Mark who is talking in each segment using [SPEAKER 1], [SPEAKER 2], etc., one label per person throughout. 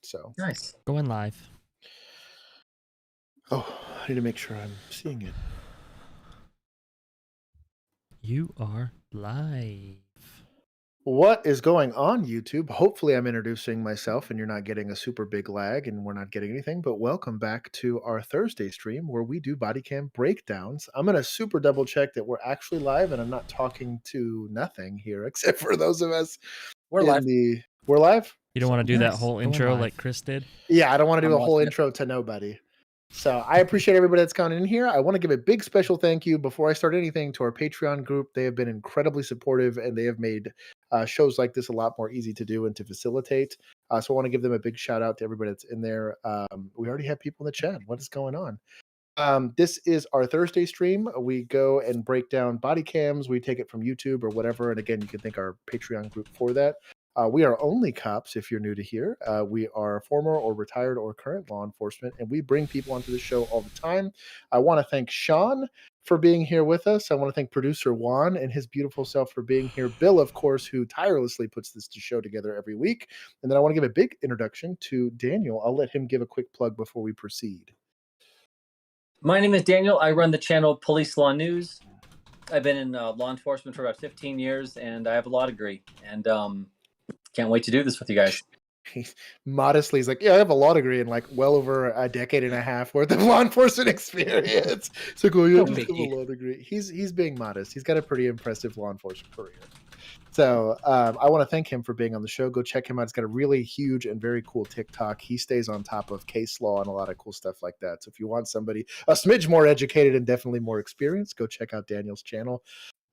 [SPEAKER 1] So
[SPEAKER 2] Nice.
[SPEAKER 3] Going live.
[SPEAKER 1] oh, I need to make sure I'm seeing it.
[SPEAKER 3] You are live.
[SPEAKER 1] What is going on, YouTube? Hopefully, I'm introducing myself and you're not getting a super big lag and we're not getting anything. But welcome back to our Thursday stream where we do body cam breakdowns. I'm going to super double check that we're actually live and I'm not talking to nothing here except for those of us
[SPEAKER 2] We're
[SPEAKER 1] in
[SPEAKER 2] live.
[SPEAKER 1] We're live?
[SPEAKER 3] You don't want to do that
[SPEAKER 2] Nice.
[SPEAKER 3] whole Going intro live. like Chris did?
[SPEAKER 1] Yeah, I don't want to do
[SPEAKER 2] I'm
[SPEAKER 1] a whole
[SPEAKER 2] watching it.
[SPEAKER 1] intro to nobody. So I appreciate everybody that's coming in here. I want to give a big special thank you before I start anything to our Patreon group. They have been incredibly supportive and they have made shows like this a lot more easy to do and to facilitate. So I want to give them a big shout out to everybody that's in there. We already have people in the chat. What is going on? This is our Thursday stream. We go and break down body cams. We take it from YouTube or whatever. And again, you can thank our Patreon group for that. We are only cops if you're new to here. We are former or retired or current law enforcement, and we bring people onto the show all the time. I want to thank Sean for being here with us. I want to thank producer Juan and his beautiful self for being here. Bill, of course, who tirelessly puts this show together every week. And then I want to give a big introduction to Daniel. I'll let him give a quick plug before we proceed.
[SPEAKER 2] My name is Daniel. I run the channel Police.Law.News. I've been in law enforcement for about 15 years, and I have a law degree. And can't wait to do this with you guys.
[SPEAKER 1] Modestly, he's like, yeah, I have a law degree and like well over a decade and a half worth of law enforcement experience. It's like, oh, yeah, I just have a law degree. He's being modest. He's got a pretty impressive law enforcement career. So I want to thank him for being on the show. Go check him out. He's got a really huge and very cool TikTok. He stays on top of case law and a lot of cool stuff like that. So if you want somebody a smidge more educated and definitely more experienced, go check out Daniel's channel.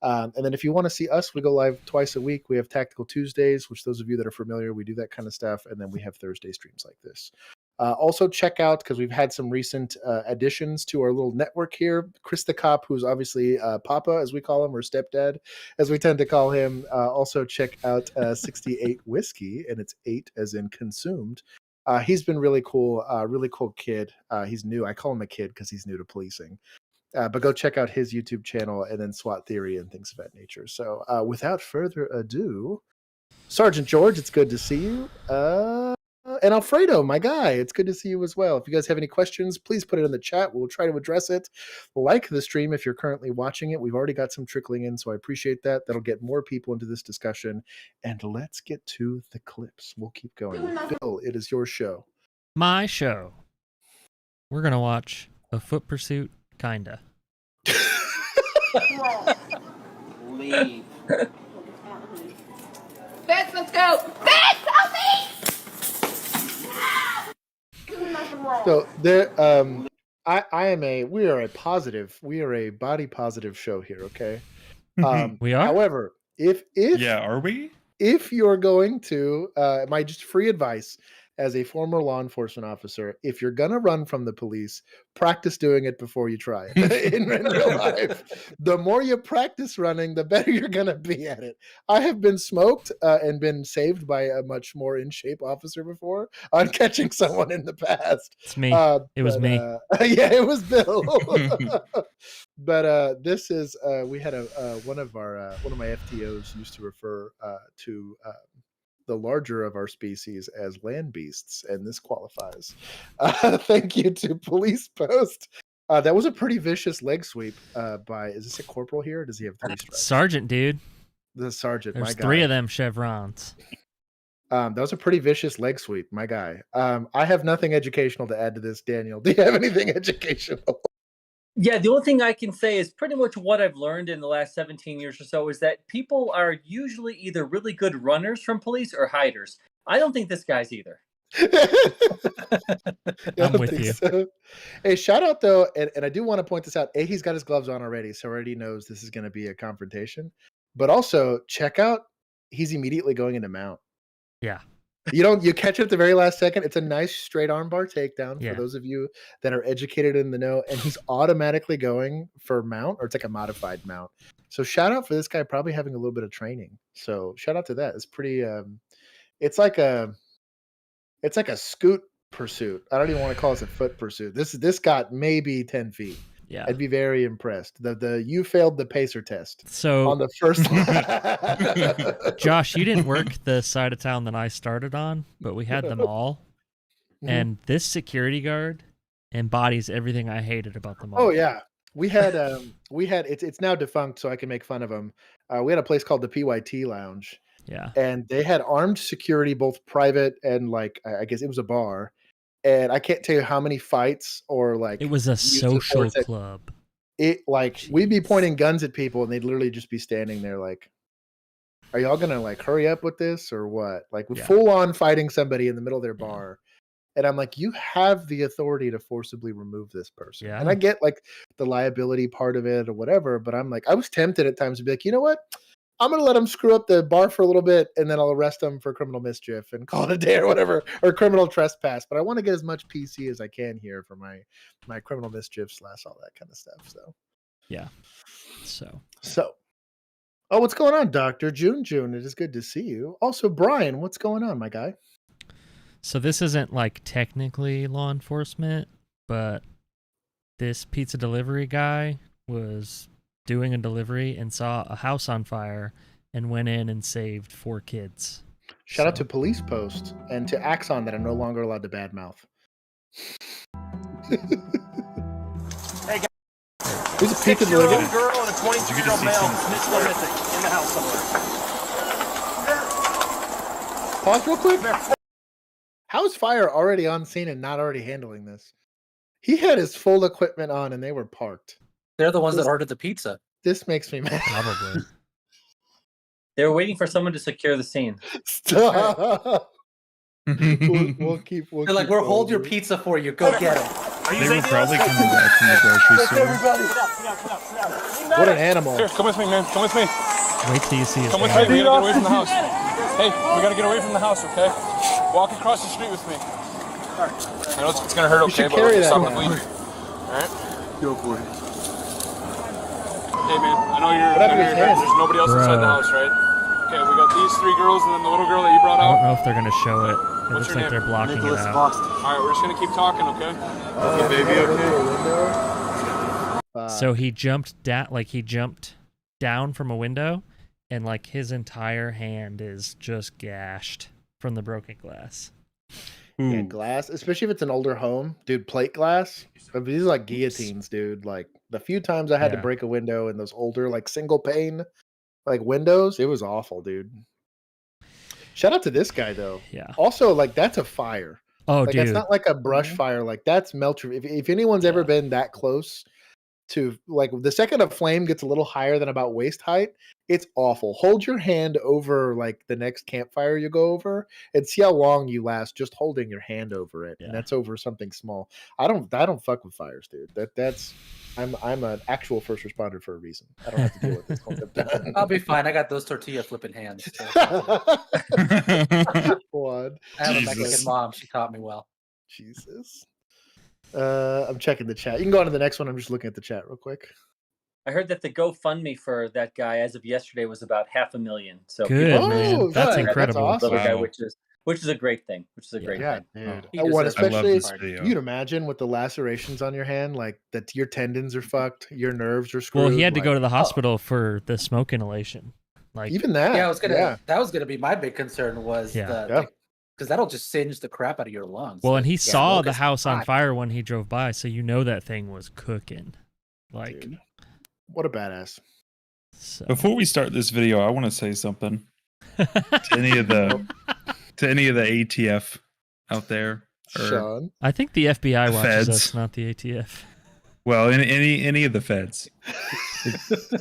[SPEAKER 1] And then if you want to see us, we go live twice a week. We have Tactical Tuesdays, which those of you that are familiar, we do that kind of stuff. And then we have Thursday streams like this. Also check out, because we've had some recent additions to our little network here. Chris the Cop, who's obviously Papa, as we call him, or Stepdad, as we tend to call him. Also check out 68 Whiskey, and it's 8 as in consumed. He's been really cool kid. He's new. I call him a kid because he's new to policing. But go check out his YouTube channel and then SWAT Theory and things of that nature. So without further ado, Sergeant George, it's good to see you. And Alfredo, my guy, it's good to see you as well. If you guys have any questions, please put it in the chat. We'll try to address it. Like the stream if you're currently watching it. We've already got some trickling in, so I appreciate that. That'll get more people into this discussion. And let's get to the clips. We'll keep going. Bill, it is your show.
[SPEAKER 3] My show. We're going to watch a foot pursuit. Kinda.
[SPEAKER 4] Leave. Fitz, let's go! Fitz, help me!
[SPEAKER 1] So there, we are a body positive show here, okay?
[SPEAKER 3] We are?
[SPEAKER 1] However,
[SPEAKER 5] are we?
[SPEAKER 1] If you're going to, my just free advice as a former law enforcement officer, if you're gonna run from the police, practice doing it before you try it in real life. The more you practice running, the better you're gonna be at it. I have been smoked and been saved by a much more in shape officer before on catching someone in the past.
[SPEAKER 3] It's me. It was me.
[SPEAKER 1] Yeah, it was Bill. But this is we had one of my FTOs used to refer to the larger of our species as land beasts, and this qualifies. Thank you to Police Post. That was a pretty vicious leg sweep by, is this a corporal here, or does he have 3 stripes?
[SPEAKER 3] Sergeant, dude.
[SPEAKER 1] The sergeant,
[SPEAKER 3] There's
[SPEAKER 1] my guy.
[SPEAKER 3] 3 of them chevrons.
[SPEAKER 1] That was a pretty vicious leg sweep, my guy. I have nothing educational to add to this, Daniel. Do you have anything educational?
[SPEAKER 2] Yeah, the only thing I can say is pretty much what I've learned in the last 17 years or so is that people are usually either really good runners from police or hiders. I don't think this guy's either.
[SPEAKER 3] I'm with you.
[SPEAKER 1] So. Hey, shout out though, and I do want to point this out. A, he's got his gloves on already, so already knows this is going to be a confrontation. But also, check out, he's immediately going into mount.
[SPEAKER 3] Yeah.
[SPEAKER 1] You catch it at the very last second. It's a nice straight armbar takedown for
[SPEAKER 3] Yeah.
[SPEAKER 1] those of you that are educated in the know, and he's automatically going for mount, or it's like a modified mount. So shout out for this guy probably having a little bit of training. So shout out to that. It's pretty it's like a scoot pursuit. I don't even want to call this a foot pursuit. This got maybe 10 feet.
[SPEAKER 3] Yeah.
[SPEAKER 1] I'd be very impressed. You failed the pacer test
[SPEAKER 3] So
[SPEAKER 1] on the first
[SPEAKER 3] Josh, you didn't work the side of town that I started on, but we had them all. And this security guard embodies everything I hated about them all.
[SPEAKER 1] Oh yeah, we had it's now defunct, so I can make fun of them. We had a place called the PYT Lounge,
[SPEAKER 3] Yeah.
[SPEAKER 1] and they had armed security, both private and like I guess it was a bar. And I can't tell you how many fights or like
[SPEAKER 3] It was a
[SPEAKER 1] use of
[SPEAKER 3] social
[SPEAKER 1] force that
[SPEAKER 3] club.
[SPEAKER 1] it like we'd be
[SPEAKER 3] Jeez.
[SPEAKER 1] pointing guns at people, and they'd literally just be standing there like, "Are y'all gonna like hurry up with this or what?" Like
[SPEAKER 3] Yeah.
[SPEAKER 1] full on fighting somebody in the middle of their
[SPEAKER 3] Yeah.
[SPEAKER 1] bar. And I'm like, you have the authority to forcibly remove this person.
[SPEAKER 3] Yeah.
[SPEAKER 1] And I get like the liability part of it or whatever, but I'm like, I was tempted at times to be like, you know what? I'm going to let him screw up the bar for a little bit, and then I'll arrest him for criminal mischief and call it a day or whatever, or criminal trespass. But I want to get as much PC as I can here for my criminal mischief / all that kind of stuff. So,
[SPEAKER 3] Yeah.
[SPEAKER 1] oh, what's going on, Dr. June? It is good to see you. Also, Brian, what's going on, my guy?
[SPEAKER 3] So this isn't like technically law enforcement, but this pizza delivery guy was doing a delivery and saw a house on fire and went in and saved 4 kids.
[SPEAKER 1] Shout out to Police Post and to Axon that are no longer allowed to badmouth.
[SPEAKER 6] Hey guys.
[SPEAKER 1] Who's a pizza delivery?
[SPEAKER 6] 6-year-old girl and a 22-year-old male still missing in the house somewhere.
[SPEAKER 1] Pause real quick. How's Fire already on scene and not already handling this? He had his full equipment on and they were parked.
[SPEAKER 7] They're the ones that ordered the pizza.
[SPEAKER 1] This makes me mad.
[SPEAKER 3] Probably.
[SPEAKER 2] They were waiting for someone to secure the scene.
[SPEAKER 1] Stop. We'll keep.
[SPEAKER 7] They're like, we'll hold your pizza for you. Go get it.
[SPEAKER 5] They were probably coming back from the grocery store.
[SPEAKER 1] What an animal.
[SPEAKER 6] Here, come with me, man. Come with me.
[SPEAKER 3] Wait till you see his
[SPEAKER 6] Come with me. We gotta get away from the house. Hey, we gotta get away from the house, okay? Walk across the street with me. I know it's gonna hurt,
[SPEAKER 1] You should
[SPEAKER 6] okay?
[SPEAKER 1] carry
[SPEAKER 6] But
[SPEAKER 1] that
[SPEAKER 6] stop
[SPEAKER 1] now.
[SPEAKER 6] and bleed. Alright? Go for it. Hey, man, I know you're
[SPEAKER 1] What happened to
[SPEAKER 6] under
[SPEAKER 1] his
[SPEAKER 6] your
[SPEAKER 1] hand?
[SPEAKER 6] There's nobody else inside the
[SPEAKER 3] Bro.
[SPEAKER 6] house, right? Okay, we got these 3 girls and then the little girl that you brought
[SPEAKER 3] I don't
[SPEAKER 6] out.
[SPEAKER 3] know if they're going to show it. It
[SPEAKER 6] What's
[SPEAKER 3] looks
[SPEAKER 6] your
[SPEAKER 3] like
[SPEAKER 6] name?
[SPEAKER 3] they're blocking it out.
[SPEAKER 6] Alright, we're just gonna keep talking, okay?
[SPEAKER 1] Baby,
[SPEAKER 3] So he jumped down from a window, and like his entire hand is just gashed from the broken glass.
[SPEAKER 1] and glass, especially if it's an older home, dude. Plate glass. I mean, these are like guillotines, dude. Like the few times I had to
[SPEAKER 3] Yeah.
[SPEAKER 1] break a window in those older, like single pane, like windows, it was awful, dude. Shout out to this guy though.
[SPEAKER 3] Yeah.
[SPEAKER 1] Also, like that's a fire.
[SPEAKER 3] Oh,
[SPEAKER 1] Like
[SPEAKER 3] dude.
[SPEAKER 1] that's not like a brush fire. Like that's melt. If anyone's ever
[SPEAKER 3] Yeah.
[SPEAKER 1] been that close to like the second a flame gets a little higher than about waist height, it's awful. Hold your hand over like the next campfire you go over and see how long you last just holding your hand over it. And
[SPEAKER 3] Yeah.
[SPEAKER 1] that's over something small. I don't fuck with fires, dude. That's I'm an actual first responder for a reason. I don't have to deal with this once I'm done.
[SPEAKER 7] I'll be fine. I got those tortilla flipping hands. So.
[SPEAKER 1] One.
[SPEAKER 7] I have a
[SPEAKER 5] Jesus.
[SPEAKER 7] Mexican mom. She taught me well.
[SPEAKER 1] Jesus. I'm checking the chat. You can go on to the next one. I'm just looking at the chat real quick.
[SPEAKER 2] I heard that the GoFundMe for that guy as of yesterday was about $500,000. So
[SPEAKER 3] Good,
[SPEAKER 2] people-
[SPEAKER 3] man.
[SPEAKER 1] Oh,
[SPEAKER 3] That's
[SPEAKER 1] good.
[SPEAKER 3] incredible.
[SPEAKER 1] That's awesome.
[SPEAKER 2] Little guy,
[SPEAKER 5] Wow.
[SPEAKER 2] which is a great thing. Which is a great
[SPEAKER 1] Yeah,
[SPEAKER 2] thing.
[SPEAKER 1] dude.
[SPEAKER 7] He
[SPEAKER 1] One,
[SPEAKER 7] deserves
[SPEAKER 5] I love
[SPEAKER 1] especially
[SPEAKER 5] this video.
[SPEAKER 1] you'd imagine with the lacerations on your hand, like that your tendons are fucked, your nerves are screwed.
[SPEAKER 3] Well, he had to go
[SPEAKER 1] like,
[SPEAKER 3] to the hospital for the smoke inhalation. Like,
[SPEAKER 1] even that.
[SPEAKER 7] Yeah, I was gonna.
[SPEAKER 1] Yeah.
[SPEAKER 7] That was gonna be my big concern was
[SPEAKER 3] Yeah.
[SPEAKER 1] Yeah.
[SPEAKER 7] because that'll just singe the crap out of your lungs.
[SPEAKER 3] well, and he
[SPEAKER 7] Yeah,
[SPEAKER 3] saw
[SPEAKER 7] smoke
[SPEAKER 3] the
[SPEAKER 7] is
[SPEAKER 3] house on
[SPEAKER 7] hot.
[SPEAKER 3] fire when he drove by, so you know that thing was cooking. Like,
[SPEAKER 1] Dude. What a badass.
[SPEAKER 3] so.
[SPEAKER 5] Before we start this video, I want to say something to any of the ATF out there. Or,
[SPEAKER 1] Sean.
[SPEAKER 3] I think the FBI
[SPEAKER 5] The
[SPEAKER 3] watches
[SPEAKER 5] feds.
[SPEAKER 3] us, not the ATF.
[SPEAKER 5] well, any of the feds.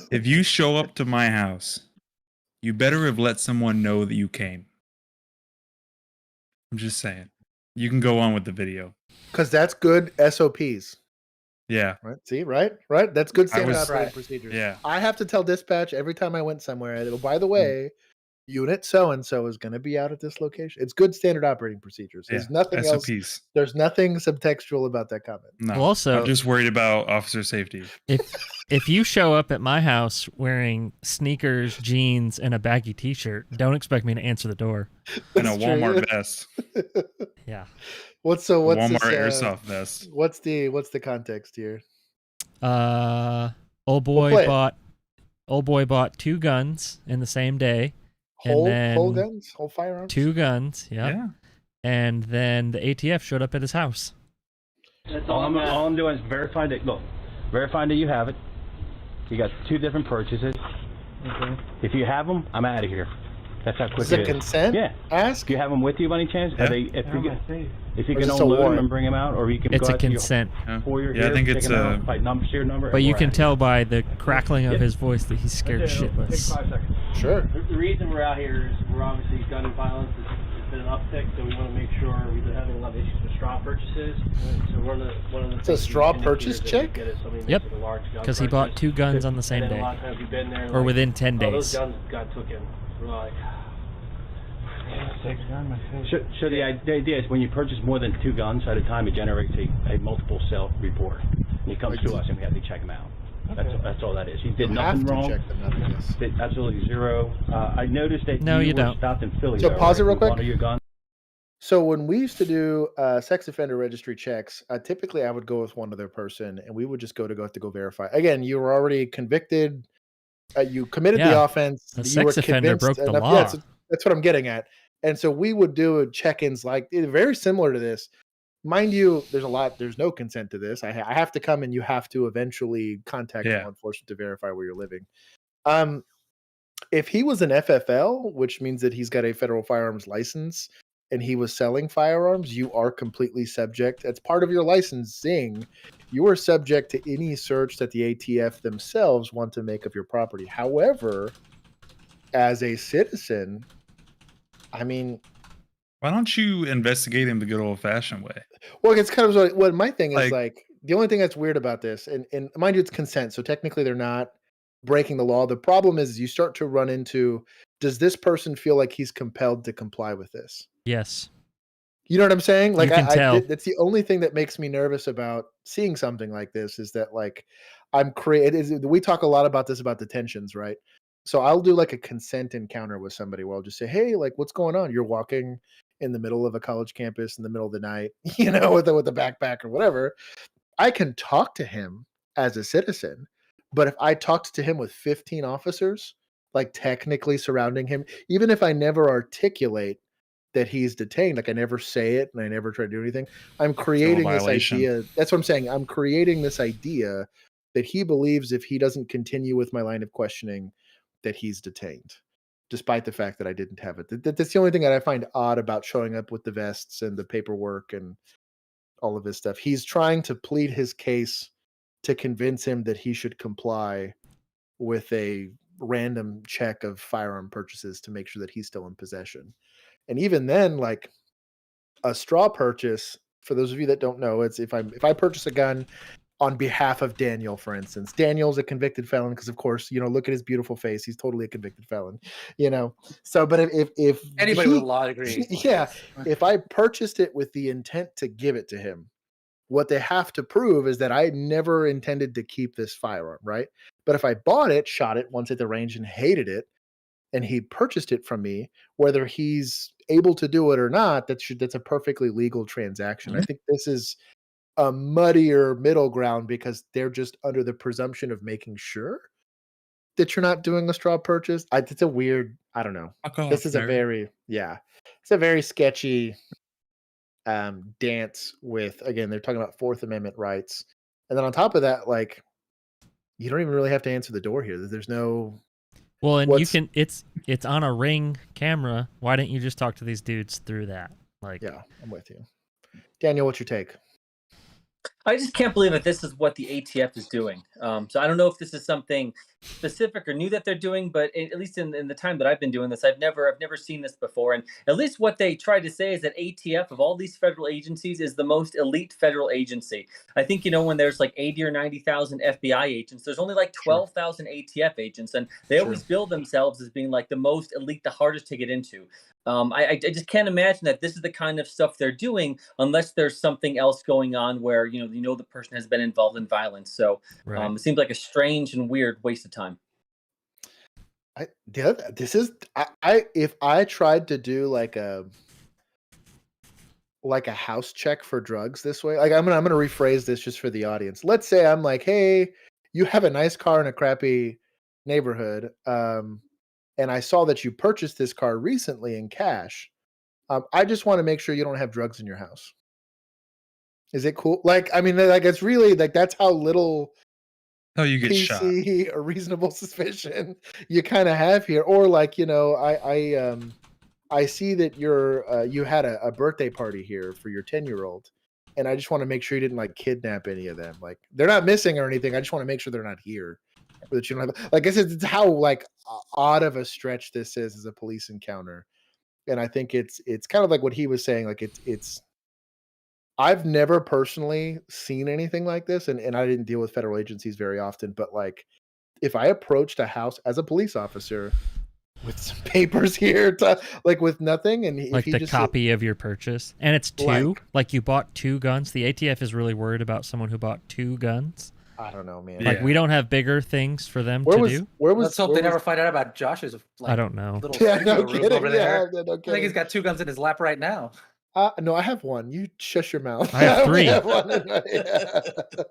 [SPEAKER 5] If you show up to my house, you better have let someone know that you came. I'm just saying. You can go on with the video.
[SPEAKER 1] Because that's good SOPs.
[SPEAKER 5] Yeah.
[SPEAKER 1] Right? See, right? That's good standard
[SPEAKER 5] was-
[SPEAKER 1] operating
[SPEAKER 7] Right.
[SPEAKER 1] procedures.
[SPEAKER 5] Yeah.
[SPEAKER 1] I have to tell dispatch every time I went somewhere, by the way, unit so and so is going to be out at this location. It's good standard operating procedures. There's nothing else.
[SPEAKER 5] SOPs.
[SPEAKER 1] There's nothing subtextual about that comment.
[SPEAKER 5] No.
[SPEAKER 3] Well, also-
[SPEAKER 5] I'm just worried about officer safety.
[SPEAKER 3] If you show up at my house wearing sneakers, jeans, and a baggy T-shirt, don't expect me to answer the door.
[SPEAKER 5] And a
[SPEAKER 1] That's true.
[SPEAKER 5] Walmart vest.
[SPEAKER 3] Yeah.
[SPEAKER 1] What's
[SPEAKER 5] Walmart
[SPEAKER 1] this,
[SPEAKER 5] airsoft vest.
[SPEAKER 1] What's the context here?
[SPEAKER 3] Old
[SPEAKER 1] play it.
[SPEAKER 3] boy bought 2 guns in the same day. And
[SPEAKER 1] Whole
[SPEAKER 3] then
[SPEAKER 1] guns, whole firearms.
[SPEAKER 3] 2 guns. Yeah.
[SPEAKER 5] Yeah.
[SPEAKER 3] and then the ATF showed up at his house.
[SPEAKER 8] That's all I'm doing is verifying that you have it. You got 2 different purchases.
[SPEAKER 1] Okay.
[SPEAKER 8] If you have them, I'm out of here. That's how quick
[SPEAKER 1] Is it
[SPEAKER 8] it is.
[SPEAKER 1] consent?
[SPEAKER 8] Yeah.
[SPEAKER 1] Ask?
[SPEAKER 8] Do you have them with you by any chance?
[SPEAKER 5] Yeah.
[SPEAKER 8] If you
[SPEAKER 1] Or is
[SPEAKER 8] can
[SPEAKER 1] this a
[SPEAKER 8] unload them
[SPEAKER 1] warrant?
[SPEAKER 8] and bring them out, or you can
[SPEAKER 3] It's
[SPEAKER 8] go
[SPEAKER 3] a
[SPEAKER 8] out to your
[SPEAKER 3] consent.
[SPEAKER 8] foyer
[SPEAKER 5] Yeah, I
[SPEAKER 8] here,
[SPEAKER 5] think
[SPEAKER 8] take
[SPEAKER 5] it's
[SPEAKER 8] them out, by serial number.
[SPEAKER 3] But
[SPEAKER 8] and
[SPEAKER 3] you
[SPEAKER 8] we're
[SPEAKER 3] can
[SPEAKER 8] out.
[SPEAKER 3] tell by the crackling of his voice that he's scared
[SPEAKER 8] Take
[SPEAKER 3] shitless.
[SPEAKER 8] 5 seconds.
[SPEAKER 1] Sure.
[SPEAKER 9] The reason we're out here is we're obviously gun violence has been an uptick, so we want to make sure we've been having a lot of issues with straw purchases. So one of the
[SPEAKER 1] It's a
[SPEAKER 9] things we
[SPEAKER 1] straw
[SPEAKER 9] look into
[SPEAKER 1] purchase
[SPEAKER 9] is if
[SPEAKER 1] check?
[SPEAKER 9] we get somebody
[SPEAKER 3] Yep.
[SPEAKER 9] makes a large gun
[SPEAKER 3] Because he bought
[SPEAKER 9] purchase,
[SPEAKER 3] 2 guns on the same
[SPEAKER 9] and then
[SPEAKER 3] day.
[SPEAKER 9] a lot of times we've been there
[SPEAKER 3] Or
[SPEAKER 9] like,
[SPEAKER 3] within 10
[SPEAKER 9] oh, those
[SPEAKER 3] days.
[SPEAKER 9] guns got taken. We're like,
[SPEAKER 8] So the idea is when you purchase more than 2 guns at a time, it generates a multiple sale report. And he comes to us and we have to check them out. That's all that is. He did
[SPEAKER 1] You
[SPEAKER 8] nothing
[SPEAKER 1] have to
[SPEAKER 8] wrong.
[SPEAKER 1] check them out, I guess.
[SPEAKER 8] Did absolutely 0. I noticed that
[SPEAKER 3] No,
[SPEAKER 8] you
[SPEAKER 3] you
[SPEAKER 8] were
[SPEAKER 3] don't.
[SPEAKER 8] stopped in Philly.
[SPEAKER 1] So
[SPEAKER 8] though,
[SPEAKER 1] pause it
[SPEAKER 8] right,
[SPEAKER 1] real
[SPEAKER 8] with
[SPEAKER 1] quick.
[SPEAKER 8] One of your guns.
[SPEAKER 1] So when we used to do sex offender registry checks, typically I would go with one other person, and we would just go to verify. Again, you were already convicted. You committed the
[SPEAKER 3] Yeah.
[SPEAKER 1] offense.
[SPEAKER 3] The
[SPEAKER 1] You were
[SPEAKER 3] sex offender
[SPEAKER 1] convinced
[SPEAKER 3] broke the
[SPEAKER 1] enough.
[SPEAKER 3] law.
[SPEAKER 1] Yeah, that's what I'm getting at. And so we would do check-ins like very similar to this. Mind you, there's no consent to this. I have to come, and you have to eventually contact
[SPEAKER 5] Yeah.
[SPEAKER 1] law enforcement to verify where you're living. If he was an FFL, which means that he's got a federal firearms license and he was selling firearms, you are completely subject. That's part of your licensing. You are subject to any search that the ATF themselves want to make of your property. However, as a citizen, I mean,
[SPEAKER 5] Why don't you investigate him the good old fashioned way?
[SPEAKER 1] well, it's kind of what my thing is
[SPEAKER 5] Like-
[SPEAKER 1] like. The only thing that's weird about this, and mind you, it's consent, so technically they're not breaking the law. The problem is you start to run into, does this person feel like he's compelled to comply with this?
[SPEAKER 3] Yes.
[SPEAKER 1] You know what I'm saying? Like,
[SPEAKER 3] can tell.
[SPEAKER 1] that's the only thing that makes me nervous about seeing something like this is that, like, we talk a lot about this, about detentions, right? So I'll do like a consent encounter with somebody where I'll just say, hey, like, what's going on? You're walking in the middle of a college campus in the middle of the night, with the backpack or whatever. I can talk to him as a citizen, but if I talked to him with 15 officers, like technically surrounding him, even if I never articulate that he's detained, like I never say it and I never try to do anything, I'm creating this
[SPEAKER 5] violation.
[SPEAKER 1] idea. That's what I'm saying. I'm creating this idea that he believes if he doesn't continue with my line of questioning, that he's detained, despite the fact that I didn't have it. That's the only thing that I find odd about showing up with the vests and the paperwork and all of this stuff. He's trying to plead his case to convince him that he should comply with a random check of firearm purchases to make sure that he's still in possession. And even then, like a straw purchase, for those of you that don't know, it's if I purchase a gun on behalf of Daniel, for instance. Daniel's a convicted felon because, of course, look at his beautiful face. He's totally a convicted felon, So, but if
[SPEAKER 7] Anybody with a law degree.
[SPEAKER 1] yeah, if I purchased it with the intent to give it to him, what they have to prove is that I never intended to keep this firearm, right? But if I bought it, shot it once at the range and hated it, and he purchased it from me, whether he's able to do it or not, that's a perfectly legal transaction. I think this is a muddier middle ground because they're just under the presumption of making sure that you're not doing a straw purchase. It's a weird, I don't know. This is a very sketchy dance with, again, they're talking about Fourth Amendment rights. And then on top of that, like, you don't even really have to answer the door here. There's no.
[SPEAKER 3] Well, and it's on a Ring camera. Why didn't you just talk to these dudes through that? Like,
[SPEAKER 1] Yeah, I'm with you. Daniel, what's your take?
[SPEAKER 2] I just can't believe that this is what the ATF is doing. So I don't know if this is something specific or new that they're doing, but at least in the time that I've been doing this, I've never seen this before. And at least what they try to say is that ATF of all these federal agencies is the most elite federal agency. I think, when there's like 80 or 90,000 FBI agents, there's only like 12,000 ATF agents, and they always bill themselves as being like the most elite, the hardest to get into. I just can't imagine that this is the kind of stuff they're doing unless there's something else going on where the person has been involved in violence. So it seems like a strange and weird waste of time.
[SPEAKER 1] If I tried to do like a house check for drugs this way, like I'm gonna rephrase this just for the audience. Let's say I'm like, hey, you have a nice car in a crappy neighborhood, and I saw that you purchased this car recently in cash. I just want to make sure you don't have drugs in your house. Is it cool? Like, I mean, like it's really like that's how little
[SPEAKER 5] How you get shot.
[SPEAKER 1] PC or reasonable suspicion you kind of have here. Or like, I see that you had a birthday party here for your 10-year-old, and I just want to make sure you didn't like kidnap any of them. Like they're not missing or anything. I just want to make sure they're not here. Or that you don't have, like I said, it's how like odd of a stretch this is as a police encounter. And I think it's kind of like what he was saying. Like it's I've never personally seen anything like this, and I didn't deal with federal agencies very often. But like, if I approached a house as a police officer with some papers here, like with nothing, and
[SPEAKER 3] like
[SPEAKER 1] if
[SPEAKER 3] the
[SPEAKER 1] just
[SPEAKER 3] copy of your purchase, and it's two,
[SPEAKER 1] Like-
[SPEAKER 3] like you bought 2 guns. The ATF is really worried about someone who bought 2 guns.
[SPEAKER 1] I don't know, man.
[SPEAKER 3] Like
[SPEAKER 5] Yeah.
[SPEAKER 3] we don't have bigger things for them
[SPEAKER 1] Where
[SPEAKER 3] to
[SPEAKER 1] was
[SPEAKER 3] do.
[SPEAKER 1] where was
[SPEAKER 7] Let's hope
[SPEAKER 1] where
[SPEAKER 7] they
[SPEAKER 1] was-
[SPEAKER 7] never find out about Josh's. Like,
[SPEAKER 3] I don't know.
[SPEAKER 7] Little
[SPEAKER 1] Yeah, no
[SPEAKER 7] room
[SPEAKER 1] kidding.
[SPEAKER 7] over there.
[SPEAKER 1] Yeah, no
[SPEAKER 7] I think
[SPEAKER 1] kidding.
[SPEAKER 7] he's got 2 guns in his lap right now.
[SPEAKER 1] No, I have one. You shush your mouth.
[SPEAKER 3] I have
[SPEAKER 1] only
[SPEAKER 3] 3.
[SPEAKER 1] have one in my- yeah.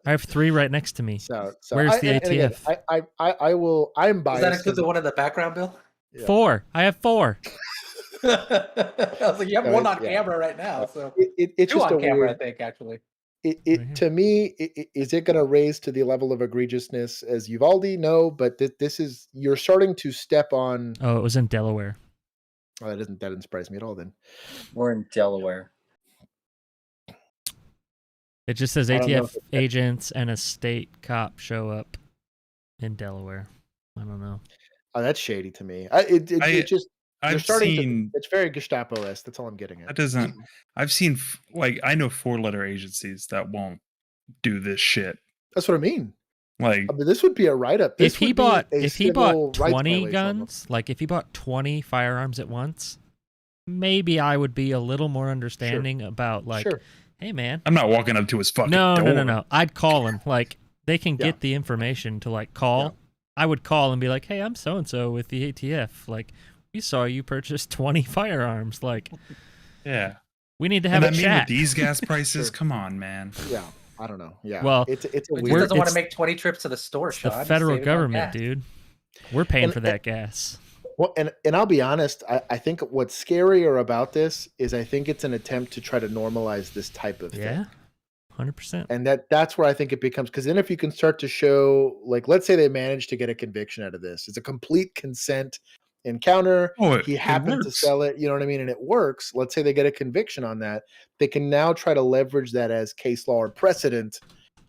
[SPEAKER 3] I have 3 right next to me.
[SPEAKER 1] So
[SPEAKER 3] Where's the
[SPEAKER 1] and again,
[SPEAKER 3] ATF?
[SPEAKER 1] I will. I'm
[SPEAKER 7] Does
[SPEAKER 1] biased.
[SPEAKER 7] that include the one in the background, Bill?
[SPEAKER 1] Yeah.
[SPEAKER 3] 4. I have 4.
[SPEAKER 7] I was like, you have
[SPEAKER 1] No,
[SPEAKER 7] one on
[SPEAKER 1] yeah.
[SPEAKER 7] camera right now, so
[SPEAKER 1] It's
[SPEAKER 7] 2
[SPEAKER 1] just
[SPEAKER 7] on
[SPEAKER 1] a
[SPEAKER 7] camera,
[SPEAKER 1] weird.
[SPEAKER 7] I think, actually.
[SPEAKER 3] Right here.
[SPEAKER 1] To me, is it going to raise to the level of egregiousness as Uvalde? No, but this is you're starting to step on.
[SPEAKER 3] Oh, it was in Delaware.
[SPEAKER 1] Oh, that doesn't surprise me at all. Then
[SPEAKER 2] We're in Delaware.
[SPEAKER 3] It just says
[SPEAKER 1] I don't know
[SPEAKER 3] ATF
[SPEAKER 1] if
[SPEAKER 3] agents and a state cop show up in Delaware. I don't know.
[SPEAKER 1] oh, that's shady to me. It just you're
[SPEAKER 5] I've
[SPEAKER 1] starting
[SPEAKER 5] seen
[SPEAKER 1] to. It's very Gestapo-esque. That's all I'm getting at.
[SPEAKER 5] that doesn't. I've seen like I know 4-letter agencies that won't do this shit.
[SPEAKER 1] That's what I mean.
[SPEAKER 5] Like
[SPEAKER 1] I mean, this would be a write-up. This
[SPEAKER 3] If he
[SPEAKER 1] would be
[SPEAKER 3] bought
[SPEAKER 1] a
[SPEAKER 3] if he
[SPEAKER 1] civil
[SPEAKER 3] bought
[SPEAKER 1] rights
[SPEAKER 3] 20
[SPEAKER 1] violation
[SPEAKER 3] guns,
[SPEAKER 1] almost.
[SPEAKER 3] like if he bought 20 firearms at once, maybe I would be a little more understanding about like,
[SPEAKER 1] Sure.
[SPEAKER 3] hey man,
[SPEAKER 5] I'm not walking up to his fucking
[SPEAKER 3] no,
[SPEAKER 5] door.
[SPEAKER 3] no, no, no. I'd call him. Like they can
[SPEAKER 1] Yeah.
[SPEAKER 3] get the information to like call.
[SPEAKER 1] Yeah.
[SPEAKER 3] I would call and be like, hey, I'm so and so with the ATF. Like we saw you purchase 20 firearms. Like
[SPEAKER 5] Yeah.
[SPEAKER 3] we need to have
[SPEAKER 5] And
[SPEAKER 3] a
[SPEAKER 5] I mean,
[SPEAKER 3] chat.
[SPEAKER 5] with these gas prices,
[SPEAKER 1] Sure.
[SPEAKER 5] come on, man.
[SPEAKER 1] Yeah, I don't know. Yeah.
[SPEAKER 3] Well,
[SPEAKER 1] it's a
[SPEAKER 7] He
[SPEAKER 1] weird.
[SPEAKER 3] We're-
[SPEAKER 7] doesn't want to
[SPEAKER 3] it's
[SPEAKER 7] make 20 trips to the store,
[SPEAKER 3] the
[SPEAKER 7] Sean. He's
[SPEAKER 3] federal
[SPEAKER 7] saving on
[SPEAKER 3] government,
[SPEAKER 7] gas.
[SPEAKER 3] dude. We're paying
[SPEAKER 1] And-
[SPEAKER 3] for that gas.
[SPEAKER 1] Well, and I'll be honest. I think what's scarier about this is I think it's an attempt to try to normalize this type of
[SPEAKER 3] Yeah,
[SPEAKER 1] thing.
[SPEAKER 3] 100%.
[SPEAKER 1] And that's where I think it becomes, because then if you can start to show, like, let's say they manage to get a conviction out of this, it's a complete consent encounter.
[SPEAKER 5] Oh,
[SPEAKER 1] He
[SPEAKER 5] it
[SPEAKER 1] happened to
[SPEAKER 5] works.
[SPEAKER 1] sell it, you know what I mean, and it works. Let's say they get a conviction on that, they can now try to leverage that as case law or precedent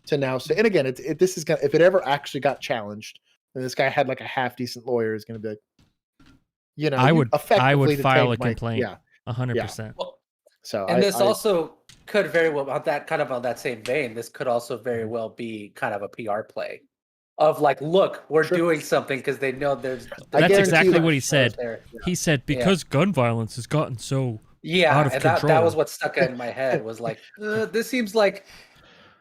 [SPEAKER 1] to now say. And again, this is gonna, if it ever actually got challenged, and this guy had like a half decent lawyer, is going to be like,
[SPEAKER 3] I
[SPEAKER 1] you
[SPEAKER 3] would
[SPEAKER 1] effectively
[SPEAKER 3] file a
[SPEAKER 1] tank my-
[SPEAKER 3] complaint.
[SPEAKER 1] Yeah.
[SPEAKER 3] 100%.
[SPEAKER 7] Well,
[SPEAKER 1] So
[SPEAKER 7] and this
[SPEAKER 1] I-
[SPEAKER 7] also could very well, on that same vein, this could also very well be kind of a PR play of like, look, we're
[SPEAKER 1] Sure.
[SPEAKER 7] doing something because they know there's.
[SPEAKER 1] I
[SPEAKER 3] That's
[SPEAKER 1] guarantee
[SPEAKER 3] exactly
[SPEAKER 1] you-
[SPEAKER 3] what he said.
[SPEAKER 7] There.
[SPEAKER 3] He said because gun violence has gotten so
[SPEAKER 7] Yeah,
[SPEAKER 3] out of
[SPEAKER 7] and that
[SPEAKER 3] control.
[SPEAKER 7] was what stuck in my head was like, this seems like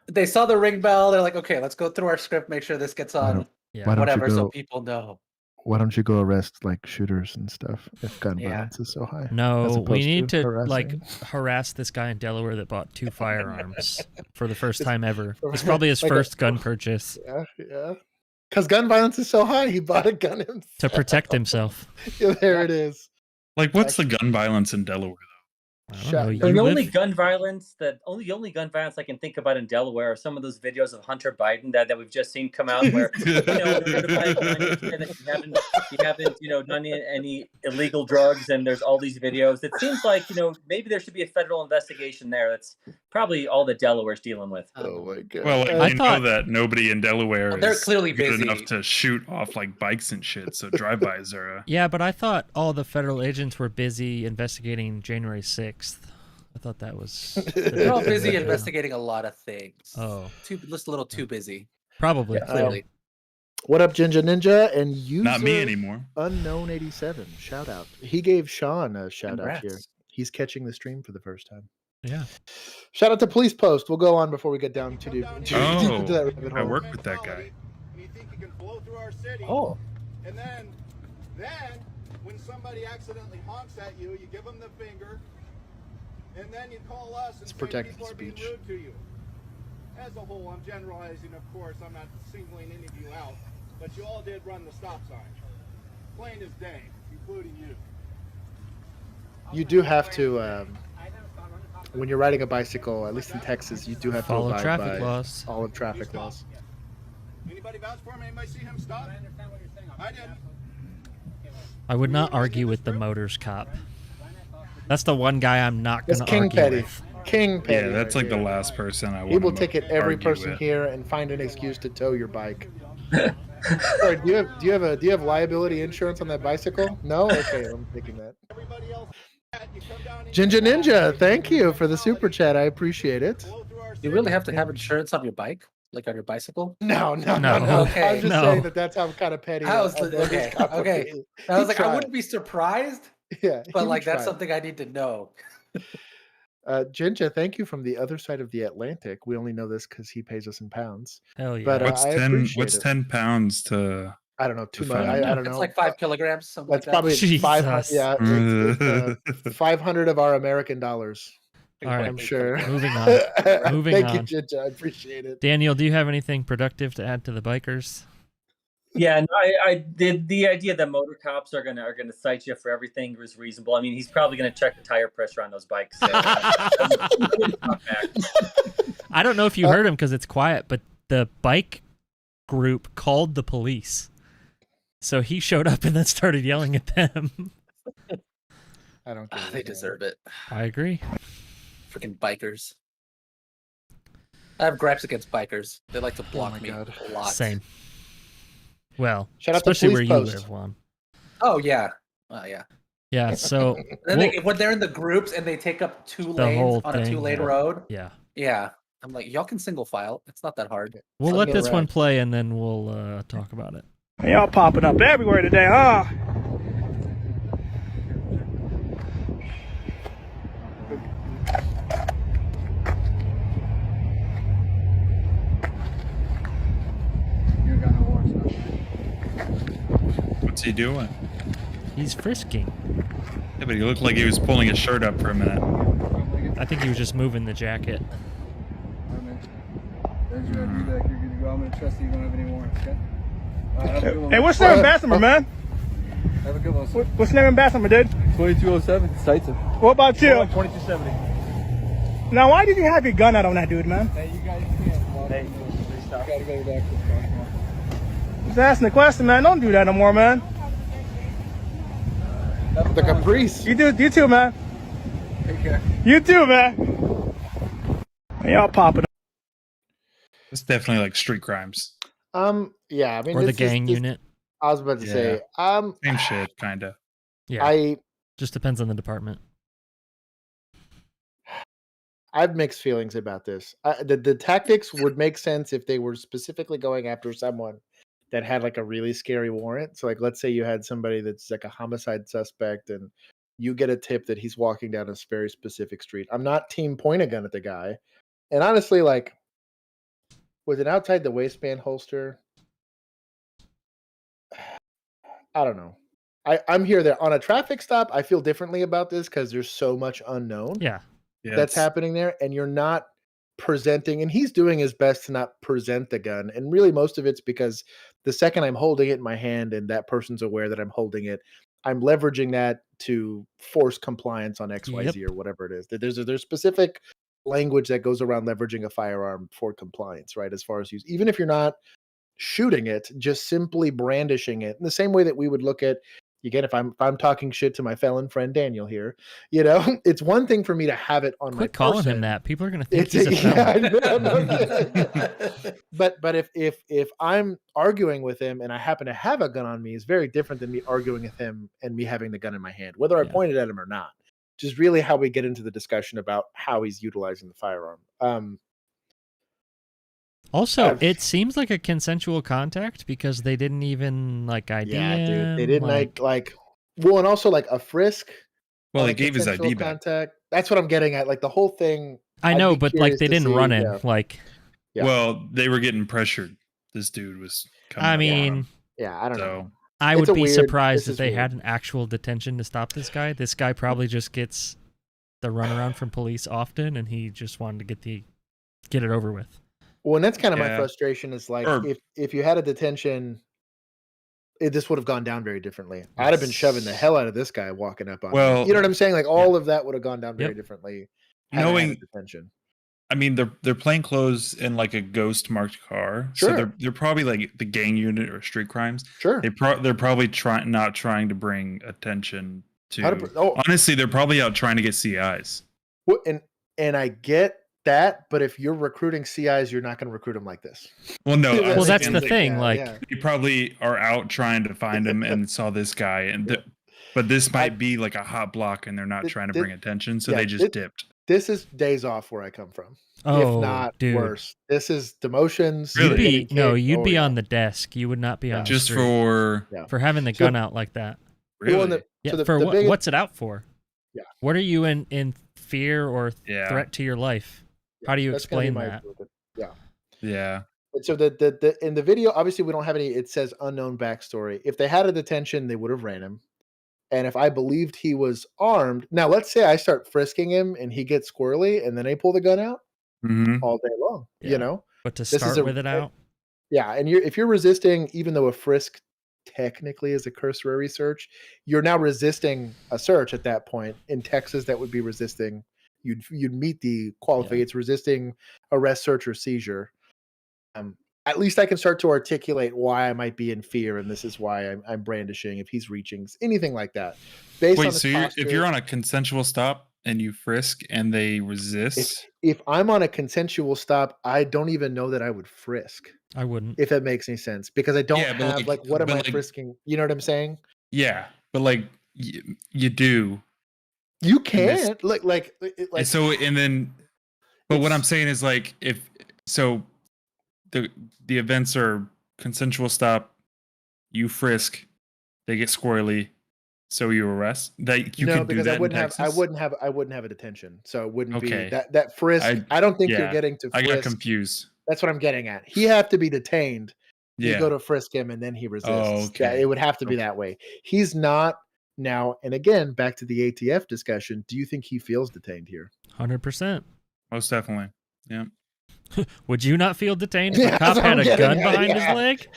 [SPEAKER 7] they saw the ring bell. They're like, okay, let's go through our script, make sure this gets on
[SPEAKER 3] yeah.
[SPEAKER 1] Why don't you
[SPEAKER 7] whatever, so
[SPEAKER 1] go-
[SPEAKER 7] people know.
[SPEAKER 1] Why don't you go arrest like shooters and stuff if gun
[SPEAKER 7] Yeah.
[SPEAKER 1] violence is so high? as
[SPEAKER 3] No, we
[SPEAKER 1] opposed
[SPEAKER 3] need to
[SPEAKER 1] harassing?
[SPEAKER 3] like harass this guy in Delaware that bought 2 firearms for the first
[SPEAKER 1] Just-
[SPEAKER 3] time ever. It's probably his
[SPEAKER 1] like a-
[SPEAKER 3] first gun purchase
[SPEAKER 1] Yeah. Because gun violence is so high, he bought a gun himself.
[SPEAKER 3] to protect himself.
[SPEAKER 1] Yeah, there it is.
[SPEAKER 5] Like, what's the gun violence in Delaware,
[SPEAKER 3] I
[SPEAKER 1] Shut-
[SPEAKER 3] don't know.
[SPEAKER 1] The
[SPEAKER 3] You
[SPEAKER 2] The only
[SPEAKER 3] live-
[SPEAKER 2] gun violence the only gun violence I can think about in Delaware are some of those videos of Hunter Biden that we've just seen come out where you haven't done any illegal drugs, and there's all these videos. It seems like maybe there should be a federal investigation there. That's probably all that Delaware's dealing with.
[SPEAKER 1] Oh my god.
[SPEAKER 5] Well, like,
[SPEAKER 3] I
[SPEAKER 5] you
[SPEAKER 3] thought-
[SPEAKER 5] know that nobody in Delaware
[SPEAKER 7] Well, they're
[SPEAKER 5] is
[SPEAKER 7] clearly
[SPEAKER 5] good
[SPEAKER 7] busy.
[SPEAKER 5] enough to shoot off like bikes and shit. So drive-bys are.
[SPEAKER 3] Yeah, but I thought all the federal agents were busy investigating January 6th. I thought that was.
[SPEAKER 7] They're all busy investigating a lot of things.
[SPEAKER 3] Oh,
[SPEAKER 7] Just a little too busy,
[SPEAKER 3] probably.
[SPEAKER 7] clearly.
[SPEAKER 1] What up, Ginger Ninja? And user
[SPEAKER 5] Not me anymore.
[SPEAKER 1] Unknown87. Shout out. He gave Sean a shout out here.
[SPEAKER 7] Congrats.
[SPEAKER 1] He's catching the stream for the first time.
[SPEAKER 3] Yeah.
[SPEAKER 1] Shout out to Police Post. We'll go on before we get down to
[SPEAKER 5] Oh,
[SPEAKER 1] that rabbit
[SPEAKER 5] I
[SPEAKER 1] hole.
[SPEAKER 5] work with that guy.
[SPEAKER 9] You think you can flow through our city?
[SPEAKER 7] Oh,
[SPEAKER 9] And then when somebody accidentally honks at you, you give them the finger, and then you call us and
[SPEAKER 1] It's
[SPEAKER 9] say
[SPEAKER 1] protected
[SPEAKER 9] people are being
[SPEAKER 1] speech.
[SPEAKER 9] rude to you. As a whole, I'm generalizing, of course. I'm not singling any of you out, but you all did run the stop sign. Plain as day, including you.
[SPEAKER 1] you do have to when you're riding a bicycle, at least in Texas, you do have
[SPEAKER 3] Follow
[SPEAKER 1] to abide
[SPEAKER 3] traffic
[SPEAKER 1] by
[SPEAKER 3] laws.
[SPEAKER 1] all of traffic laws.
[SPEAKER 10] Anybody vouch for him? Anybody see him stop? I did.
[SPEAKER 3] I would not argue with the motors cop. That's the one guy I'm not going
[SPEAKER 1] That's
[SPEAKER 3] to
[SPEAKER 1] King
[SPEAKER 3] argue
[SPEAKER 1] Petty.
[SPEAKER 3] with.
[SPEAKER 1] King Petty.
[SPEAKER 5] Yeah, that's
[SPEAKER 1] right
[SPEAKER 5] like the
[SPEAKER 1] here.
[SPEAKER 5] last person I want.
[SPEAKER 1] He will ticket every
[SPEAKER 5] argue
[SPEAKER 1] person
[SPEAKER 5] with.
[SPEAKER 1] here and find an excuse to tow your bike. Sorry, do you have liability insurance on that bicycle? No? Okay, I'm taking that. Ginger Ninja, thank you for the super chat. I appreciate it.
[SPEAKER 7] You really have to have insurance on your bike, like on your bicycle?
[SPEAKER 1] No.
[SPEAKER 7] Okay.
[SPEAKER 1] I'm just saying that's how kind of petty.
[SPEAKER 7] I was
[SPEAKER 1] a motors
[SPEAKER 7] okay.
[SPEAKER 1] cop would
[SPEAKER 7] Okay.
[SPEAKER 1] be.
[SPEAKER 7] I was
[SPEAKER 1] He
[SPEAKER 7] like, I
[SPEAKER 1] tried.
[SPEAKER 7] wouldn't be surprised,
[SPEAKER 1] Yeah,
[SPEAKER 7] but
[SPEAKER 1] he
[SPEAKER 7] like that's
[SPEAKER 1] tried.
[SPEAKER 7] something I need to know.
[SPEAKER 1] Ginger, thank you from the other side of the Atlantic. We only know this because he pays us in pounds.
[SPEAKER 3] Hell yeah.
[SPEAKER 1] But
[SPEAKER 5] What's
[SPEAKER 1] I
[SPEAKER 5] 10?
[SPEAKER 1] appreciate
[SPEAKER 5] What's
[SPEAKER 1] it.
[SPEAKER 5] 10 pounds to?
[SPEAKER 1] I don't know. Too much.
[SPEAKER 5] Define.
[SPEAKER 1] I don't know.
[SPEAKER 7] It's like 5 kilograms, something
[SPEAKER 1] That's
[SPEAKER 7] like
[SPEAKER 1] probably
[SPEAKER 3] Jesus.
[SPEAKER 1] 500. Yeah, it's 500 of our American dollars.
[SPEAKER 7] that.
[SPEAKER 3] All right.
[SPEAKER 1] I'm sure.
[SPEAKER 3] Moving on. Moving
[SPEAKER 1] Thank you,
[SPEAKER 3] on.
[SPEAKER 1] Ginger. I appreciate it.
[SPEAKER 3] Daniel, do you have anything productive to add to the bikers?
[SPEAKER 2] Yeah, no, I did. The idea that motor cops are gonna cite you for everything was reasonable. I mean, he's probably gonna check the tire pressure on those bikes. So,
[SPEAKER 3] I don't know if you heard him because it's quiet, but the bike group called the police. So he showed up and then started yelling at them.
[SPEAKER 1] I don't care.
[SPEAKER 7] They deserve it.
[SPEAKER 3] I agree.
[SPEAKER 7] Freaking bikers. I have gripes against bikers. They like to block
[SPEAKER 1] my
[SPEAKER 7] me
[SPEAKER 1] God.
[SPEAKER 7] a lot.
[SPEAKER 3] Same. Well,
[SPEAKER 1] Shout out to
[SPEAKER 3] especially where
[SPEAKER 1] Police
[SPEAKER 3] you
[SPEAKER 1] Post.
[SPEAKER 3] live, Juan.
[SPEAKER 7] Oh yeah. Oh yeah.
[SPEAKER 3] Yeah, so
[SPEAKER 7] And then when they're in the groups and they take up 2
[SPEAKER 3] The
[SPEAKER 7] lanes
[SPEAKER 3] whole
[SPEAKER 7] on a
[SPEAKER 3] thing,
[SPEAKER 7] 2-lane
[SPEAKER 3] yeah.
[SPEAKER 7] road.
[SPEAKER 3] yeah.
[SPEAKER 7] Yeah. I'm like, y'all can single file. It's not that hard.
[SPEAKER 3] We'll
[SPEAKER 7] I'll
[SPEAKER 3] let
[SPEAKER 7] get
[SPEAKER 3] this one
[SPEAKER 7] around.
[SPEAKER 3] play and then we'll talk about it.
[SPEAKER 11] Y'all popping up everywhere today, huh?
[SPEAKER 5] What's he doing?
[SPEAKER 3] He's frisking.
[SPEAKER 5] Yeah, but he looked like he was pulling his shirt up for a minute.
[SPEAKER 3] I think he was just moving the jacket.
[SPEAKER 11] Hey, what's the name of Bessemer, man?
[SPEAKER 9] Have a good one, sir.
[SPEAKER 11] What's the name of Bessemer, dude?
[SPEAKER 9] 2207, sights him.
[SPEAKER 11] What about you?
[SPEAKER 9] 2270.
[SPEAKER 11] Now, why did you have your gun out on that dude, man?
[SPEAKER 9] Hey, you guys can't. Hey, stop. Gotta go back to the car. Come on.
[SPEAKER 11] Just asking the question, man. Don't do that no more, man.
[SPEAKER 1] The Caprice.
[SPEAKER 11] You too, man.
[SPEAKER 9] Take care.
[SPEAKER 11] You too, man. Y'all popping up.
[SPEAKER 5] It's definitely like street crimes.
[SPEAKER 1] Yeah, I mean,
[SPEAKER 3] Or the
[SPEAKER 1] this-
[SPEAKER 3] gang
[SPEAKER 1] this-
[SPEAKER 3] unit.
[SPEAKER 1] I was about to say,
[SPEAKER 5] Same shit, kind of.
[SPEAKER 3] Yeah. Just depends on the department.
[SPEAKER 1] I have mixed feelings about this. The tactics would make sense if they were specifically going after someone that had like a really scary warrant. So, like, let's say you had somebody that's like a homicide suspect, and you get a tip that he's walking down a very specific street. I'm not team point a gun at the guy, and honestly, like, with an outside the waistband holster, I don't know. I'm here there on a traffic stop. I feel differently about this because there's so much unknown.
[SPEAKER 3] Yeah.
[SPEAKER 1] That's happening there, and you're not presenting, and he's doing his best to not present the gun, and really most of it's because the second I'm holding it in my hand and that person's aware that I'm holding it, I'm leveraging that to force compliance on XYZ
[SPEAKER 3] Yep.
[SPEAKER 1] or whatever it is. There's specific language that goes around leveraging a firearm for compliance, right? As far as use, even if you're not shooting it, just simply brandishing it in the same way that we would look at, again, if I'm talking shit to my felon friend Daniel here, it's one thing for me to have it on my
[SPEAKER 3] Quit calling
[SPEAKER 1] person.
[SPEAKER 3] him that. People are gonna think
[SPEAKER 1] It's
[SPEAKER 3] he's a felon.
[SPEAKER 1] I know. But if I'm arguing with him and I happen to have a gun on me, is very different than me arguing with him and me having the gun in my hand, whether I pointed at him or not. Which is really how we get into the discussion about how he's utilizing the firearm.
[SPEAKER 3] Also, it seems like a consensual contact because they didn't even like ID
[SPEAKER 1] Yeah, dude,
[SPEAKER 3] him.
[SPEAKER 1] they didn't like. Well, and also like a frisk.
[SPEAKER 5] Well,
[SPEAKER 1] on
[SPEAKER 5] they
[SPEAKER 1] a
[SPEAKER 5] gave his
[SPEAKER 1] consensual
[SPEAKER 5] ID back.
[SPEAKER 1] contact. That's what I'm getting at. Like the whole thing.
[SPEAKER 3] I
[SPEAKER 1] I'd
[SPEAKER 3] know,
[SPEAKER 1] be
[SPEAKER 3] but like
[SPEAKER 1] curious
[SPEAKER 3] they
[SPEAKER 1] to
[SPEAKER 3] didn't
[SPEAKER 1] see,
[SPEAKER 3] run in.
[SPEAKER 1] yeah.
[SPEAKER 3] Like,
[SPEAKER 1] Yeah.
[SPEAKER 5] Well, they were getting pressured. This dude was coming.
[SPEAKER 3] I
[SPEAKER 5] up
[SPEAKER 3] mean,
[SPEAKER 5] on 'em.
[SPEAKER 1] Yeah, I don't know.
[SPEAKER 5] So
[SPEAKER 3] I
[SPEAKER 1] It's
[SPEAKER 3] would
[SPEAKER 1] a
[SPEAKER 3] be
[SPEAKER 1] weird-
[SPEAKER 3] surprised
[SPEAKER 1] this
[SPEAKER 3] if
[SPEAKER 1] is
[SPEAKER 3] they
[SPEAKER 1] weird.
[SPEAKER 3] had an actual detention to stop this guy. This guy probably just gets the runaround from police often, and he just wanted to get it over with.
[SPEAKER 1] Well, and that's kind of my
[SPEAKER 5] Yeah.
[SPEAKER 1] frustration is like
[SPEAKER 5] Or-
[SPEAKER 1] if you had a detention, this would have gone down very differently. I'd have been shoving the hell out of this guy walking up on me.
[SPEAKER 5] Well,
[SPEAKER 1] You know what I'm saying? Like all of that would have gone down very differently. Had I had
[SPEAKER 5] knowing
[SPEAKER 1] a detention.
[SPEAKER 5] I mean, they're plain clothes in like a ghost marked car, so they're probably like the gang unit or street crimes.
[SPEAKER 1] Sure,
[SPEAKER 5] they're probably not trying to bring attention to.
[SPEAKER 1] Oh,
[SPEAKER 5] honestly, they're probably out trying to get CIs.
[SPEAKER 1] well, and I get that, but if you're recruiting CIs, you're not going to recruit them like this.
[SPEAKER 5] Well, no,
[SPEAKER 3] well, that's the thing. Like,
[SPEAKER 5] you probably are out trying to find him and saw this guy, and but this might be like a hot block, and they're not trying to bring attention, so they just dipped.
[SPEAKER 1] This is days off where I come from.
[SPEAKER 3] Oh,
[SPEAKER 1] if not
[SPEAKER 3] dude.
[SPEAKER 1] worse. This is demotions.
[SPEAKER 5] Really?
[SPEAKER 3] You'd be on the desk. You would not be on
[SPEAKER 5] just
[SPEAKER 3] the street.
[SPEAKER 5] for
[SPEAKER 3] having the gun out like that.
[SPEAKER 5] Really?
[SPEAKER 3] Well, what's it out for?
[SPEAKER 1] Yeah.
[SPEAKER 3] What are you in fear or threat to your life? How do you explain that?
[SPEAKER 5] Yeah.
[SPEAKER 1] And so the in the video, obviously we don't have any. It says unknown backstory. If they had a detention, they would have ran him. And if I believed he was armed, now let's say I start frisking him and he gets squirrely, and then I pull the gun out all day long. You know,
[SPEAKER 3] but to start with it out,
[SPEAKER 1] and if you're resisting, even though a frisk technically is a cursory search, you're now resisting a search at that point. In Texas, that would be resisting. You'd meet the qualification. It's resisting arrest, search, or seizure. At least I can start to articulate why I might be in fear, and this is why I'm brandishing if he's reaching anything like that.
[SPEAKER 5] Wait, so if you're on a consensual stop and you frisk and they resist,
[SPEAKER 1] if I'm on a consensual stop, I don't even know that I would frisk.
[SPEAKER 3] I wouldn't,
[SPEAKER 1] if that makes any sense, because I don't have like what am I frisking? You know what I'm saying?
[SPEAKER 5] Yeah, but like you do.
[SPEAKER 1] You can't like
[SPEAKER 5] so, and then, but what I'm saying is like if so. The events are consensual stop, you frisk, they get squirrely, so you arrest. That you could do that in Texas?
[SPEAKER 1] I wouldn't have a detention, so it wouldn't be that frisk. I don't think you're getting to frisk.
[SPEAKER 5] I got confused.
[SPEAKER 1] That's what I'm getting at. He have to be detained. You go to frisk him and then he resists.
[SPEAKER 5] Oh, okay.
[SPEAKER 1] Yeah, it would have to be that way. He's not now. And again, back to the ATF discussion. Do you think he feels detained here?
[SPEAKER 3] 100%.
[SPEAKER 5] Most definitely. Yeah.
[SPEAKER 3] Would you not feel detained if a cop had a gun behind his leg?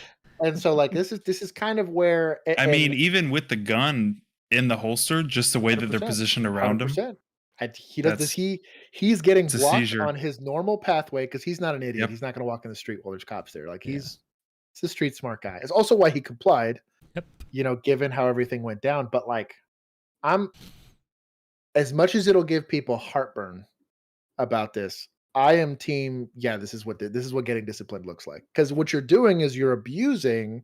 [SPEAKER 1] And so, like, this is kind of where
[SPEAKER 5] I mean, even with the gun in the holster, just the way that they're positioned around 100%.
[SPEAKER 1] Him. He does. He's getting blocked on his normal pathway because he's not an idiot. He's not going to walk in the street while there's cops there. Like he's a street smart guy. It's also why he complied.
[SPEAKER 3] Yep. You
[SPEAKER 1] know, given how everything went down. But like, I'm as much as it'll give people heartburn about this. I am team. Yeah, this is what getting disciplined looks like. Because what you're doing is you're abusing.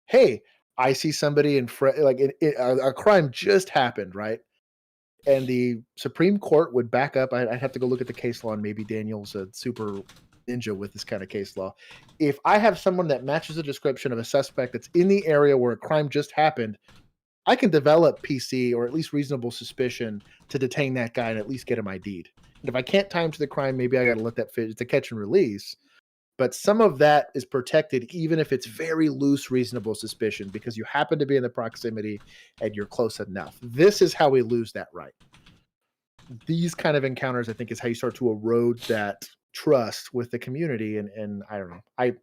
[SPEAKER 1] Hey, I see somebody a crime just happened, right? And the Supreme Court would back up. I'd have to go look at the case law, and maybe Daniel's a super ninja with this kind of case law. If I have someone that matches the description of a suspect that's in the area where a crime just happened, I can develop PC or at least reasonable suspicion to detain that guy and at least get him ID'd. And if I can't tie him to the crime, maybe I got to let that fit. It's a catch and release. But some of that is protected, even if it's very loose, reasonable suspicion, because you happen to be in the proximity and you're close enough. This is how we lose that right. These kind of encounters, I think, is how you start to erode that trust with the community. And I don't know.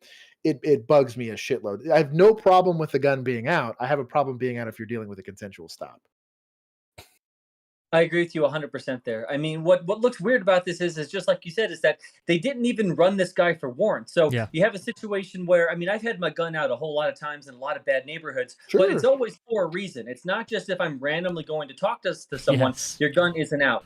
[SPEAKER 1] It bugs me a shitload. I have no problem with the gun being out. I have a problem being out if you're dealing with a consensual stop.
[SPEAKER 2] I agree with you 100% there. I mean, what looks weird about this is just like you said, is that they didn't even run this guy for warrants. So you have a situation where, I mean, I've had my gun out a whole lot of times in a lot of bad neighborhoods, but it's always for a reason. It's not just if I'm randomly going to talk to someone, your gun isn't out.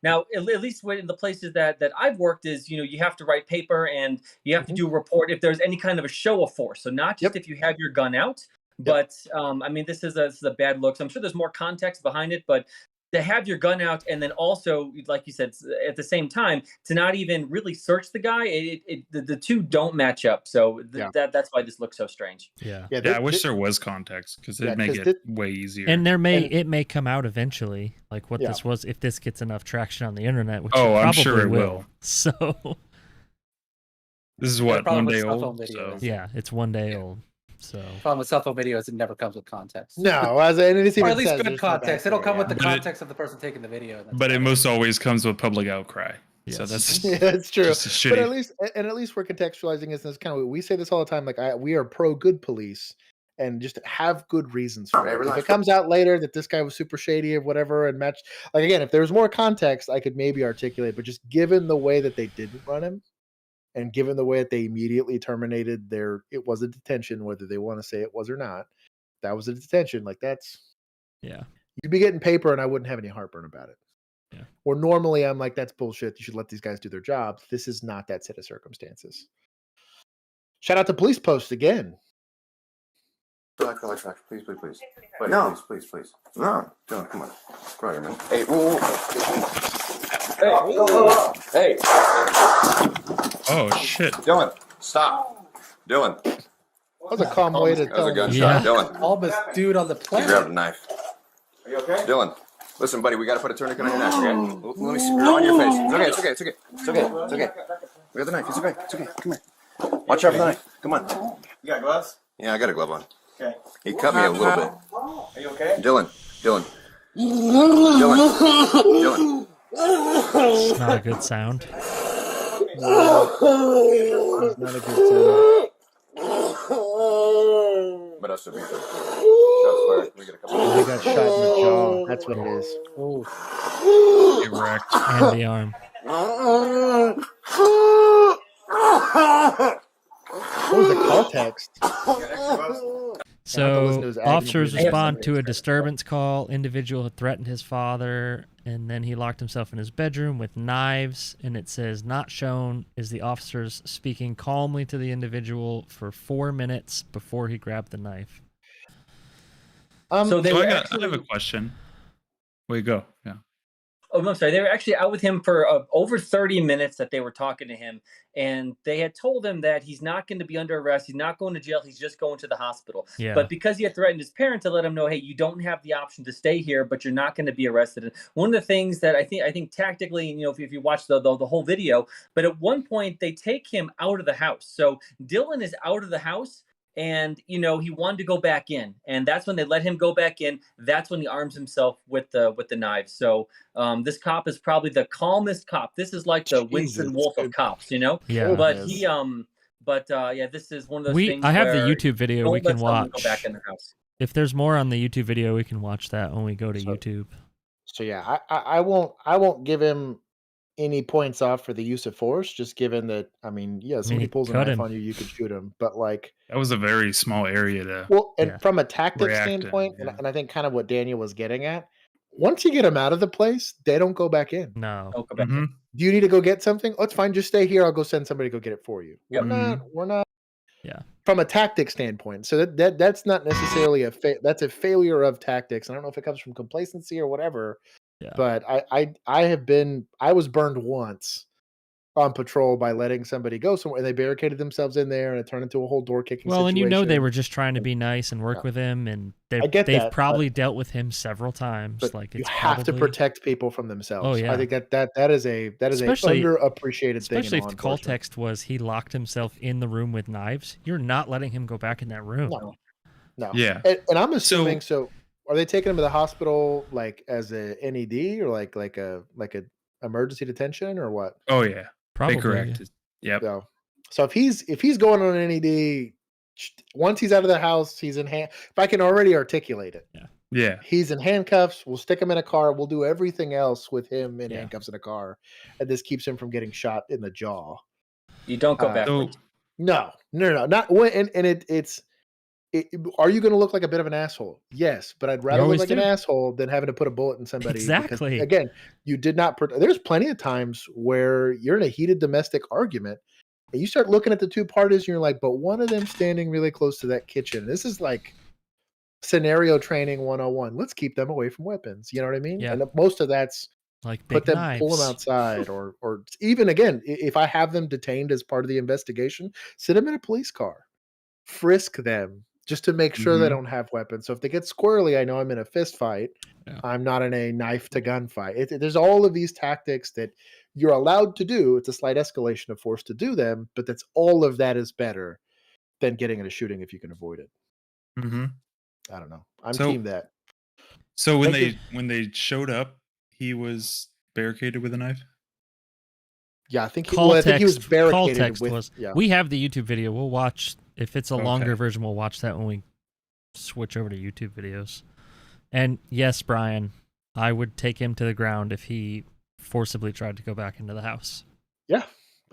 [SPEAKER 2] Now, at least in the places that I've worked is, you have to write paper and you have to do a report if there's any kind of a show of force. So not just if you have your gun out, but I mean, this is a bad look. So I'm sure there's more context behind it, but to have your gun out and then also, like you said, at the same time, to not even really search the guy, the two don't match up. So that's why this looks so strange.
[SPEAKER 5] Yeah. I wish there was context because it'd make it way easier.
[SPEAKER 3] And it may come out eventually, like what this was, if this gets enough traction on the internet, which I'm
[SPEAKER 5] sure it will.
[SPEAKER 3] So
[SPEAKER 5] this is what, 1 day old?
[SPEAKER 3] So. Yeah, it's 1 day old. So
[SPEAKER 7] problem with cell phone video is it never comes with context.
[SPEAKER 1] No, or at least
[SPEAKER 7] good context. It'll come with the context of the person taking the video.
[SPEAKER 5] But it most always comes with public outcry. Yes. So
[SPEAKER 1] that's true. But at least we're contextualizing this. Kind of we say this all the time. Like we are pro good police, and just have good reasons for it. If it comes out later that this guy was super shady or whatever and matched, like again, if there was more context, I could maybe articulate, but just given the way that they didn't run him and given the way that they immediately terminated it was a detention, whether they want to say it was or not, that was a detention. Like
[SPEAKER 3] Yeah.
[SPEAKER 1] you'd be getting paper and I wouldn't have any heartburn about it.
[SPEAKER 3] Yeah.
[SPEAKER 1] Or normally I'm like, that's bullshit. You should let these guys do their jobs. This is not that set of circumstances. Shout out to Police Post again.
[SPEAKER 10] Relax. Please. Wait, no. Please. No. Dylan, come on. Go ahead, man. Hey, Hey.
[SPEAKER 5] Oh shit.
[SPEAKER 10] Dylan, stop. Dylan.
[SPEAKER 1] That was a calm way to
[SPEAKER 10] That was a
[SPEAKER 1] tell
[SPEAKER 10] gunshot.
[SPEAKER 3] Yeah.
[SPEAKER 10] Dylan.
[SPEAKER 7] Almost dude on the
[SPEAKER 10] You
[SPEAKER 7] planet.
[SPEAKER 10] grabbed a knife. Are you okay? Dylan. Listen, buddy, we got to put a tourniquet on your neck, okay? Let me see. You're on your face. It's okay. We got the knife. It's okay. Come here. Watch out for the knife. Come on.
[SPEAKER 9] You got gloves?
[SPEAKER 10] Yeah, I got a glove on.
[SPEAKER 9] Okay.
[SPEAKER 10] He cut me a little bit.
[SPEAKER 9] Are you okay?
[SPEAKER 10] Dylan.
[SPEAKER 3] It's not a good sound.
[SPEAKER 1] It's not a good sound.
[SPEAKER 10] But us to be shots fired. We get a couple.
[SPEAKER 1] He got shot in the jaw. That's what it is.
[SPEAKER 5] Get wrecked.
[SPEAKER 3] And the arm.
[SPEAKER 1] What was the call text?
[SPEAKER 3] So officers respond to a disturbance call. Individual had threatened his father, and then he locked himself in his bedroom with knives. And it says, not shown is the officers speaking calmly to the individual for 4 minutes before he grabbed the knife.
[SPEAKER 2] So they
[SPEAKER 5] So
[SPEAKER 2] were
[SPEAKER 5] I
[SPEAKER 2] actually,
[SPEAKER 5] have a question. Wait, go. Yeah.
[SPEAKER 2] oh, I'm sorry. They were actually out with him for over 30 minutes that they were talking to him. And they had told him that he's not going to be under arrest. He's not going to jail. He's just going to the hospital.
[SPEAKER 3] Yeah.
[SPEAKER 2] But because he had threatened his parents to let him know, hey, you don't have the option to stay here, but you're not going to be arrested. And one of the things that I think tactically, you know, if you watch the whole video, but at one point they take him out of the house. So Dylan is out of the house. And, you know, he wanted to go back in, and that's when they let him go back in. That's when he arms himself with the knives. So this cop is probably the calmest cop. This is like the Winston Wolf of cops, you know?
[SPEAKER 3] Yeah.
[SPEAKER 2] But yeah, this is one of those things.
[SPEAKER 3] I have the
[SPEAKER 2] where
[SPEAKER 3] YouTube video
[SPEAKER 2] don't
[SPEAKER 3] we can
[SPEAKER 2] let someone
[SPEAKER 3] watch.
[SPEAKER 2] Go back in their house.
[SPEAKER 3] If there's more on the YouTube video, we can watch that when we go to YouTube.
[SPEAKER 1] So yeah, I won't give him any points off for the use of force, just given that, I mean, yeah, somebody
[SPEAKER 3] he
[SPEAKER 1] pulls a
[SPEAKER 3] cut
[SPEAKER 1] knife
[SPEAKER 3] him.
[SPEAKER 1] on you, you could shoot him. But like,
[SPEAKER 5] That was a very small area to.
[SPEAKER 1] well, and
[SPEAKER 3] Yeah.
[SPEAKER 1] from a tactics
[SPEAKER 5] React in,
[SPEAKER 1] standpoint,
[SPEAKER 5] yeah.
[SPEAKER 1] and I think kind of what Daniel was getting at, once you get them out of the place, they don't go back in.
[SPEAKER 3] No.
[SPEAKER 2] Don't go back in.
[SPEAKER 5] Mhm.
[SPEAKER 1] Do you need to go get something? Oh, it's fine. Just stay here. I'll go send somebody to go get it for you.
[SPEAKER 2] Yep.
[SPEAKER 1] We're not.
[SPEAKER 3] Yeah.
[SPEAKER 1] From a tactic standpoint, so that's not necessarily that's a failure of tactics. I don't know if it comes from complacency or whatever.
[SPEAKER 3] Yeah.
[SPEAKER 1] But I was burned once on patrol by letting somebody go somewhere. They barricaded themselves in there, and it turned into a whole door kicking.
[SPEAKER 3] Well, and you know they
[SPEAKER 1] situation.
[SPEAKER 3] were just trying to be nice and work
[SPEAKER 1] Yeah.
[SPEAKER 3] with him, and
[SPEAKER 1] I get
[SPEAKER 3] they've
[SPEAKER 1] that,
[SPEAKER 3] probably dealt with him several times.
[SPEAKER 1] But
[SPEAKER 3] Like
[SPEAKER 1] you
[SPEAKER 3] it's
[SPEAKER 1] have to
[SPEAKER 3] probably-
[SPEAKER 1] protect people from themselves.
[SPEAKER 3] Oh, yeah.
[SPEAKER 1] I think that is a
[SPEAKER 3] Especially-
[SPEAKER 1] underappreciated thing.
[SPEAKER 3] Especially
[SPEAKER 1] in
[SPEAKER 3] if
[SPEAKER 1] law
[SPEAKER 3] the call
[SPEAKER 1] enforcement.
[SPEAKER 3] text was he locked himself in the room with knives. You're not letting him go back in that room.
[SPEAKER 1] No.
[SPEAKER 5] Yeah.
[SPEAKER 1] And I'm assuming so. Are they taking him to the hospital like as a NED or like a emergency detention or what?
[SPEAKER 5] Oh yeah.
[SPEAKER 3] Probably.
[SPEAKER 5] They corrected. Yep.
[SPEAKER 1] So if he's going on an NED, once he's out of the house, he's in hand. If I can already articulate it,
[SPEAKER 5] Yeah.
[SPEAKER 1] he's in handcuffs. We'll stick him in a car. We'll do everything else with him in
[SPEAKER 3] Yeah.
[SPEAKER 1] handcuffs in a car, and this keeps him from getting shot in the jaw.
[SPEAKER 2] You don't go back.
[SPEAKER 5] So
[SPEAKER 1] No, not when. And it's. Are you going to look like a bit of an asshole? Yes, but I'd rather look
[SPEAKER 3] always
[SPEAKER 1] like an
[SPEAKER 3] do.
[SPEAKER 1] asshole than having to put a bullet in somebody. because,
[SPEAKER 3] Exactly.
[SPEAKER 1] again, you did not. There's plenty of times where you're in a heated domestic argument, and you start looking at the two parties, and you're like, "But one of them standing really close to that kitchen." This is like scenario training 101. Let's keep them away from weapons. You know what I mean?
[SPEAKER 3] Yeah.
[SPEAKER 1] And most of that's
[SPEAKER 3] Like big
[SPEAKER 1] pull them
[SPEAKER 3] knives.
[SPEAKER 1] outside, or even again, if I have them detained as part of the investigation, sit them in a police car, frisk them. Just to make sure they
[SPEAKER 5] Mhm.
[SPEAKER 1] don't have weapons. So if they get squirrely, I know I'm in a fist fight.
[SPEAKER 3] Yeah.
[SPEAKER 1] I'm not in a knife to gun fight. There's all of these tactics that you're allowed to do. It's a slight escalation of force to do them, but that's all of that is better than getting in a shooting if you can avoid it.
[SPEAKER 5] Mm-hmm.
[SPEAKER 1] I don't know. I'm
[SPEAKER 5] So-
[SPEAKER 1] team that.
[SPEAKER 5] So when
[SPEAKER 1] Thank
[SPEAKER 5] when they showed up, he was barricaded with a knife.
[SPEAKER 1] Yeah, I think he,
[SPEAKER 3] Call
[SPEAKER 1] well, I think he was
[SPEAKER 3] text.
[SPEAKER 1] barricaded
[SPEAKER 3] Call text
[SPEAKER 1] with.
[SPEAKER 3] was.
[SPEAKER 1] Yeah.
[SPEAKER 3] We have the YouTube video. We'll watch. If it's a longer
[SPEAKER 5] Okay.
[SPEAKER 3] version, we'll watch that when we switch over to YouTube videos. And yes, Brian, I would take him to the ground if he forcibly tried to go back into the house.
[SPEAKER 1] Yeah.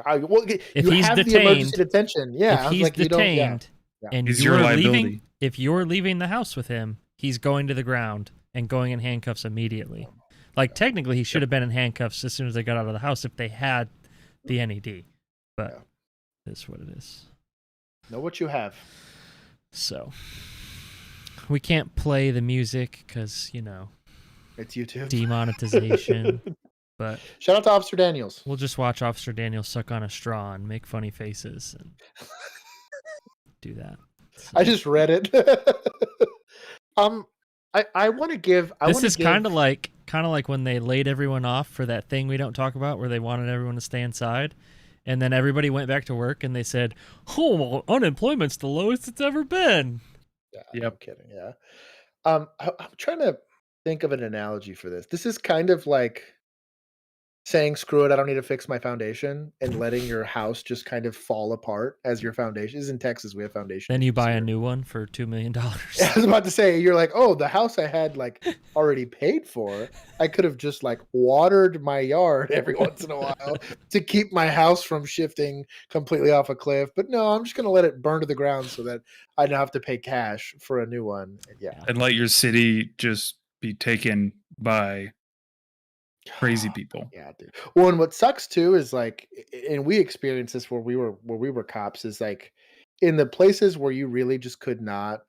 [SPEAKER 3] If
[SPEAKER 1] you
[SPEAKER 3] he's
[SPEAKER 1] have
[SPEAKER 3] detained,
[SPEAKER 1] the emergency detention. Yeah.
[SPEAKER 3] if he's detained and
[SPEAKER 5] He's your
[SPEAKER 3] you're
[SPEAKER 5] liability.
[SPEAKER 3] leaving, if you're leaving the house with him, he's going to the ground and going in handcuffs immediately. Like, technically, he should have been in handcuffs as soon as they got out of the house if they had the NED. But it's what it is.
[SPEAKER 1] Know what you have.
[SPEAKER 3] So, we can't play the music because,
[SPEAKER 1] it's YouTube.
[SPEAKER 3] Demonetization. But
[SPEAKER 1] shout out to Officer Daniels.
[SPEAKER 3] We'll just watch Officer Daniels suck on a straw and make funny faces and do that. So.
[SPEAKER 1] I just read it. I want to give.
[SPEAKER 3] This is kind of like when they laid everyone off for that thing we don't talk about, where they wanted everyone to stay inside, and then everybody went back to work and they said, "Oh, unemployment's the lowest it's ever been."
[SPEAKER 1] Yeah, yep. I'm kidding. Yeah. I'm trying to think of an analogy for this. This is kind of like saying, screw it, I don't need to fix my foundation, and letting your house just kind of fall apart as your foundation. This is in Texas, we have foundation.
[SPEAKER 3] Then you buy a new one for $2 million.
[SPEAKER 1] I was about to say, you're like, oh, the house I had already paid for, I could have just watered my yard every once in a while to keep my house from shifting completely off a cliff. But no, I'm just going to let it burn to the ground so that I don't have to pay cash for a new one. Yeah.
[SPEAKER 5] And let your city just be taken by crazy people.
[SPEAKER 1] Yeah, dude. Well, and what sucks too is and we experienced this where we were cops, is in the places where you really just could not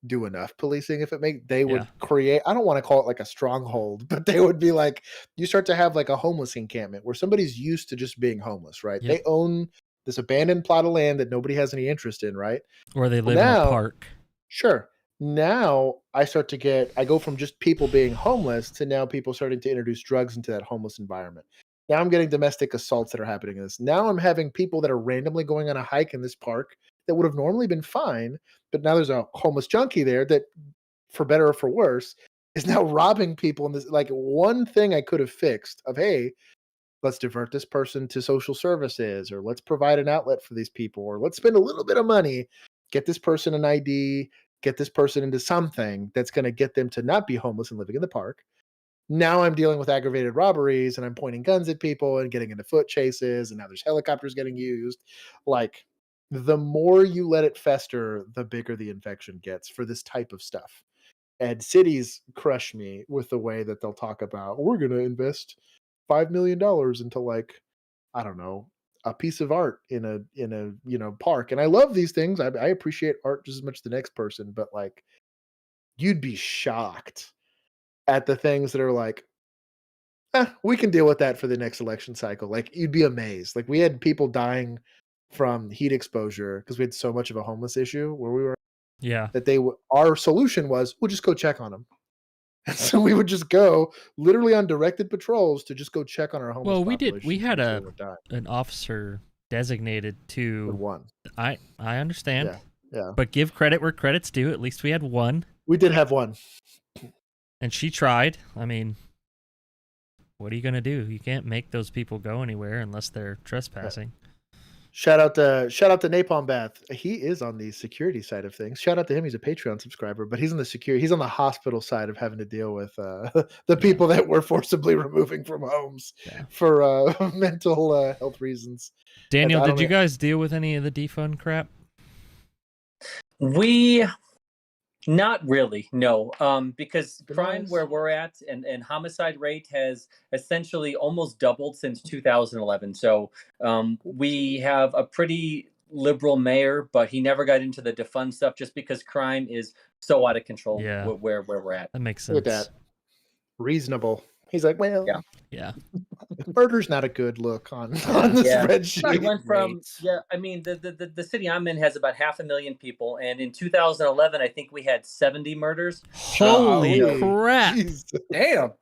[SPEAKER 1] do enough policing, they would create, I don't want to call it a stronghold, but they would be you start to have a homeless encampment where somebody's used to just being homeless, right? They own this abandoned plot of land that nobody has any interest in, right?
[SPEAKER 3] Or they live in a park.
[SPEAKER 1] Sure. Now I go from just people being homeless to now people starting to introduce drugs into that homeless environment. Now I'm getting domestic assaults that are happening in this. Now I'm having people that are randomly going on a hike in this park that would have normally been fine, but now there's a homeless junkie there that, for better or for worse, is now robbing people in this. One thing I could have fixed of, hey, let's divert this person to social services, or let's provide an outlet for these people, or let's spend a little bit of money, get this person an ID, get this person into something that's going to get them to not be homeless and living in the park. Now I'm dealing with aggravated robberies, and I'm pointing guns at people and getting into foot chases, and now there's helicopters getting used. The more you let it fester, the bigger the infection gets for this type of stuff. And cities crush me with the way that they'll talk about, we're going to invest $5 million into I don't know, a piece of art in a park. And I love these things. I appreciate art just as much as the next person, but you'd be shocked at the things that are we can deal with that for the next election cycle. You'd be amazed. We had people dying from heat exposure because we had so much of a homeless issue where we were.
[SPEAKER 3] Yeah.
[SPEAKER 1] That our solution was, we'll just go check on them. And so we would just go literally on directed patrols to just go check on our homeless population.
[SPEAKER 3] We had an officer designated to
[SPEAKER 1] one.
[SPEAKER 3] I understand.
[SPEAKER 1] Yeah.
[SPEAKER 3] But give credit where credit's due. At least we had one.
[SPEAKER 1] We did have one.
[SPEAKER 3] And she tried. I mean, what are you going to do? You can't make those people go anywhere unless they're trespassing.
[SPEAKER 1] Shout out to Napalm Bath. He is on the security side of things. Shout out to him. He's a Patreon subscriber, but he's on the hospital side of having to deal with the people that we're forcibly removing from homes for mental health reasons.
[SPEAKER 3] Daniel, did you guys deal with any of the defund crap?
[SPEAKER 2] Not really, no. Because crime where we're at and homicide rate has essentially almost doubled since 2011. So we have a pretty liberal mayor, but he never got into the defund stuff just because crime is so out of control where we're at.
[SPEAKER 3] That makes sense.
[SPEAKER 1] Look at that. Reasonable. He's like, well,
[SPEAKER 3] yeah.
[SPEAKER 1] Murder's not a good look on the spreadsheet.
[SPEAKER 2] It went from I mean the city I'm in has about 500,000 people, and in 2011 I think we had 70 murders.
[SPEAKER 3] Holy crap!
[SPEAKER 7] Damn.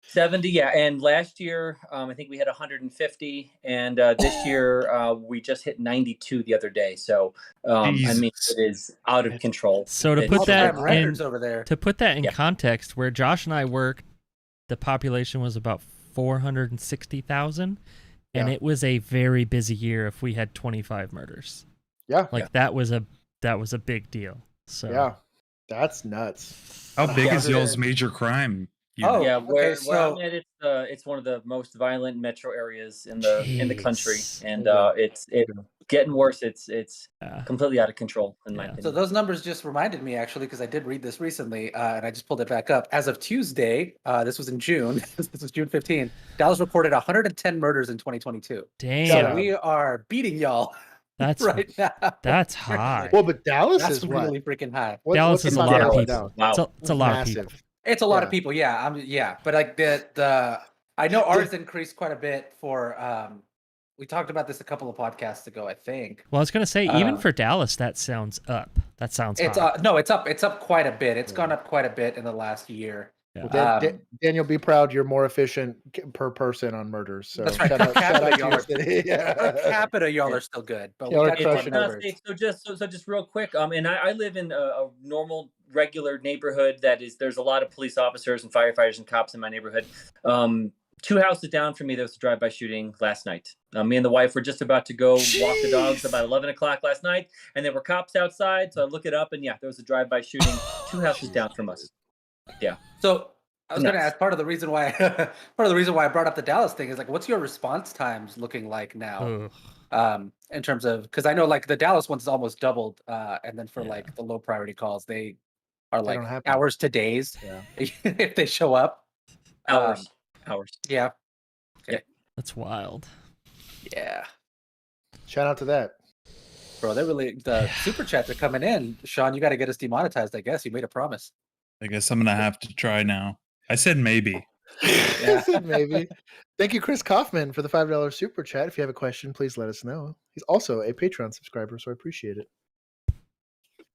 [SPEAKER 2] 70, and last year I think we had 150, and this year we just hit 92 the other day. So I mean, it is out of control.
[SPEAKER 3] So to put that in
[SPEAKER 2] Yeah.
[SPEAKER 3] context, where Josh and I work, the population was about 460,000, and it was a very busy year if we had 25 murders.
[SPEAKER 1] Yeah.
[SPEAKER 3] That was a big deal. So
[SPEAKER 1] That's nuts.
[SPEAKER 5] How big is
[SPEAKER 1] 100
[SPEAKER 5] y'all's major crime unit?
[SPEAKER 7] Oh,
[SPEAKER 2] Yeah, where
[SPEAKER 7] okay.
[SPEAKER 2] where I'm
[SPEAKER 7] So
[SPEAKER 2] at, it's one of the most violent metro areas in the country,
[SPEAKER 3] Jeez.
[SPEAKER 2] and
[SPEAKER 1] Okay.
[SPEAKER 2] it's getting worse. It's
[SPEAKER 3] Yeah.
[SPEAKER 2] completely out of control, in my
[SPEAKER 3] Yeah.
[SPEAKER 7] So
[SPEAKER 2] opinion.
[SPEAKER 7] those numbers just reminded me, actually, because I did read this recently, and I just pulled it back up. As of Tuesday, this was in June. This was June 15. Dallas reported 110 murders in 2022.
[SPEAKER 3] Damn.
[SPEAKER 7] So we are beating y'all
[SPEAKER 3] That's
[SPEAKER 7] right now.
[SPEAKER 3] that's high.
[SPEAKER 1] Well, but Dallas
[SPEAKER 7] That's
[SPEAKER 1] is what?
[SPEAKER 7] really freaking high.
[SPEAKER 3] Dallas is a
[SPEAKER 1] what's
[SPEAKER 3] lot of
[SPEAKER 1] Dallas
[SPEAKER 3] people.
[SPEAKER 1] now?
[SPEAKER 3] Wow. It's a lot of
[SPEAKER 1] Massive.
[SPEAKER 3] people.
[SPEAKER 7] It's a lot of
[SPEAKER 1] Yeah.
[SPEAKER 7] people, yeah. But like the I know ours increased quite a bit for we talked about this a couple of podcasts ago, I think.
[SPEAKER 3] Well, I was gonna say, even for Dallas, that sounds up. That sounds
[SPEAKER 7] It's
[SPEAKER 3] high.
[SPEAKER 7] no, it's up quite a bit. It's gone up quite a bit in the last year.
[SPEAKER 3] Yeah.
[SPEAKER 1] Well, Daniel, be proud. You're more efficient per person on murders. So
[SPEAKER 7] That's right.
[SPEAKER 1] shout
[SPEAKER 7] Per
[SPEAKER 1] out, shout
[SPEAKER 7] capita,
[SPEAKER 1] out to
[SPEAKER 7] y'all
[SPEAKER 1] your
[SPEAKER 7] are,
[SPEAKER 1] city.
[SPEAKER 7] per
[SPEAKER 1] Yeah.
[SPEAKER 7] capita, y'all are still good. But we
[SPEAKER 1] Y'all are
[SPEAKER 7] got
[SPEAKER 1] crushing
[SPEAKER 7] you on
[SPEAKER 1] it.
[SPEAKER 7] numbers.
[SPEAKER 2] So just real quick, and I live in a normal, regular neighborhood there's a lot of police officers and firefighters and cops in my neighborhood. 2 houses down from me, there was a drive-by shooting last night. Me and the wife were just about to go walk the dogs about 11 o'clock last night, and there were cops outside. So I look it up, and yeah, there was a drive-by shooting 2 houses down from us. Yeah.
[SPEAKER 7] So I was going to ask, part of the reason why I brought up the Dallas thing is like, what's your response times looking like now? In terms of, because I know like the Dallas one's almost doubled, and then for like the low priority calls, they are
[SPEAKER 1] They
[SPEAKER 7] like
[SPEAKER 1] don't happen.
[SPEAKER 7] hours to days.
[SPEAKER 1] Yeah.
[SPEAKER 7] If they show up.
[SPEAKER 2] Hours.
[SPEAKER 7] Yeah.
[SPEAKER 2] Okay.
[SPEAKER 3] That's wild.
[SPEAKER 7] Yeah.
[SPEAKER 1] Shout out to that.
[SPEAKER 7] Bro, the super chats are coming in. Sean, you got to get us demonetized, I guess. You made a promise.
[SPEAKER 5] I guess I'm gonna have to try now. I said maybe.
[SPEAKER 1] I said maybe. Thank you, Chris Kaufman, for the $5 super chat. If you have a question, please let us know. He's also a Patreon subscriber, so I appreciate it.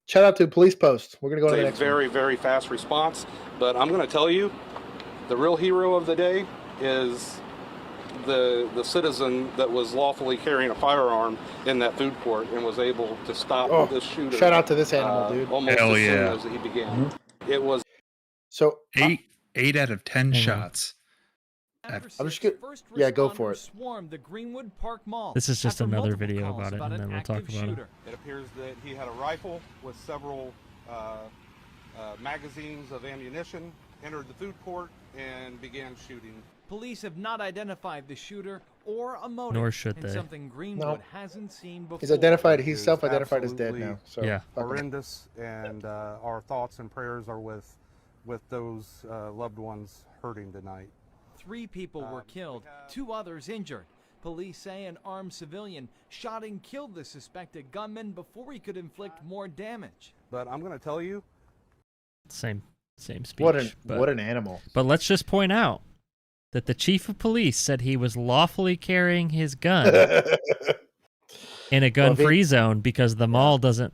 [SPEAKER 1] Shout out to Police Post. We're gonna go to the next
[SPEAKER 12] very, very fast response, but I'm gonna tell you, the real hero of the day is the citizen that was lawfully carrying a firearm in that food court and was able to stop this shooter.
[SPEAKER 1] Shout out to this animal, dude.
[SPEAKER 12] Almost
[SPEAKER 5] Hell
[SPEAKER 12] as
[SPEAKER 5] yeah.
[SPEAKER 12] soon as he began. It was
[SPEAKER 1] So
[SPEAKER 5] 8 out of 10 shots.
[SPEAKER 1] I'm just gonna, yeah, go for it.
[SPEAKER 13] Swarmed the Greenwood Park Mall.
[SPEAKER 3] This is just
[SPEAKER 13] after
[SPEAKER 3] another
[SPEAKER 13] multiple
[SPEAKER 3] video
[SPEAKER 13] calls
[SPEAKER 3] about it, and
[SPEAKER 13] an
[SPEAKER 3] then we'll talk
[SPEAKER 13] active
[SPEAKER 3] about it.
[SPEAKER 13] shooter.
[SPEAKER 12] It appears that he had a rifle with several magazines of ammunition, entered the food court, and began shooting.
[SPEAKER 13] Police have not identified the shooter or a motive.
[SPEAKER 3] Nor should
[SPEAKER 13] and
[SPEAKER 3] they.
[SPEAKER 13] something Greenwood hasn't seen before.
[SPEAKER 1] He's identified. He's
[SPEAKER 12] Is
[SPEAKER 1] self-identified as dead
[SPEAKER 12] absolutely
[SPEAKER 1] now. So
[SPEAKER 3] Yeah.
[SPEAKER 1] fuck him.
[SPEAKER 12] Horrendous, and our thoughts and prayers are with those loved ones hurting tonight.
[SPEAKER 13] 3 people were killed, 2 others injured. Police say an armed civilian shot and killed the suspected gunman before he could inflict more damage.
[SPEAKER 12] But I'm going to tell you,
[SPEAKER 3] Same speech.
[SPEAKER 1] What an
[SPEAKER 3] but,
[SPEAKER 1] what an animal.
[SPEAKER 3] But let's just point out that the chief of police said he was lawfully carrying his gun in a gun-free zone because the mall doesn't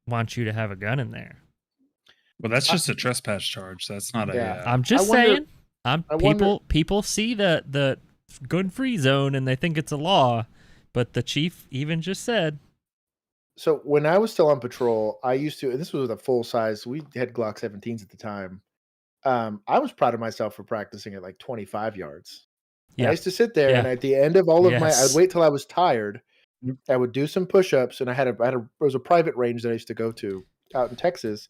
[SPEAKER 3] want you to have a gun in there.
[SPEAKER 5] Well, that's just a trespass charge. That's not a.
[SPEAKER 3] I'm just saying. People see the gun-free zone and they think it's a law, but the chief even just said.
[SPEAKER 1] So when I was still on patrol, I used to. This was with a full size. We had Glock 17s at the time. I was proud of myself for practicing at like 25 yards. And I used to sit there, and at the end of all of my, I'd wait till I was tired. I would do some push-ups, and it was a private range that I used to go to out in Texas,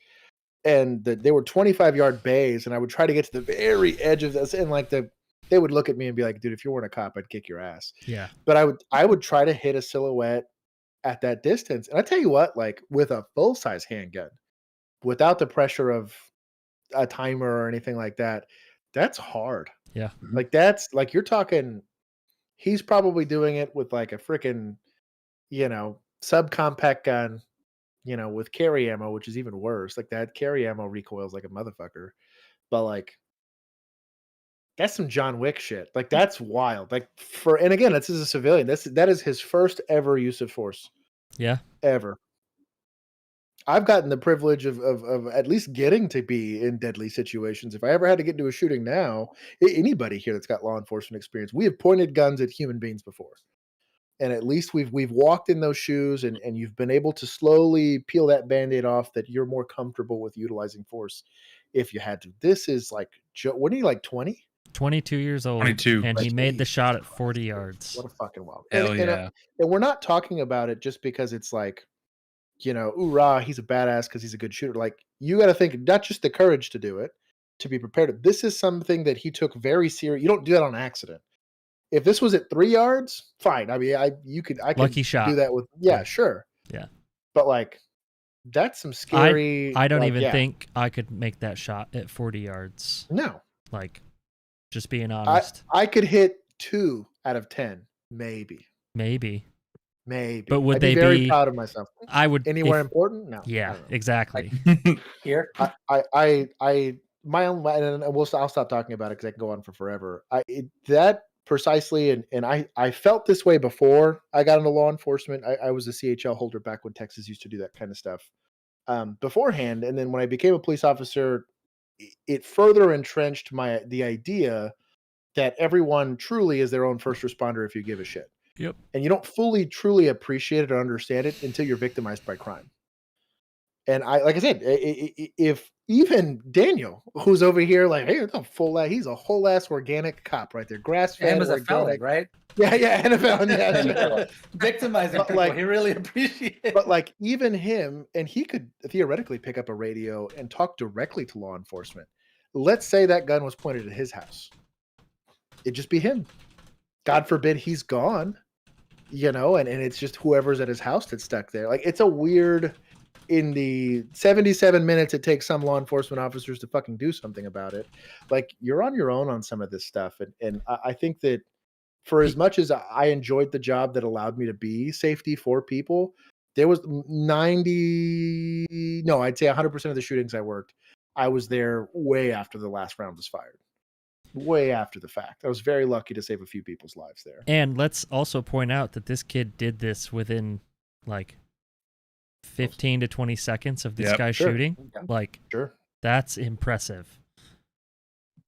[SPEAKER 1] and they were 25-yard bays, and I would try to get to the very edge of this, and like they would look at me and be like, "Dude, if you weren't a cop, I'd kick your ass."
[SPEAKER 3] Yeah.
[SPEAKER 1] But I would try to hit a silhouette at that distance, and I tell you what, like with a full-size handgun, without the pressure of a timer or anything like that, that's hard.
[SPEAKER 3] Yeah.
[SPEAKER 1] Like that's like you're talking. He's probably doing it with like a freaking, subcompact gun, with carry ammo, which is even worse. Like that carry ammo recoils like a motherfucker. But like that's some John Wick shit. Like that's wild. Like and again, this is a civilian. That is his first ever use of force.
[SPEAKER 3] Yeah.
[SPEAKER 1] Ever. I've gotten the privilege of at least getting to be in deadly situations. If I ever had to get into a shooting now, anybody here that's got law enforcement experience, we have pointed guns at human beings before. And at least we've walked in those shoes and you've been able to slowly peel that Band-Aid off that you're more comfortable with utilizing force if you had to. This is like, what are you, like 20?
[SPEAKER 3] 22 years old.
[SPEAKER 5] 22.
[SPEAKER 3] And he made the shot at 40 yards.
[SPEAKER 1] What a fucking wild.
[SPEAKER 5] Hell yeah.
[SPEAKER 1] And we're not talking about it just because it's like, hoorah, he's a badass because he's a good shooter. Like, you got to think not just the courage to do it, to be prepared. This is something that he took very serious. You don't do that on accident. If this was at 3 yards, fine. I mean, I could
[SPEAKER 3] Lucky shot.
[SPEAKER 1] do that with sure.
[SPEAKER 3] Yeah.
[SPEAKER 1] But like, that's some scary.
[SPEAKER 3] I don't even think I could make that shot at 40 yards.
[SPEAKER 1] No.
[SPEAKER 3] Like, just being honest.
[SPEAKER 1] I could hit 2 out of 10, maybe. But would I'd
[SPEAKER 3] they
[SPEAKER 1] be very proud of myself?
[SPEAKER 3] I would
[SPEAKER 1] anywhere important? No.
[SPEAKER 3] Yeah, exactly.
[SPEAKER 7] Here,
[SPEAKER 1] I'll stop talking about it because I can go on for forever. That precisely, and I felt this way before I got into law enforcement. I was a CHL holder back when Texas used to do that kind of stuff beforehand, and then when I became a police officer, it further entrenched the idea that everyone truly is their own first responder if you give a shit.
[SPEAKER 3] Yep.
[SPEAKER 1] And you don't fully, truly appreciate it or understand it until you're victimized by crime. And like I said, if even Daniel, who's over here like, hey, he's a whole ass organic cop right there, grass fed.
[SPEAKER 7] Him as a felon, right?
[SPEAKER 1] Yeah, and a felon. Yeah,
[SPEAKER 7] victimizing people. Like, he really appreciates it.
[SPEAKER 1] But like, even him, and he could theoretically pick up a radio and talk directly to law enforcement. Let's say that gun was pointed at his house. It'd just be him. God forbid he's gone, and it's just whoever's at his house that's stuck there. Like, it's a weird, in the 77 minutes it takes some law enforcement officers to fucking do something about it. Like, you're on your own on some of this stuff. And I think that for as much as I enjoyed the job that allowed me to be safety for people, there was I'd say 100% of the shootings I worked, I was there way after the last round was fired. Way after the fact. I was very lucky to save a few people's lives there.
[SPEAKER 3] And let's also point out that this kid did this within like 15 to 20 seconds of this guy shooting. Like, that's impressive.
[SPEAKER 1] Do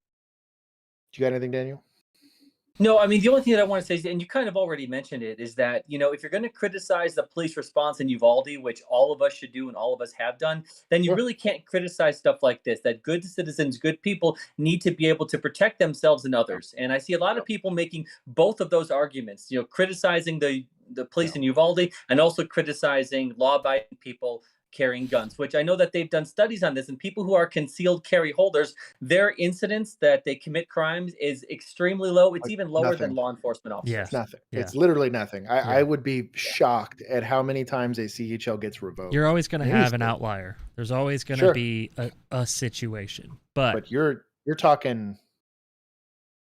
[SPEAKER 1] you got anything, Daniel?
[SPEAKER 2] No, I mean, the only thing that I want to say is, and you kind of already mentioned it, is that, if you're going to criticize the police response in Uvalde, which all of us should do and all of us have done, then you really can't criticize stuff like this, that good citizens, good people need to be able to protect themselves and others. And I see a lot of people making both of those arguments, criticizing the police in Uvalde and also criticizing law-abiding people carrying guns, which I know that they've done studies on this, and people who are concealed carry holders, their incidence that they commit crimes is extremely low. It's even lower than law enforcement officers.
[SPEAKER 1] It's nothing. Yeah. It's literally nothing. I would be shocked at how many times a CHL gets revoked.
[SPEAKER 3] You're always going to have an outlier. There's always going to be a situation, but
[SPEAKER 1] you're talking.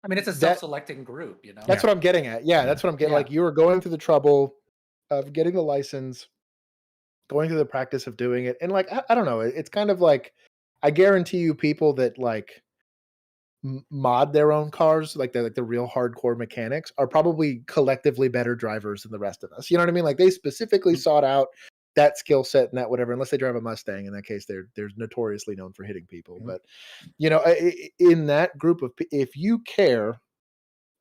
[SPEAKER 7] I mean, it's a self-selecting group,
[SPEAKER 1] That's what I'm getting at. Yeah, that's what I'm getting. Like, you were going through the trouble of getting the license, going through the practice of doing it. And like, I don't know, it's kind of like, I guarantee you people that like mod their own cars, like the real hardcore mechanics, are probably collectively better drivers than the rest of us. You know what I mean? Like, they specifically sought out that skill set and that whatever, unless they drive a Mustang. In that case, they're notoriously known for hitting people. But, in that group of, if you care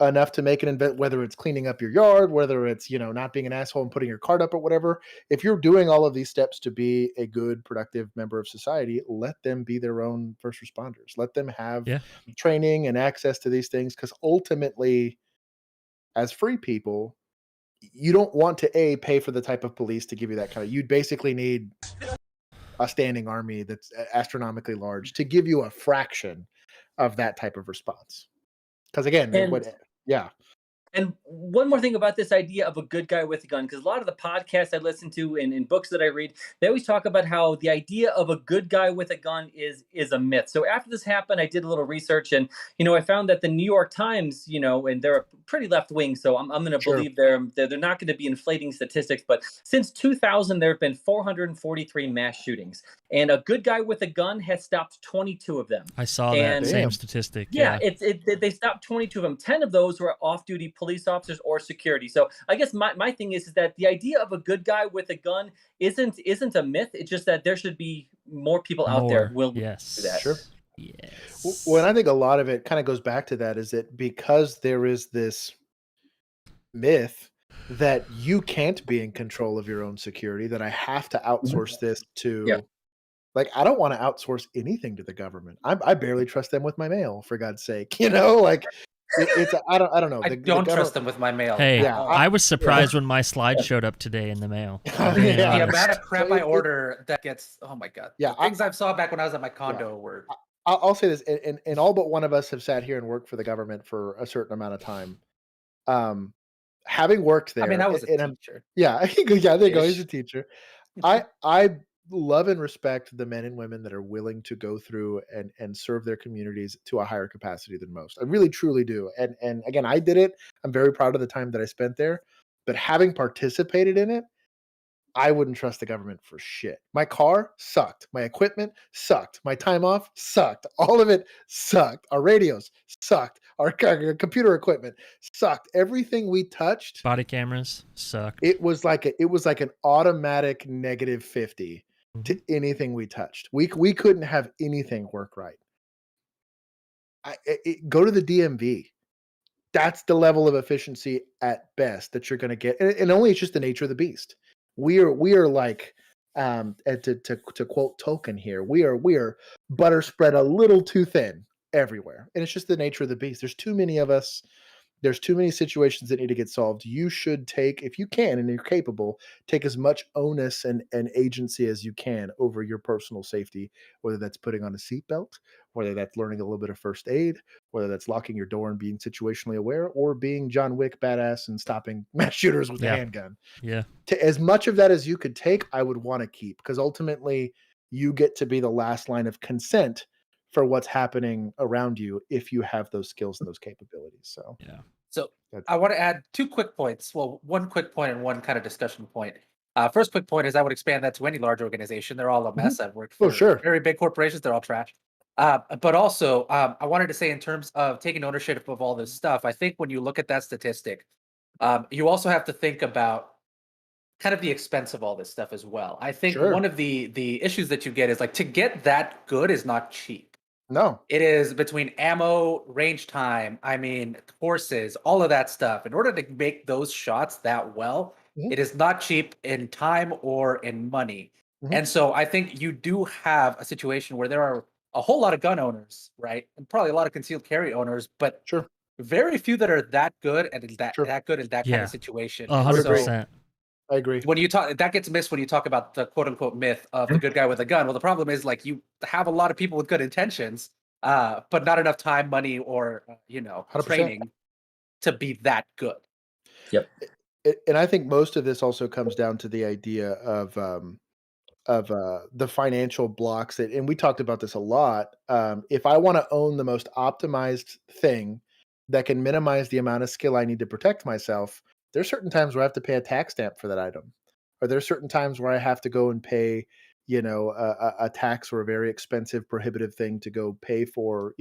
[SPEAKER 1] enough to make an invent, whether it's cleaning up your yard, whether it's, not being an asshole and putting your card up or whatever, if you're doing all of these steps to be a good, productive member of society, let them be their own first responders. Let them have training and access to these things. Because ultimately, as free people, you don't want to pay for the type of police to give you that kind of, you'd basically need a standing army that's astronomically large to give you a fraction of that type of response. Because again,
[SPEAKER 2] And one more thing about this idea of a good guy with a gun, because a lot of the podcasts I listen to and in books that I read, they always talk about how the idea of a good guy with a gun is a myth. So after this happened, I did a little research, and I found that the New York Times, and they're pretty left wing, so I'm going to believe they're not going to be inflating statistics. But since 2000, there have been 443 mass shootings, and a good guy with a gun has stopped 22 of them.
[SPEAKER 3] I saw that same statistic.
[SPEAKER 2] Yeah, they stopped 22 of them. 10 of those were off-duty police officers or security. So I guess my thing is that the idea of a good guy with a gun isn't a myth. It's just that there should be more people out there willing to do that.
[SPEAKER 1] Sure. Yes. Well, and I think a lot of it kind of goes back to that, is that because there is this myth that you can't be in control of your own security, that I have to outsource this to, like, I don't want to outsource anything to the government. I barely trust them with my mail, for God's sake, like, it's I don't know.
[SPEAKER 7] I don't trust them with my mail.
[SPEAKER 3] Hey,
[SPEAKER 1] Yeah,
[SPEAKER 3] I was surprised when my slide showed up today in the mail. I'm being
[SPEAKER 7] The
[SPEAKER 3] honest.
[SPEAKER 7] amount of crap I order that gets, oh my god.
[SPEAKER 1] Yeah,
[SPEAKER 7] The things I saw back when I was at my condo were.
[SPEAKER 1] I'll say this, and all but one of us have sat here and worked for the government for a certain amount of time. Having worked there,
[SPEAKER 7] I mean, I was a
[SPEAKER 1] and
[SPEAKER 7] teacher.
[SPEAKER 1] yeah, yeah, there you go. He's
[SPEAKER 7] Ish.
[SPEAKER 1] a teacher. I love and respect the men and women that are willing to go through and serve their communities to a higher capacity than most. I really truly do. And again, I did it. I'm very proud of the time that I spent there. But having participated in it, I wouldn't trust the government for shit. My car sucked. My equipment sucked. My time off sucked. All of it sucked. Our radios sucked. Our computer equipment sucked. Everything we touched,
[SPEAKER 3] Body cameras sucked.
[SPEAKER 1] it was like an automatic -50 to anything we touched. We couldn't have anything work right. Go to the DMV. That's the level of efficiency at best that you're going to get, and only it's just the nature of the beast. We are like, to quote Tolkien here, we are butter spread a little too thin everywhere, and it's just the nature of the beast. There's too many of us. There's too many situations that need to get solved. You should take, if you can and you're capable, take as much onus and agency as you can over your personal safety, whether that's putting on a seatbelt, whether that's learning a little bit of first aid, whether that's locking your door and being situationally aware, or being John Wick badass and stopping mass shooters with a handgun.
[SPEAKER 3] Yeah.
[SPEAKER 1] As much of that as you could take, I would want to keep, because ultimately you get to be the last line of consent for what's happening around you if you have those skills and those capabilities. So
[SPEAKER 3] yeah.
[SPEAKER 7] So I want to add 2 quick points. Well, 1 quick point and 1 kind of discussion point. First quick point is I would expand that to any large organization. They're all a mess. I've worked for very big corporations. They're all trash. But also, I wanted to say in terms of taking ownership of all this stuff, I think when you look at that statistic, you also have to think about kind of the expense of all this stuff as well. I think one of the issues that you get is like, to get that good is not cheap.
[SPEAKER 1] No.
[SPEAKER 7] It is between ammo, range time, I mean, horses, all of that stuff. In order to make those shots that well, it is not cheap in time or in money. And so I think you do have a situation where there are a whole lot of gun owners, right? And probably a lot of concealed carry owners, but very few that are that good and that good in that kind of situation.
[SPEAKER 3] 100%.
[SPEAKER 1] I agree.
[SPEAKER 7] When you talk, that gets missed when you talk about the quote unquote myth of the good guy with a gun. Well, the problem is like you have a lot of people with good intentions, but not enough time, money, or 100%. Training to be that good.
[SPEAKER 2] Yep.
[SPEAKER 1] And I think most of this also comes down to the idea of the financial blocks that, and we talked about this a lot. If I want to own the most optimized thing that can minimize the amount of skill I need to protect myself, there's certain times where I have to pay a tax stamp for that item, or there's certain times where I have to go and pay, a tax or a very expensive, prohibitive thing to go pay for.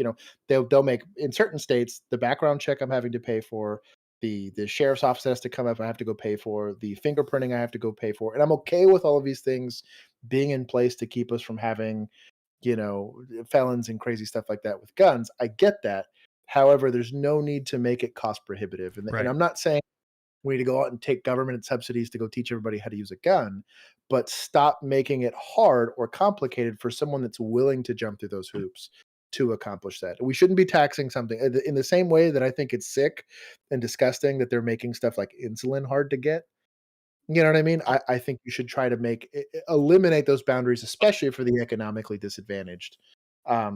[SPEAKER 1] They'll make, in certain states, the background check I'm having to pay for, the sheriff's office has to come up, I have to go pay for, the fingerprinting I have to go pay for, and I'm okay with all of these things being in place to keep us from having, felons and crazy stuff like that with guns. I get that. However, there's no need to make it cost prohibitive, and I'm not saying we need to go out and take government subsidies to go teach everybody how to use a gun, but stop making it hard or complicated for someone that's willing to jump through those hoops to accomplish that. We shouldn't be taxing something in the same way that I think it's sick and disgusting that they're making stuff like insulin hard to get. You know what I mean? I think you should try to eliminate those boundaries, especially for the economically disadvantaged.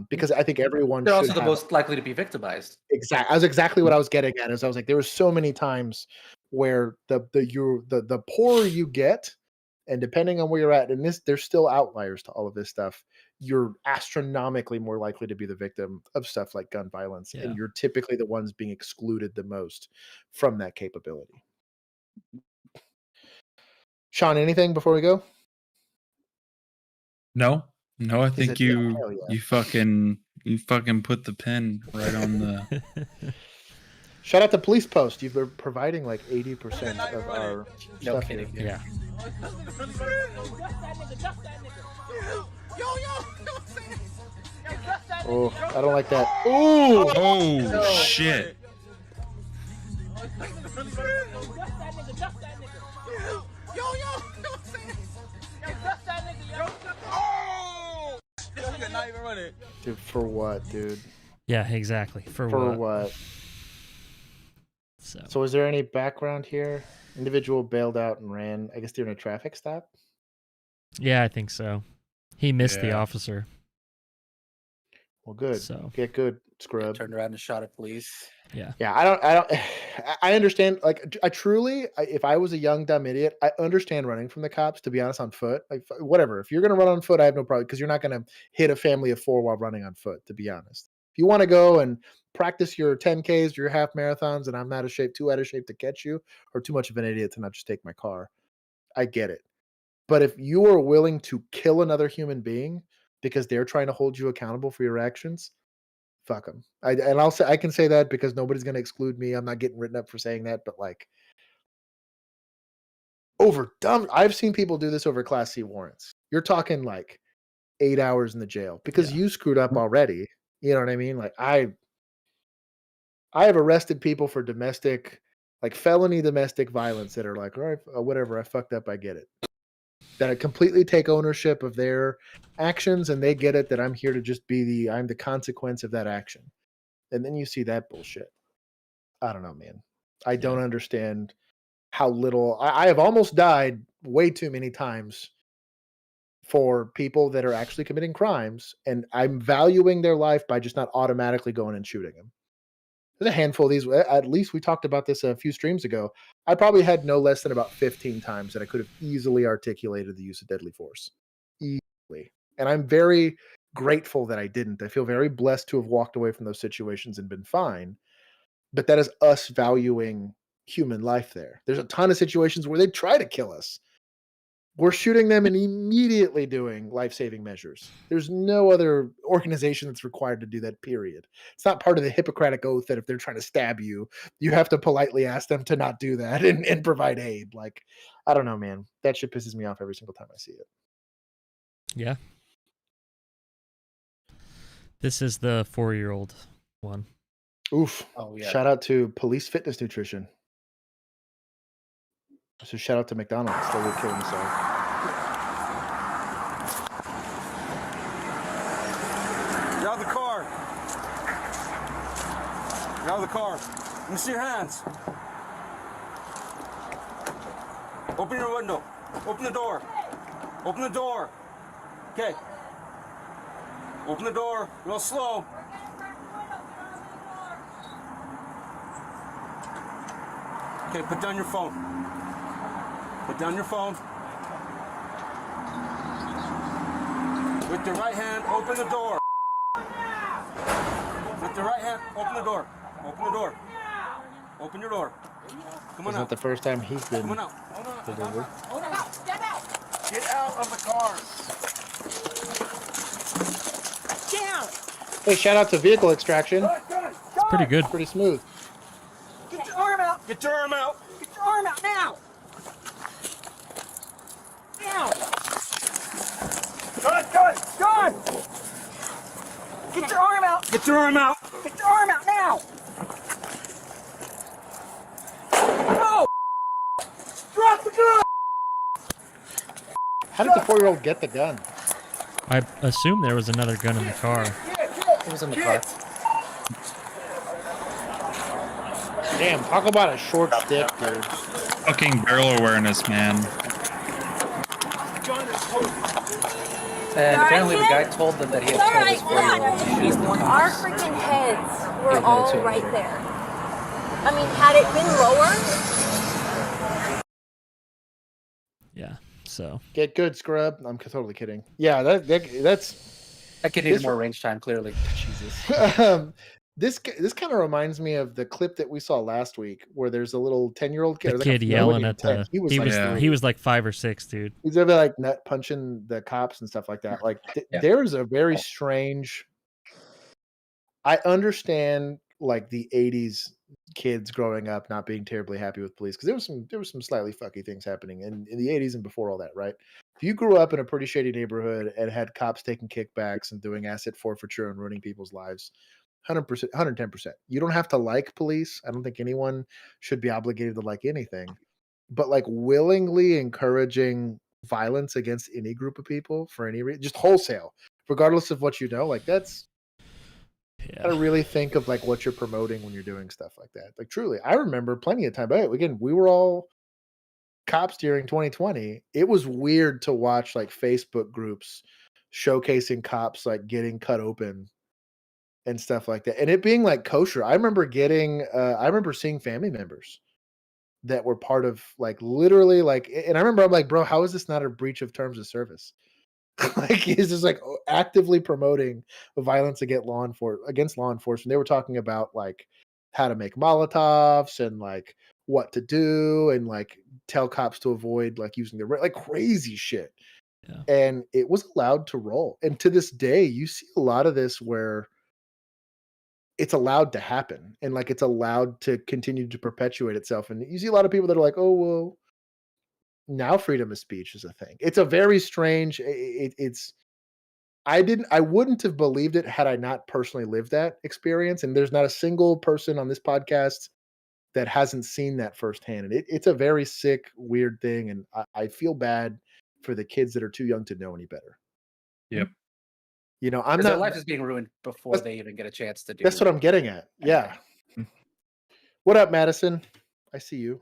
[SPEAKER 1] Because I think everyone
[SPEAKER 7] they're
[SPEAKER 1] should
[SPEAKER 7] also the most likely to be victimized.
[SPEAKER 1] Exactly. That's exactly what I was getting at. Is I was like, there were so many times where the poorer you get, and depending on where you're at, and there's still outliers to all of this stuff, you're astronomically more likely to be the victim of stuff like gun violence, and you're typically the ones being excluded the most from that capability. Sean, anything before we go?
[SPEAKER 5] No, I think you fucking put the pen right on the.
[SPEAKER 1] Shout out to Police Post. You've been providing like 80% of our stuff here.
[SPEAKER 3] Yeah.
[SPEAKER 1] Oh, I don't like that. Ooh!
[SPEAKER 5] Oh shit!
[SPEAKER 1] Dude, for what, dude?
[SPEAKER 3] Yeah, exactly. For
[SPEAKER 1] what? So is there any background here? Individual bailed out and ran, I guess, during a traffic stop?
[SPEAKER 3] Yeah, I think so. He missed the
[SPEAKER 5] Yeah.
[SPEAKER 3] officer.
[SPEAKER 1] Well, good.
[SPEAKER 3] So
[SPEAKER 1] Get good, scrub.
[SPEAKER 7] Turned around and shot at police.
[SPEAKER 3] yeah.
[SPEAKER 1] Yeah, I don't. I understand. Like, I truly, if I was a young dumb idiot, I understand running from the cops. To be honest, on foot, like whatever. If you're gonna run on foot, I have no problem because you're not gonna hit a family of 4 while running on foot. To be honest, if you want to go and practice your 10Ks, your half marathons, and I'm not too out of shape to catch you, or too much of an idiot to not just take my car, I get it. But if you are willing to kill another human being because they're trying to hold you accountable for your actions, fuck them. I'll say I can say that because nobody's gonna exclude me. I'm not getting written up for saying that, but like over dumb. I've seen people do this over Class C warrants. You're talking like 8 hours in the jail because you screwed up already. You know what I mean? Like I have arrested people for felony domestic violence that are like, all right, whatever, I fucked up, I get it. That I completely take ownership of their actions and they get it that I'm here to just I'm the consequence of that action. And then you see that bullshit. I don't know, man. I don't understand how little I have almost died way too many times for people that are actually committing crimes, and I'm valuing their life by just not automatically going and shooting them. There's a handful of these. At least we talked about this a few streams ago. I probably had no less than about 15 times that I could have easily articulated the use of deadly force. Easily. And I'm very grateful that I didn't. I feel very blessed to have walked away from those situations and been fine. But that is us valuing human life there. There's a ton of situations where they try to kill us. We're shooting them and immediately doing life-saving measures. There's no other organization that's required to do that, period. It's not part of the Hippocratic Oath that if they're trying to stab you, you have to politely ask them to not do that and provide aid. Like, I don't know, man. That shit pisses me off every single time I see it.
[SPEAKER 3] Yeah. This is the 4-year-old one.
[SPEAKER 1] Oof.
[SPEAKER 7] Oh, yeah.
[SPEAKER 1] Shout out to Police Fitness Nutrition. So shout out to McDonald's. They were killing themselves.
[SPEAKER 6] Get out of the car. Get out of the car. Let me see your hands. Open your window. Open the door. Open the door. Okay. Open the door. Real slow. Okay, put down your phone. Put down your phone. With your right hand, open the door. With your right hand, open the door. Open the door. Open your door. Come on
[SPEAKER 1] It's
[SPEAKER 6] out.
[SPEAKER 1] not the first time he's been.
[SPEAKER 6] Come on out. Hold on.
[SPEAKER 1] pulled over.
[SPEAKER 6] Hold on. Get out. Get out of the car. Get out.
[SPEAKER 1] Hey, shout out to Vehicle Extraction.
[SPEAKER 3] It's pretty good.
[SPEAKER 1] Pretty smooth.
[SPEAKER 6] Get your arm out. Get your arm out. Get your arm out now. Now. Go. Get your arm out. Get your arm out. Get your arm out now. No. Drop the gun.
[SPEAKER 1] How did the 4-year-old get the gun?
[SPEAKER 3] I assume there was another gun in the car.
[SPEAKER 1] It was in the car. Damn, talk about a short stick, dude.
[SPEAKER 5] Fucking barrel awareness, man.
[SPEAKER 7] And apparently the guy told them that he had told his 4-year-old to shoot the
[SPEAKER 14] Our
[SPEAKER 7] cops.
[SPEAKER 14] freaking heads were
[SPEAKER 7] Yeah,
[SPEAKER 14] all
[SPEAKER 7] too.
[SPEAKER 14] right there. I mean, had it been lower,
[SPEAKER 3] Yeah. So
[SPEAKER 1] Get good, scrub. I'm totally kidding. Yeah, that's
[SPEAKER 7] That kid needed
[SPEAKER 1] This-
[SPEAKER 7] more range time, clearly. Jesus.
[SPEAKER 1] this kind of reminds me of the clip that we saw last week, where there's a little 10-year-old kid,
[SPEAKER 3] the
[SPEAKER 1] like a-
[SPEAKER 3] kid
[SPEAKER 1] no,
[SPEAKER 3] yelling
[SPEAKER 1] he
[SPEAKER 3] at
[SPEAKER 1] wasn't 10.
[SPEAKER 3] the
[SPEAKER 1] He was like
[SPEAKER 3] 5 or 6, dude.
[SPEAKER 1] he's over like nut punching the cops and stuff like that. Like
[SPEAKER 7] Yeah.
[SPEAKER 1] there's a very strange. I understand like the '80s kids growing up not being terribly happy with police because there was some slightly fucky things happening in the '80s and before all that, right? If you grew up in a pretty shady neighborhood and had cops taking kickbacks and doing asset forfeiture and ruining people's lives, 100%, 110%. You don't have to like police. I don't think anyone should be obligated to like anything. But like willingly encouraging violence against any group of people for any reason, just wholesale, regardless of what you know, like that's gotta really think of like what you're promoting when you're doing stuff like that. Like truly, I remember plenty of time. But again, we were all cops during 2020. It was weird to watch like Facebook groups showcasing cops like getting cut open and stuff like that, and it being like kosher. I remember seeing family members that were part of like literally like, and I remember I'm like, bro, how is this not a breach of terms of service? Like he's just like actively promoting violence against law enforcement. They were talking about like how to make Molotovs and like what to do and like tell cops to avoid like using the like crazy shit.
[SPEAKER 3] Yeah.
[SPEAKER 1] And it was allowed to roll. And to this day, you see a lot of this where it's allowed to happen and like it's allowed to continue to perpetuate itself. And you see a lot of people that are like, oh well, now freedom of speech is a thing. It's a very strange. I wouldn't have believed it had I not personally lived that experience. And there's not a single person on this podcast that hasn't seen that firsthand. And it's a very sick, weird thing. And I feel bad for the kids that are too young to know any better.
[SPEAKER 5] Yep.
[SPEAKER 1] You know,
[SPEAKER 7] their life is being ruined before they even get a chance to do.
[SPEAKER 1] That's what I'm getting at. Yeah. What up, Madison? I see you.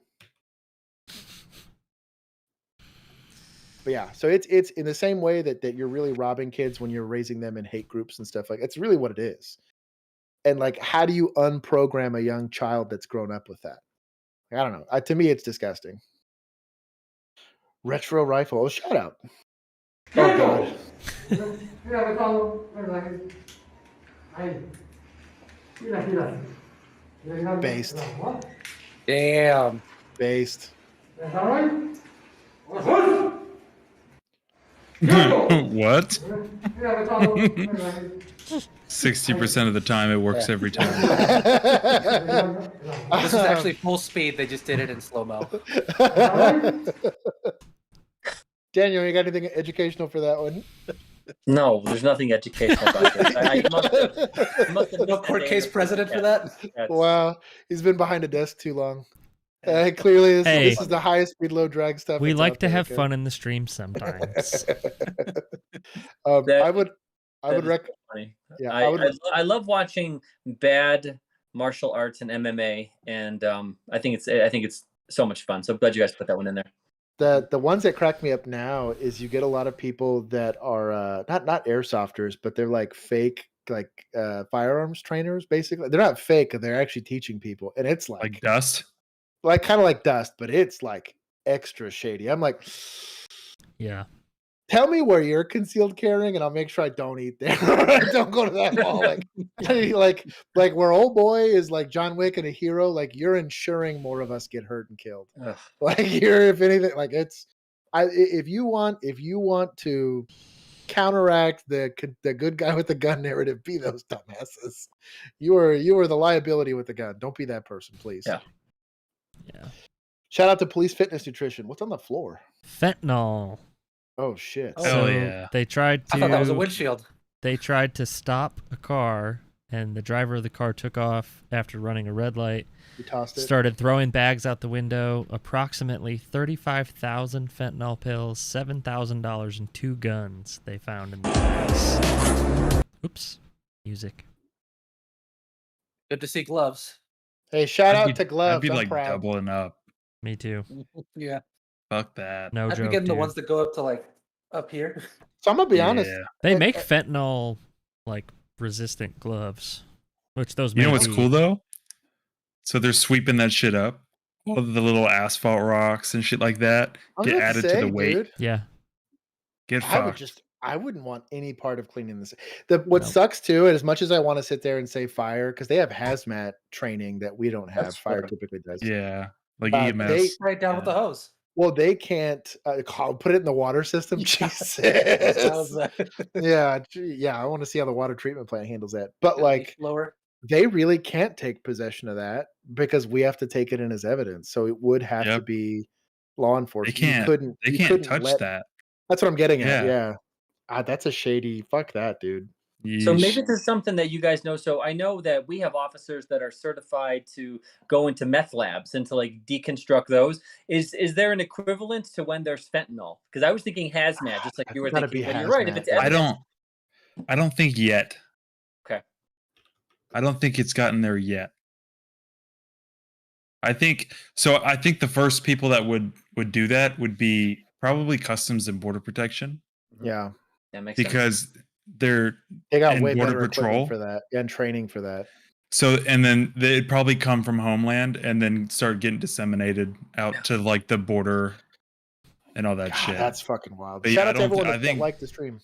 [SPEAKER 1] But yeah, so it's in the same way that you're really robbing kids when you're raising them in hate groups and stuff like it's really what it is. And like, how do you unprogram a young child that's grown up with that? I don't know. To me, it's disgusting. Retro rifle. Oh, shout out. Oh God. Based.
[SPEAKER 7] Damn.
[SPEAKER 1] Based.
[SPEAKER 5] What? 60% of the time, it works every time.
[SPEAKER 7] This is actually full speed. They just did it in slow mo.
[SPEAKER 1] Daniel, you got anything educational for that one?
[SPEAKER 2] No, there's nothing educational about this. I must have
[SPEAKER 7] No court case precedent for that?
[SPEAKER 1] Wow, he's been behind a desk too long. Clearly, this is the highest speed low drag stuff.
[SPEAKER 3] We like to have fun in the stream sometimes.
[SPEAKER 1] I would recommend. Yeah,
[SPEAKER 2] I love watching bad martial arts and MMA, and I think it's so much fun. So I'm glad you guys put that one in there.
[SPEAKER 1] The ones that crack me up now is you get a lot of people that are not airsofters, but they're like fake like firearms trainers. Basically, they're not fake; they're actually teaching people, and it's like
[SPEAKER 5] dust.
[SPEAKER 1] Like kind of like dust, but it's like extra shady. I'm like,
[SPEAKER 3] yeah.
[SPEAKER 1] Tell me where you're concealed carrying, and I'll make sure I don't eat there. Don't go to that mall. Like where old boy is like John Wick and a hero. Like you're ensuring more of us get hurt and killed.
[SPEAKER 2] Ugh.
[SPEAKER 1] Like you're, if anything, like if you want to counteract the good guy with the gun narrative, be those dumbasses. You are the liability with the gun. Don't be that person, please.
[SPEAKER 2] Yeah.
[SPEAKER 3] Yeah.
[SPEAKER 1] Shout out to Police Fitness Nutrition. What's on the floor?
[SPEAKER 3] Fentanyl.
[SPEAKER 1] Oh shit.
[SPEAKER 3] So yeah. They tried to.
[SPEAKER 7] I thought that was a windshield.
[SPEAKER 3] They tried to stop a car, and the driver of the car took off after running a red light.
[SPEAKER 1] He tossed it.
[SPEAKER 3] Started throwing bags out the window. Approximately 35,000 fentanyl pills, $7,000, and 2 guns they found in the house. Oops. Music.
[SPEAKER 7] Good to see gloves.
[SPEAKER 1] Hey, shout out to gloves.
[SPEAKER 5] I'd be
[SPEAKER 1] I'm
[SPEAKER 5] like
[SPEAKER 1] proud.
[SPEAKER 5] doubling up.
[SPEAKER 3] Me too.
[SPEAKER 7] Yeah.
[SPEAKER 5] Fuck that.
[SPEAKER 3] No
[SPEAKER 7] I'd
[SPEAKER 3] joke,
[SPEAKER 7] be getting the
[SPEAKER 3] dude.
[SPEAKER 7] ones that go up to like up here.
[SPEAKER 1] So I'm gonna be honest.
[SPEAKER 3] They make fentanyl like resistant gloves, which those.
[SPEAKER 5] You know what's cool though? So they're sweeping that shit up. All the little asphalt rocks and shit like that get added to the weight.
[SPEAKER 1] Dude,
[SPEAKER 3] Yeah.
[SPEAKER 5] Get fucked.
[SPEAKER 1] I wouldn't want any part of cleaning this. What sucks too, and as much as I want to sit there and say fire, because they have hazmat training that we don't have. Fire typically does.
[SPEAKER 5] Yeah, like EMS.
[SPEAKER 7] Right down with the hose.
[SPEAKER 1] Well, they can't put it in the water system. Jesus. Yeah. I want to see how the water treatment plant handles that. But like,
[SPEAKER 7] lower.
[SPEAKER 1] They really can't take possession of that because we have to take it in as evidence. So it would have to be law enforcement.
[SPEAKER 5] They can't touch that.
[SPEAKER 1] That's what I'm getting at. Yeah. That's a shady. Fuck that, dude.
[SPEAKER 2] So maybe this is something that you guys know. So I know that we have officers that are certified to go into meth labs and to like deconstruct those. Is there an equivalent to when there's fentanyl? Because I was thinking hazmat, just like you were thinking. But you're right. If it's
[SPEAKER 5] I don't think yet.
[SPEAKER 2] Okay.
[SPEAKER 5] I don't think it's gotten there yet. I think so. I think the first people that would do that would be probably Customs and Border Protection.
[SPEAKER 1] Yeah,
[SPEAKER 2] that makes
[SPEAKER 5] because
[SPEAKER 2] sense.
[SPEAKER 5] they're
[SPEAKER 1] they got
[SPEAKER 5] and
[SPEAKER 1] way
[SPEAKER 5] Border
[SPEAKER 1] better equipment
[SPEAKER 5] Patrol
[SPEAKER 1] for that and training for that.
[SPEAKER 5] So and then they'd probably come from Homeland and then start getting disseminated out to like the border and all that shit.
[SPEAKER 1] That's fucking wild.
[SPEAKER 5] But
[SPEAKER 1] Shout
[SPEAKER 5] yeah,
[SPEAKER 1] out to everyone
[SPEAKER 5] I
[SPEAKER 1] that
[SPEAKER 5] think
[SPEAKER 1] liked the stream.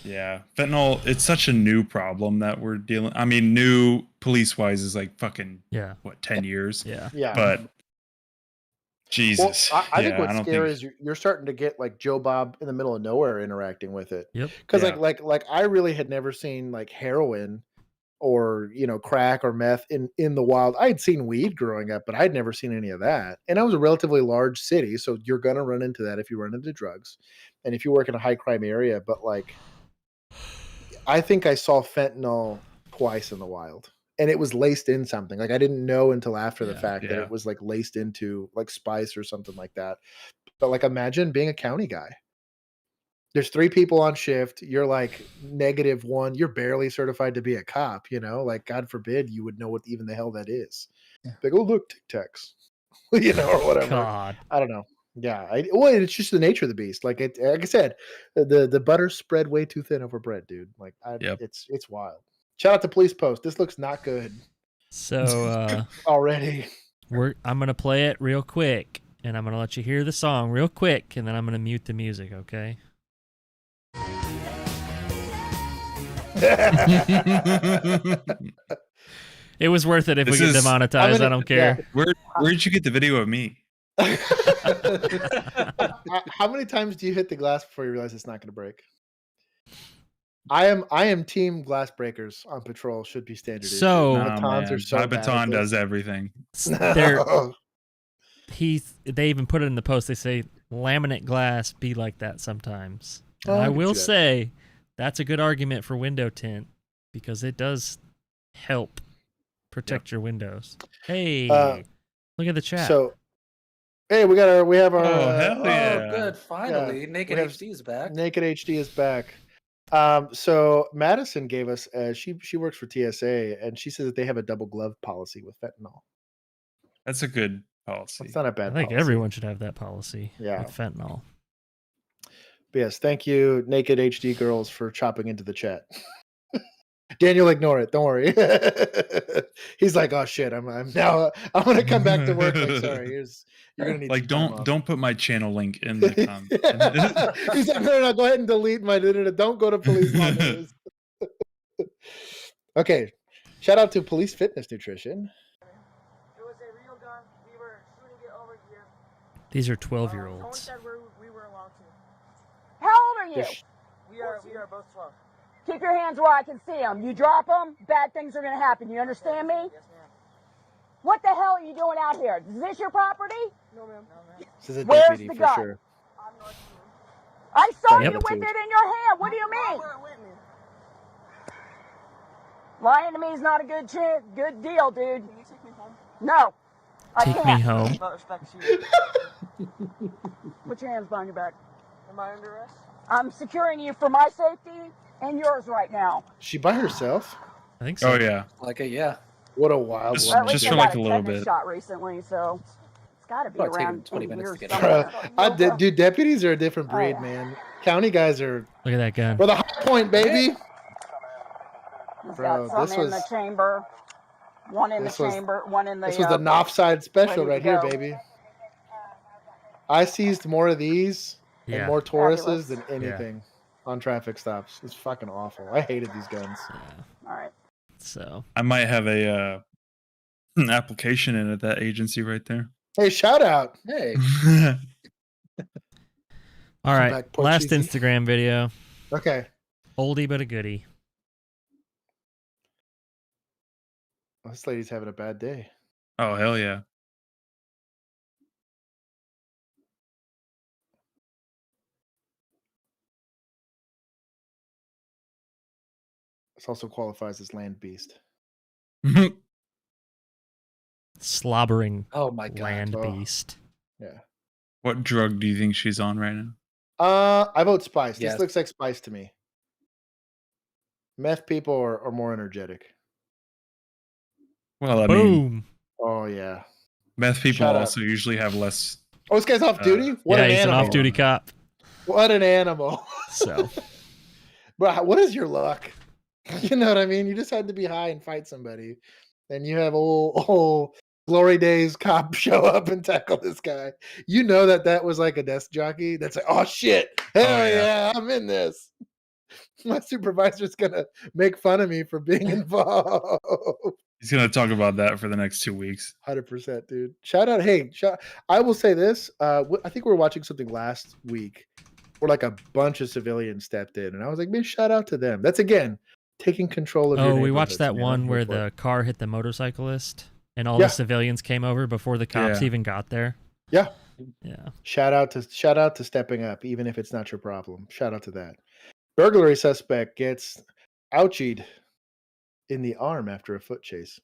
[SPEAKER 5] yeah, fentanyl. It's such a new problem that we're dealing. I mean, new police wise is like fucking what 10 years.
[SPEAKER 1] Yeah.
[SPEAKER 5] But Jesus,
[SPEAKER 1] Well, I think
[SPEAKER 5] yeah,
[SPEAKER 1] what's
[SPEAKER 5] I don't
[SPEAKER 1] scary
[SPEAKER 5] think.
[SPEAKER 1] is you're starting to get like Joe Bob in the middle of nowhere interacting with it.
[SPEAKER 3] Yep.
[SPEAKER 1] Because
[SPEAKER 5] Yeah.
[SPEAKER 1] like I really had never seen like heroin or crack or meth in the wild. I had seen weed growing up, but I'd never seen any of that. And I was a relatively large city, so you're gonna run into that if you run into drugs, and if you work in a high crime area. But like, I think I saw fentanyl twice in the wild, and it was laced in something. Like I didn't know until after the fact that
[SPEAKER 5] Yeah.
[SPEAKER 1] it was like laced into like spice or something like that. But like, imagine being a county guy. There's 3 people on shift. You're like -1. You're barely certified to be a cop, like God forbid you would know what even the hell that is. Like, oh look, Tic Tacs, or whatever.
[SPEAKER 3] God.
[SPEAKER 1] I don't know. Yeah. Well, it's just the nature of the beast. Like like I said, the butter spread way too thin over bread, dude. Like it's wild. Shout out to Police Post. This looks not good.
[SPEAKER 3] So
[SPEAKER 1] already.
[SPEAKER 3] I'm gonna play it real quick, and I'm gonna let you hear the song real quick, and then I'm gonna mute the music, okay? It was worth it if we get demonetized. I don't care.
[SPEAKER 5] Where did you get the video of me?
[SPEAKER 1] How many times do you hit the glass before you realize it's not going to break? I am team glass breakers on patrol. Should be standard.
[SPEAKER 3] So
[SPEAKER 1] batons are so
[SPEAKER 5] my
[SPEAKER 1] bad
[SPEAKER 5] baton
[SPEAKER 1] at
[SPEAKER 5] does
[SPEAKER 1] this.
[SPEAKER 5] everything.
[SPEAKER 3] They even put it in the post. They say laminate glass be like that sometimes. And
[SPEAKER 1] I
[SPEAKER 3] I
[SPEAKER 1] can
[SPEAKER 3] will
[SPEAKER 1] see that.
[SPEAKER 3] say that's a good argument for window tint because it does help protect your windows. Hey, look at the chat.
[SPEAKER 1] So, hey, we have our.
[SPEAKER 5] hell yeah!
[SPEAKER 7] Oh, good. Finally, Naked
[SPEAKER 1] we have-
[SPEAKER 7] HD is back.
[SPEAKER 1] Naked HD is back. So Madison gave us. She works for TSA, and she says that they have a double glove policy with fentanyl.
[SPEAKER 5] That's a good policy.
[SPEAKER 1] It's not a bad.
[SPEAKER 3] I think
[SPEAKER 1] policy.
[SPEAKER 3] everyone should have that policy.
[SPEAKER 1] Yeah.
[SPEAKER 3] With fentanyl.
[SPEAKER 1] But yes, thank you, Naked HD girls, for chopping into the chat. Daniel, ignore it. Don't worry. He's like, oh shit, I'm gonna come back to work. Like, sorry, you're gonna need
[SPEAKER 5] like
[SPEAKER 1] some time off."
[SPEAKER 5] don't put my channel link in the comment.
[SPEAKER 1] He's like, no, go ahead and delete my. Don't go to Police.Law.News. Okay, shout out to Police Fitness Nutrition.
[SPEAKER 14] It was a real gun. We were shooting it over here.
[SPEAKER 3] These are 12-year-olds.
[SPEAKER 14] Someone said we were allowed to. How old are you? We are both 12. Keep your hands where I can see them. You drop them, bad things are going to happen. You understand me? Yes, ma'am. What the hell are you doing out here? Is this your property? No, ma'am.
[SPEAKER 1] This is a
[SPEAKER 14] Where's
[SPEAKER 1] deputy
[SPEAKER 14] the
[SPEAKER 1] for
[SPEAKER 14] gun?
[SPEAKER 1] sure.
[SPEAKER 14] I saw
[SPEAKER 1] Yep.
[SPEAKER 14] you with it in your hand. What do you mean? Lying to me is not a good deal, dude. Can you take me home? No. I
[SPEAKER 3] Take
[SPEAKER 14] can't.
[SPEAKER 3] me home.
[SPEAKER 14] Not respect you. Put your hands behind your back. Am I under arrest? I'm securing you for my safety and yours right now.
[SPEAKER 1] She by herself?
[SPEAKER 3] I think so.
[SPEAKER 5] Oh yeah.
[SPEAKER 7] Like it, yeah.
[SPEAKER 1] What a wild
[SPEAKER 5] Just-
[SPEAKER 1] one.
[SPEAKER 14] At least
[SPEAKER 5] just
[SPEAKER 14] I
[SPEAKER 5] for
[SPEAKER 14] got
[SPEAKER 5] like a little
[SPEAKER 14] tetanus
[SPEAKER 5] bit.
[SPEAKER 14] shot recently, so it's got to be
[SPEAKER 7] Probably taken
[SPEAKER 14] around
[SPEAKER 7] 20
[SPEAKER 14] 8
[SPEAKER 7] minutes
[SPEAKER 14] years
[SPEAKER 7] to get
[SPEAKER 14] somewhere.
[SPEAKER 1] Dude, deputies are a different
[SPEAKER 14] Oh,
[SPEAKER 1] breed,
[SPEAKER 14] yeah.
[SPEAKER 1] man. County guys are.
[SPEAKER 3] Look at that gun.
[SPEAKER 1] We're the high point, baby.
[SPEAKER 14] He's
[SPEAKER 1] Bro,
[SPEAKER 14] got
[SPEAKER 1] this
[SPEAKER 14] some in
[SPEAKER 1] was-
[SPEAKER 14] the chamber, one in the
[SPEAKER 1] this was-
[SPEAKER 14] chamber, one in the.
[SPEAKER 1] This was the Knopf side special
[SPEAKER 14] ready
[SPEAKER 1] right
[SPEAKER 14] to
[SPEAKER 1] here,
[SPEAKER 14] go.
[SPEAKER 1] baby. I seized more of these and
[SPEAKER 3] Yeah.
[SPEAKER 1] more Tauruses
[SPEAKER 14] Fabulous.
[SPEAKER 1] than anything on traffic stops. It's fucking awful. I hated these guns.
[SPEAKER 14] All right.
[SPEAKER 3] So
[SPEAKER 5] I might have a an application in at that agency right there.
[SPEAKER 1] Hey, shout out.
[SPEAKER 7] Hey.
[SPEAKER 3] all right,
[SPEAKER 1] back,
[SPEAKER 3] last
[SPEAKER 1] Porcheesy.
[SPEAKER 3] Instagram video.
[SPEAKER 1] Okay.
[SPEAKER 3] Oldie but a goodie.
[SPEAKER 1] This lady's having a bad day.
[SPEAKER 5] Oh hell yeah.
[SPEAKER 1] This also qualifies as land beast.
[SPEAKER 3] Slobbering
[SPEAKER 7] Oh my god.
[SPEAKER 3] land
[SPEAKER 1] Oh.
[SPEAKER 3] beast.
[SPEAKER 1] Yeah.
[SPEAKER 5] What drug do you think she's on right now?
[SPEAKER 1] I vote spice.
[SPEAKER 7] Yes.
[SPEAKER 1] This looks like spice to me. Meth people are more energetic.
[SPEAKER 5] Well, I
[SPEAKER 3] Boom.
[SPEAKER 5] mean,
[SPEAKER 1] Oh yeah.
[SPEAKER 5] meth people
[SPEAKER 1] Shut up.
[SPEAKER 5] also usually have less.
[SPEAKER 1] Oh, this guy's off duty. What
[SPEAKER 3] Yeah,
[SPEAKER 1] an
[SPEAKER 3] he's
[SPEAKER 1] animal.
[SPEAKER 3] an off-duty cop.
[SPEAKER 1] What an animal.
[SPEAKER 3] So,
[SPEAKER 1] Bro, what is your luck? You know what I mean? You just had to be high and fight somebody, and you have old Glory Days cop show up and tackle this guy. You know that was like a desk jockey. That's like, oh shit, hell yeah, I'm in this. My supervisor's gonna make fun of me for being involved.
[SPEAKER 5] He's gonna talk about that for the next 2 weeks.
[SPEAKER 1] 100%, dude. Shout out, hey, I will say this. I think we were watching something last week where like a bunch of civilians stepped in, and I was like, man, shout out to them. That's again taking control of your
[SPEAKER 3] we watched that
[SPEAKER 1] man.
[SPEAKER 3] one where the car hit the motorcyclist and all the civilians came over before the cops even got there.
[SPEAKER 1] Yeah.
[SPEAKER 3] Yeah.
[SPEAKER 1] Shout out to stepping up, even if it's not your problem. Shout out to that. Burglary suspect gets ouchied in the arm after a foot chase.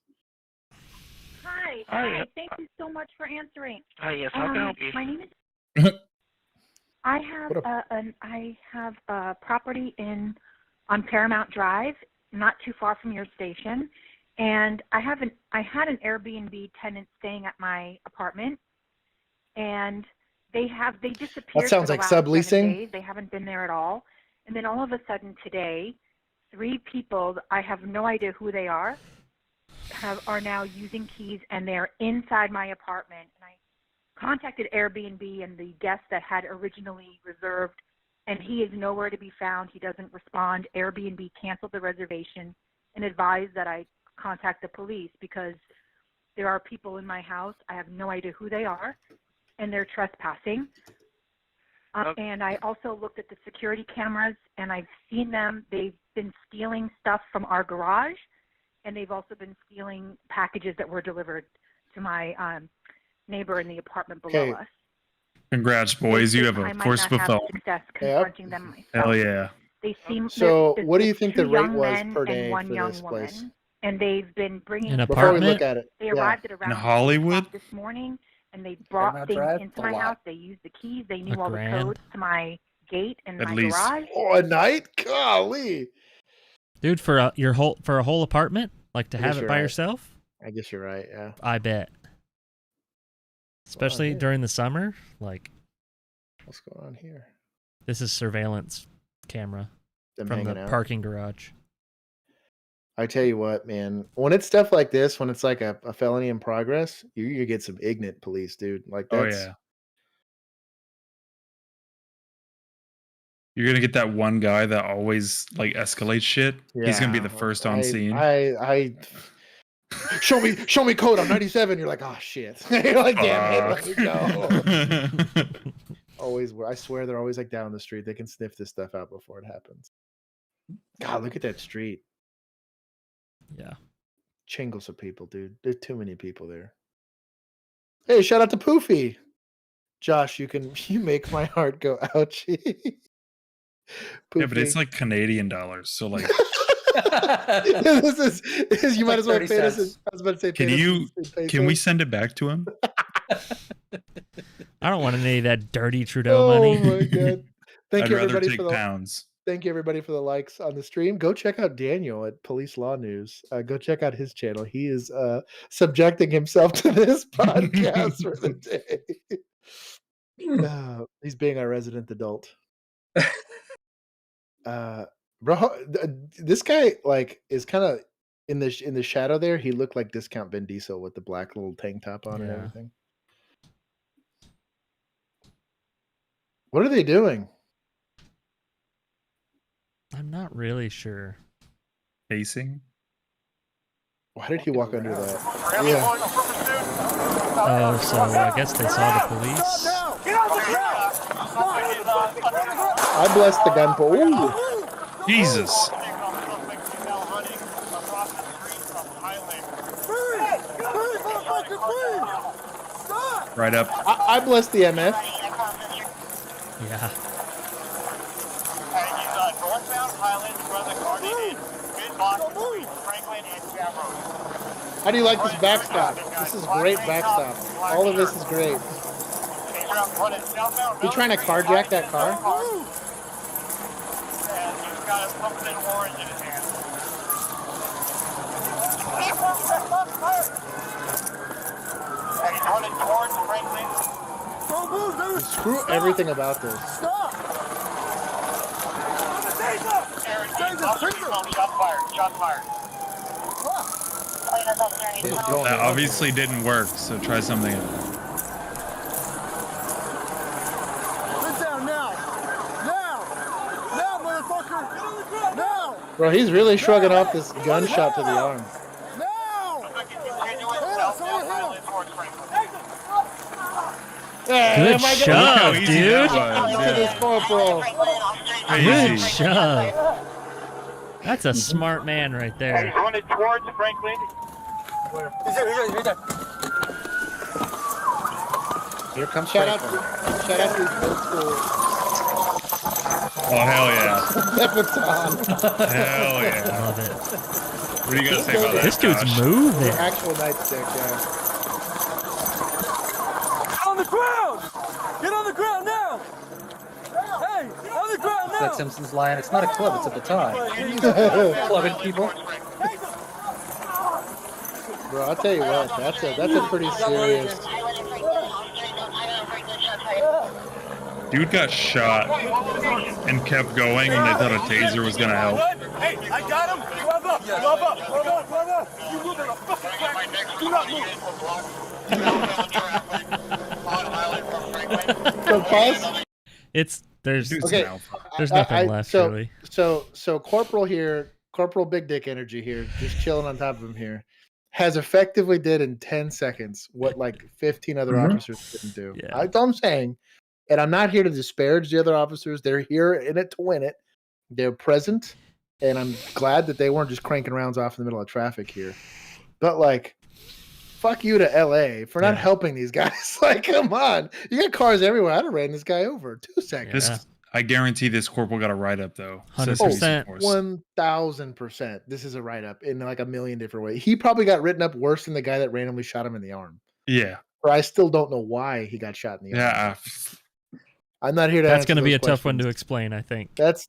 [SPEAKER 15] Hi. Thank you so much for answering.
[SPEAKER 11] Yes, how can I help you?
[SPEAKER 15] My name is. I have a property on Paramount Drive, not too far from your station, and I had an Airbnb tenant staying at my apartment, and they disappeared.
[SPEAKER 1] That sounds
[SPEAKER 15] for the
[SPEAKER 1] like
[SPEAKER 15] last
[SPEAKER 1] subleasing.
[SPEAKER 15] 7 days. They haven't been there at all, and then all of a sudden today, 3 people, I have no idea who they are now using keys, and they're inside my apartment. And I contacted Airbnb and the guest that had originally reserved, and he is nowhere to be found. He doesn't respond. Airbnb canceled the reservation and advised that I contact the police because there are people in my house. I have no idea who they are, and they're trespassing. And I also looked at the security cameras, and I've seen them. They've been stealing stuff from our garage, and they've also been stealing packages that were delivered to my neighbor in the apartment below us.
[SPEAKER 5] Congrats, boys! You have a force fulfilled.
[SPEAKER 15] Confronting them myself.
[SPEAKER 5] Hell yeah!
[SPEAKER 15] They seem
[SPEAKER 1] so. What do you think the
[SPEAKER 15] 2
[SPEAKER 1] rate
[SPEAKER 15] young
[SPEAKER 1] was
[SPEAKER 15] men
[SPEAKER 1] per
[SPEAKER 15] and
[SPEAKER 1] day
[SPEAKER 15] 1
[SPEAKER 1] for
[SPEAKER 15] young
[SPEAKER 1] this
[SPEAKER 15] woman,
[SPEAKER 1] place?
[SPEAKER 15] and they've been bringing.
[SPEAKER 3] An
[SPEAKER 1] Before we
[SPEAKER 3] apartment?
[SPEAKER 1] look at it,
[SPEAKER 15] They arrived at around
[SPEAKER 5] In Hollywood
[SPEAKER 15] this morning, and they brought things into my house. They used the keys. They knew all the codes to my gate and
[SPEAKER 5] At
[SPEAKER 15] my
[SPEAKER 5] least.
[SPEAKER 15] garage.
[SPEAKER 1] Oh, a night? Golly,
[SPEAKER 3] Dude, for a whole apartment, like to
[SPEAKER 1] I
[SPEAKER 3] have
[SPEAKER 1] guess
[SPEAKER 3] it
[SPEAKER 1] you're
[SPEAKER 3] by
[SPEAKER 1] right.
[SPEAKER 3] yourself?
[SPEAKER 1] I guess you're right. Yeah.
[SPEAKER 3] I bet. Especially during the summer, like
[SPEAKER 1] What's going on here?
[SPEAKER 3] this is surveillance camera
[SPEAKER 1] Them
[SPEAKER 3] from the
[SPEAKER 1] hanging out.
[SPEAKER 3] parking garage.
[SPEAKER 1] I tell you what, man. When it's stuff like this, when it's like a felony in progress, you get some ignorant police, dude. Like
[SPEAKER 5] Oh
[SPEAKER 1] that's
[SPEAKER 5] yeah. You're gonna get that one guy that always like escalates shit. He's gonna be the first on scene.
[SPEAKER 1] I show me code. I'm 97. You're like, oh shit. You're like, damn it, let me go. Always, I swear they're always like down the street. They can sniff this stuff out before it happens. God, look at that street.
[SPEAKER 3] Yeah.
[SPEAKER 1] Chingles of people, dude. There's too many people there. Hey, shout out to Poofy. Josh, you make my heart go ouchie.
[SPEAKER 5] Yeah, but it's like Canadian dollars, so like.
[SPEAKER 1] this is you might as well pay us. I was about to say,
[SPEAKER 5] Can we send it back to him?
[SPEAKER 3] I don't want any of that dirty Trudeau money.
[SPEAKER 1] Oh my god!
[SPEAKER 5] I'd rather take pounds.
[SPEAKER 1] Thank you everybody for the likes on the stream. Go check out Daniel at Police.Law.News. Go check out his channel. He is subjecting himself to this podcast for the day. He's being our resident adult. Bro, this guy like is kind of in the shadow there. He looked like Discount Vin Diesel with the black little tank top on and everything. What are they doing?
[SPEAKER 3] I'm not really sure.
[SPEAKER 5] Pacing?
[SPEAKER 1] Why did he walk under that? Yeah.
[SPEAKER 3] Oh, so I guess they saw the police.
[SPEAKER 1] I bless the gun for ooh.
[SPEAKER 5] Jesus. Right up.
[SPEAKER 1] I bless the MF.
[SPEAKER 3] Yeah.
[SPEAKER 1] How do you like this backstop? This is great backstop. All of this is great. You trying to carjack that car? Screw everything about this.
[SPEAKER 6] Stop!
[SPEAKER 5] That obviously didn't work, so try something else.
[SPEAKER 6] Sit down now! Now! Now, motherfucker! Now!
[SPEAKER 1] Bro, he's really shrugging off this gunshot to the arm.
[SPEAKER 3] Good shove, dude.
[SPEAKER 1] To this corporal.
[SPEAKER 3] Good shove. That's a smart man right there.
[SPEAKER 6] Running towards Franklin.
[SPEAKER 7] Here comes
[SPEAKER 1] Shout out
[SPEAKER 7] Franklin.
[SPEAKER 1] to these old school.
[SPEAKER 5] Oh, hell yeah.
[SPEAKER 1] Baton.
[SPEAKER 5] Hell yeah.
[SPEAKER 3] Love it.
[SPEAKER 5] What do you got to say about that?
[SPEAKER 3] This dude's
[SPEAKER 5] Josh?
[SPEAKER 3] moving.
[SPEAKER 1] Actual nightstick, yeah.
[SPEAKER 6] On the ground! Get on the ground now! Hey, on the ground now!
[SPEAKER 7] That Simpsons line. It's not a club, it's a baton. Clubbing people.
[SPEAKER 1] Bro, I'll tell you what, that's a pretty serious.
[SPEAKER 5] Dude got shot and kept going, and they thought a taser was gonna help.
[SPEAKER 6] Hey, I got him! Glove up! Glove up! Glove up! Glove up! You move in a fucking crack! Do not move!
[SPEAKER 1] So pause.
[SPEAKER 3] There's
[SPEAKER 1] Okay,
[SPEAKER 3] nothing left really.
[SPEAKER 1] So Corporal here, Corporal Big Dick Energy here, just chilling on top of him here, has effectively did in 10 seconds what like 15 other officers couldn't do.
[SPEAKER 3] Yeah.
[SPEAKER 1] That's all I'm saying. And I'm not here to disparage the other officers. They're here in it to win it. They're present. And I'm glad that they weren't just cranking rounds off in the middle of traffic here. But like, fuck you to LA for not helping these guys. Like, come on. You got cars everywhere. I'd have ran this guy over 2 seconds.
[SPEAKER 5] I guarantee this corporal got a write-up, though.
[SPEAKER 3] 100%.
[SPEAKER 1] 1000%. This is a write-up in like a million different ways. He probably got written up worse than the guy that randomly shot him in the arm.
[SPEAKER 5] Yeah.
[SPEAKER 1] Or I still don't know why he got shot in the arm.
[SPEAKER 5] Yeah.
[SPEAKER 1] I'm not here to
[SPEAKER 3] That's
[SPEAKER 1] answer
[SPEAKER 3] going to be a
[SPEAKER 1] those
[SPEAKER 3] tough one to
[SPEAKER 1] questions.
[SPEAKER 3] explain, I think.
[SPEAKER 1] That's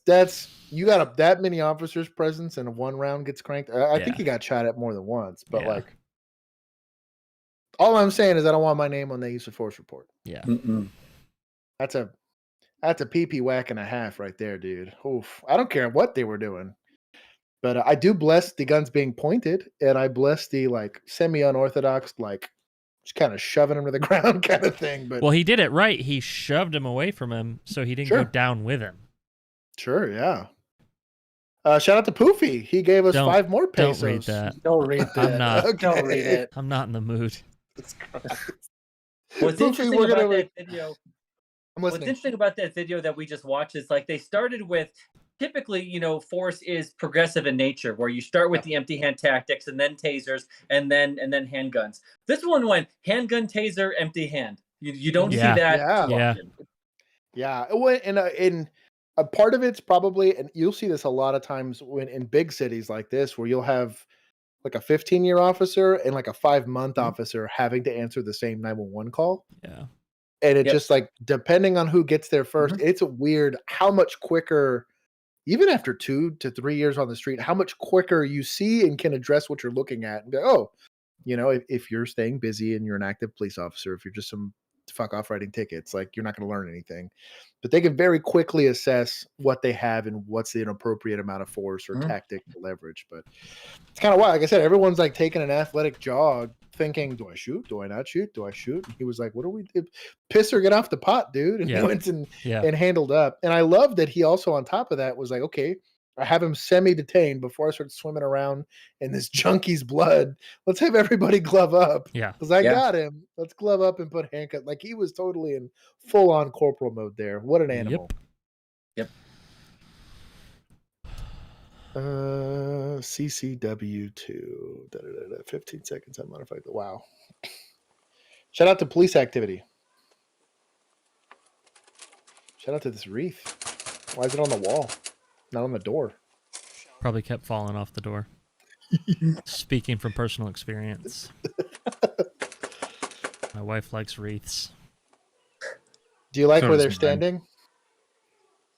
[SPEAKER 1] you got that many officers presence and one round gets cranked. I think he got shot at more than once, but like all I'm saying is I don't want my name on the use of force report.
[SPEAKER 3] Yeah.
[SPEAKER 1] That's a PP whack and a half right there, dude. Oof. I don't care what they were doing. But I do bless the guns being pointed, and I bless the like semi-unorthodox, like just kind of shoving him to the ground kind of thing. But
[SPEAKER 3] well, he did it right. He shoved him away from him so he didn't go down with him.
[SPEAKER 1] Sure, yeah. Shout out to Poofy. He gave us 5 more pesos.
[SPEAKER 3] Don't read that.
[SPEAKER 7] Don't read that.
[SPEAKER 3] I'm not.
[SPEAKER 7] Okay. Don't read it.
[SPEAKER 3] I'm not in the mood.
[SPEAKER 2] What's interesting about that video? What's interesting about that video that we just watched is like they started with typically, you know, force is progressive in nature, where you start with the empty hand tactics and then tasers and then handguns. This one went handgun, taser, empty hand. You don't see that.
[SPEAKER 1] Yeah. And a part of it's probably, and you'll see this a lot of times when in big cities like this, where you'll have like a 15-year officer and like a 5-month officer having to answer the same 911 call.
[SPEAKER 3] Yeah.
[SPEAKER 1] And it's just like, depending on who gets there first, it's weird how much quicker, even after 2 to 3 years on the street, how much quicker you see and can address what you're looking at. And be, oh, you know, if you're staying busy and you're an active police officer, if you're just some fuck off writing tickets, like you're not going to learn anything. But they can very quickly assess what they have and what's the inappropriate amount of force or tactic to leverage. But it's kind of wild. Like I said, everyone's like taking an athletic jog thinking, do I shoot? Do I not shoot? Do I shoot? And he was like, what do we do? Piss or get off the pot, dude. And he went and handled up. And I love that he also on top of that was like, okay, I have him semi-detained before I start swimming around in this junkie's blood. Let's have everybody glove up.
[SPEAKER 3] Yeah.
[SPEAKER 1] Because I got him. Let's glove up and put handcuffs. Like he was totally in full-on corporal mode there. What an animal.
[SPEAKER 2] Yep.
[SPEAKER 1] CCW2. 15 seconds on modified. Wow. Shout out to police activity. Shout out to this wreath. Why is it on the wall? Not on the door.
[SPEAKER 3] Probably kept falling off the door. Speaking from personal experience. My wife likes wreaths.
[SPEAKER 1] Do you like where they're standing?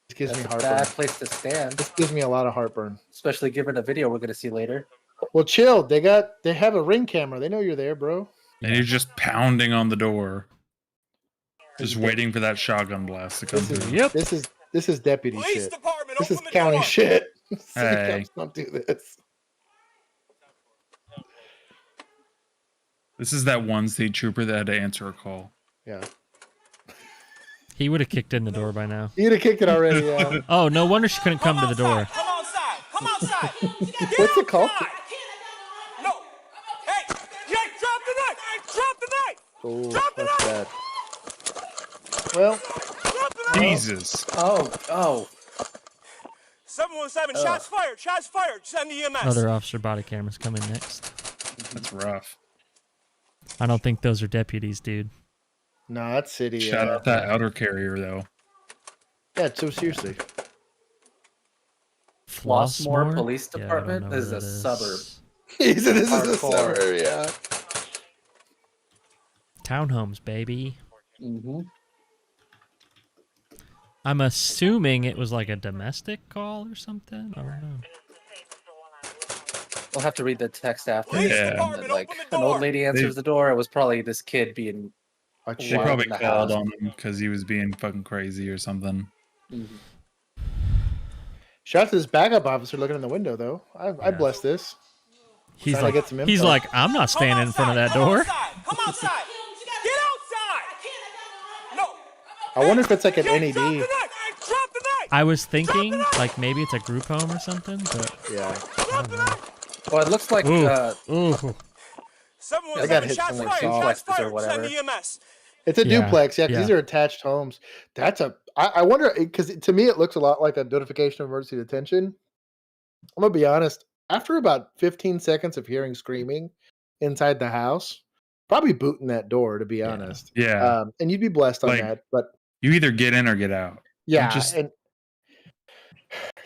[SPEAKER 1] This gives me
[SPEAKER 7] That's a
[SPEAKER 1] heartburn.
[SPEAKER 7] bad place to stand.
[SPEAKER 1] This gives me a lot of heartburn.
[SPEAKER 7] Especially given a video we're going to see later.
[SPEAKER 1] Well, chill. They have a ring camera. They know you're there, bro.
[SPEAKER 5] And you're just pounding on the door, just waiting for that shotgun blast to come through.
[SPEAKER 1] This is deputy shit. This is county shit. City
[SPEAKER 5] Hey.
[SPEAKER 1] cops don't do this.
[SPEAKER 5] This is that one state trooper that had to answer a call.
[SPEAKER 1] Yeah.
[SPEAKER 3] He would have kicked in the door by now.
[SPEAKER 1] He'd have kicked it already, yeah.
[SPEAKER 3] Oh, no wonder she couldn't come to the door.
[SPEAKER 6] Come outside. Come outside.
[SPEAKER 1] What's it called?
[SPEAKER 6] No. Hey, drop the knife. Drop the knife.
[SPEAKER 1] Oh,
[SPEAKER 6] Drop the
[SPEAKER 1] that's
[SPEAKER 6] knife.
[SPEAKER 1] bad. Well,
[SPEAKER 5] Jesus.
[SPEAKER 7] Oh.
[SPEAKER 6] 717, shots fired. Shots fired. Send the EMS.
[SPEAKER 3] Another officer body camera's coming next.
[SPEAKER 5] That's rough.
[SPEAKER 3] I don't think those are deputies, dude.
[SPEAKER 1] No, that's city.
[SPEAKER 5] Shout out that outer carrier, though.
[SPEAKER 1] Yeah, so seriously.
[SPEAKER 7] Flossmoor Police
[SPEAKER 3] Yeah, I
[SPEAKER 7] Department
[SPEAKER 3] don't know
[SPEAKER 7] is
[SPEAKER 3] where
[SPEAKER 7] a
[SPEAKER 3] that is.
[SPEAKER 7] suburb.
[SPEAKER 1] This is a
[SPEAKER 7] Hardcore.
[SPEAKER 1] suburb, yeah.
[SPEAKER 3] Townhomes, baby.
[SPEAKER 7] Mm-hmm.
[SPEAKER 3] I'm assuming it was like a domestic call or something. I don't know.
[SPEAKER 7] We'll have to read the text after.
[SPEAKER 5] Yeah.
[SPEAKER 7] And then, like an old lady answers the door. It was probably this kid being.
[SPEAKER 5] They probably called on him because he was being fucking crazy or something.
[SPEAKER 7] Mm-hmm.
[SPEAKER 1] Shout out to this backup officer looking in the window, though. I bless this.
[SPEAKER 3] He's
[SPEAKER 1] Trying to
[SPEAKER 3] like,
[SPEAKER 1] get some
[SPEAKER 3] he's
[SPEAKER 1] info.
[SPEAKER 3] like, I'm not standing in front of that door.
[SPEAKER 6] Come outside. Get outside. No.
[SPEAKER 1] I wonder if it's like an NED.
[SPEAKER 6] Drop the knife.
[SPEAKER 3] I was thinking like maybe it's a group home or something, but
[SPEAKER 1] yeah.
[SPEAKER 3] I don't know.
[SPEAKER 7] Well, it looks like
[SPEAKER 3] Ooh.
[SPEAKER 1] I got hit
[SPEAKER 6] shots
[SPEAKER 1] from
[SPEAKER 6] fired.
[SPEAKER 1] like
[SPEAKER 6] Shots
[SPEAKER 7] or
[SPEAKER 6] fired.
[SPEAKER 7] whatever.
[SPEAKER 6] Send the EMS.
[SPEAKER 1] It's a
[SPEAKER 3] Yeah,
[SPEAKER 1] duplex, yeah, 'cause
[SPEAKER 3] yeah.
[SPEAKER 1] these are attached homes. I wonder, because to me it looks a lot like a notification of emergency detention. I'm gonna be honest. After about 15 seconds of hearing screaming inside the house, probably booting that door. To be honest,
[SPEAKER 5] Yeah.
[SPEAKER 1] and you'd be blessed on
[SPEAKER 5] Like,
[SPEAKER 1] that. But
[SPEAKER 5] You either get in or get out.
[SPEAKER 1] yeah,
[SPEAKER 5] just-
[SPEAKER 1] and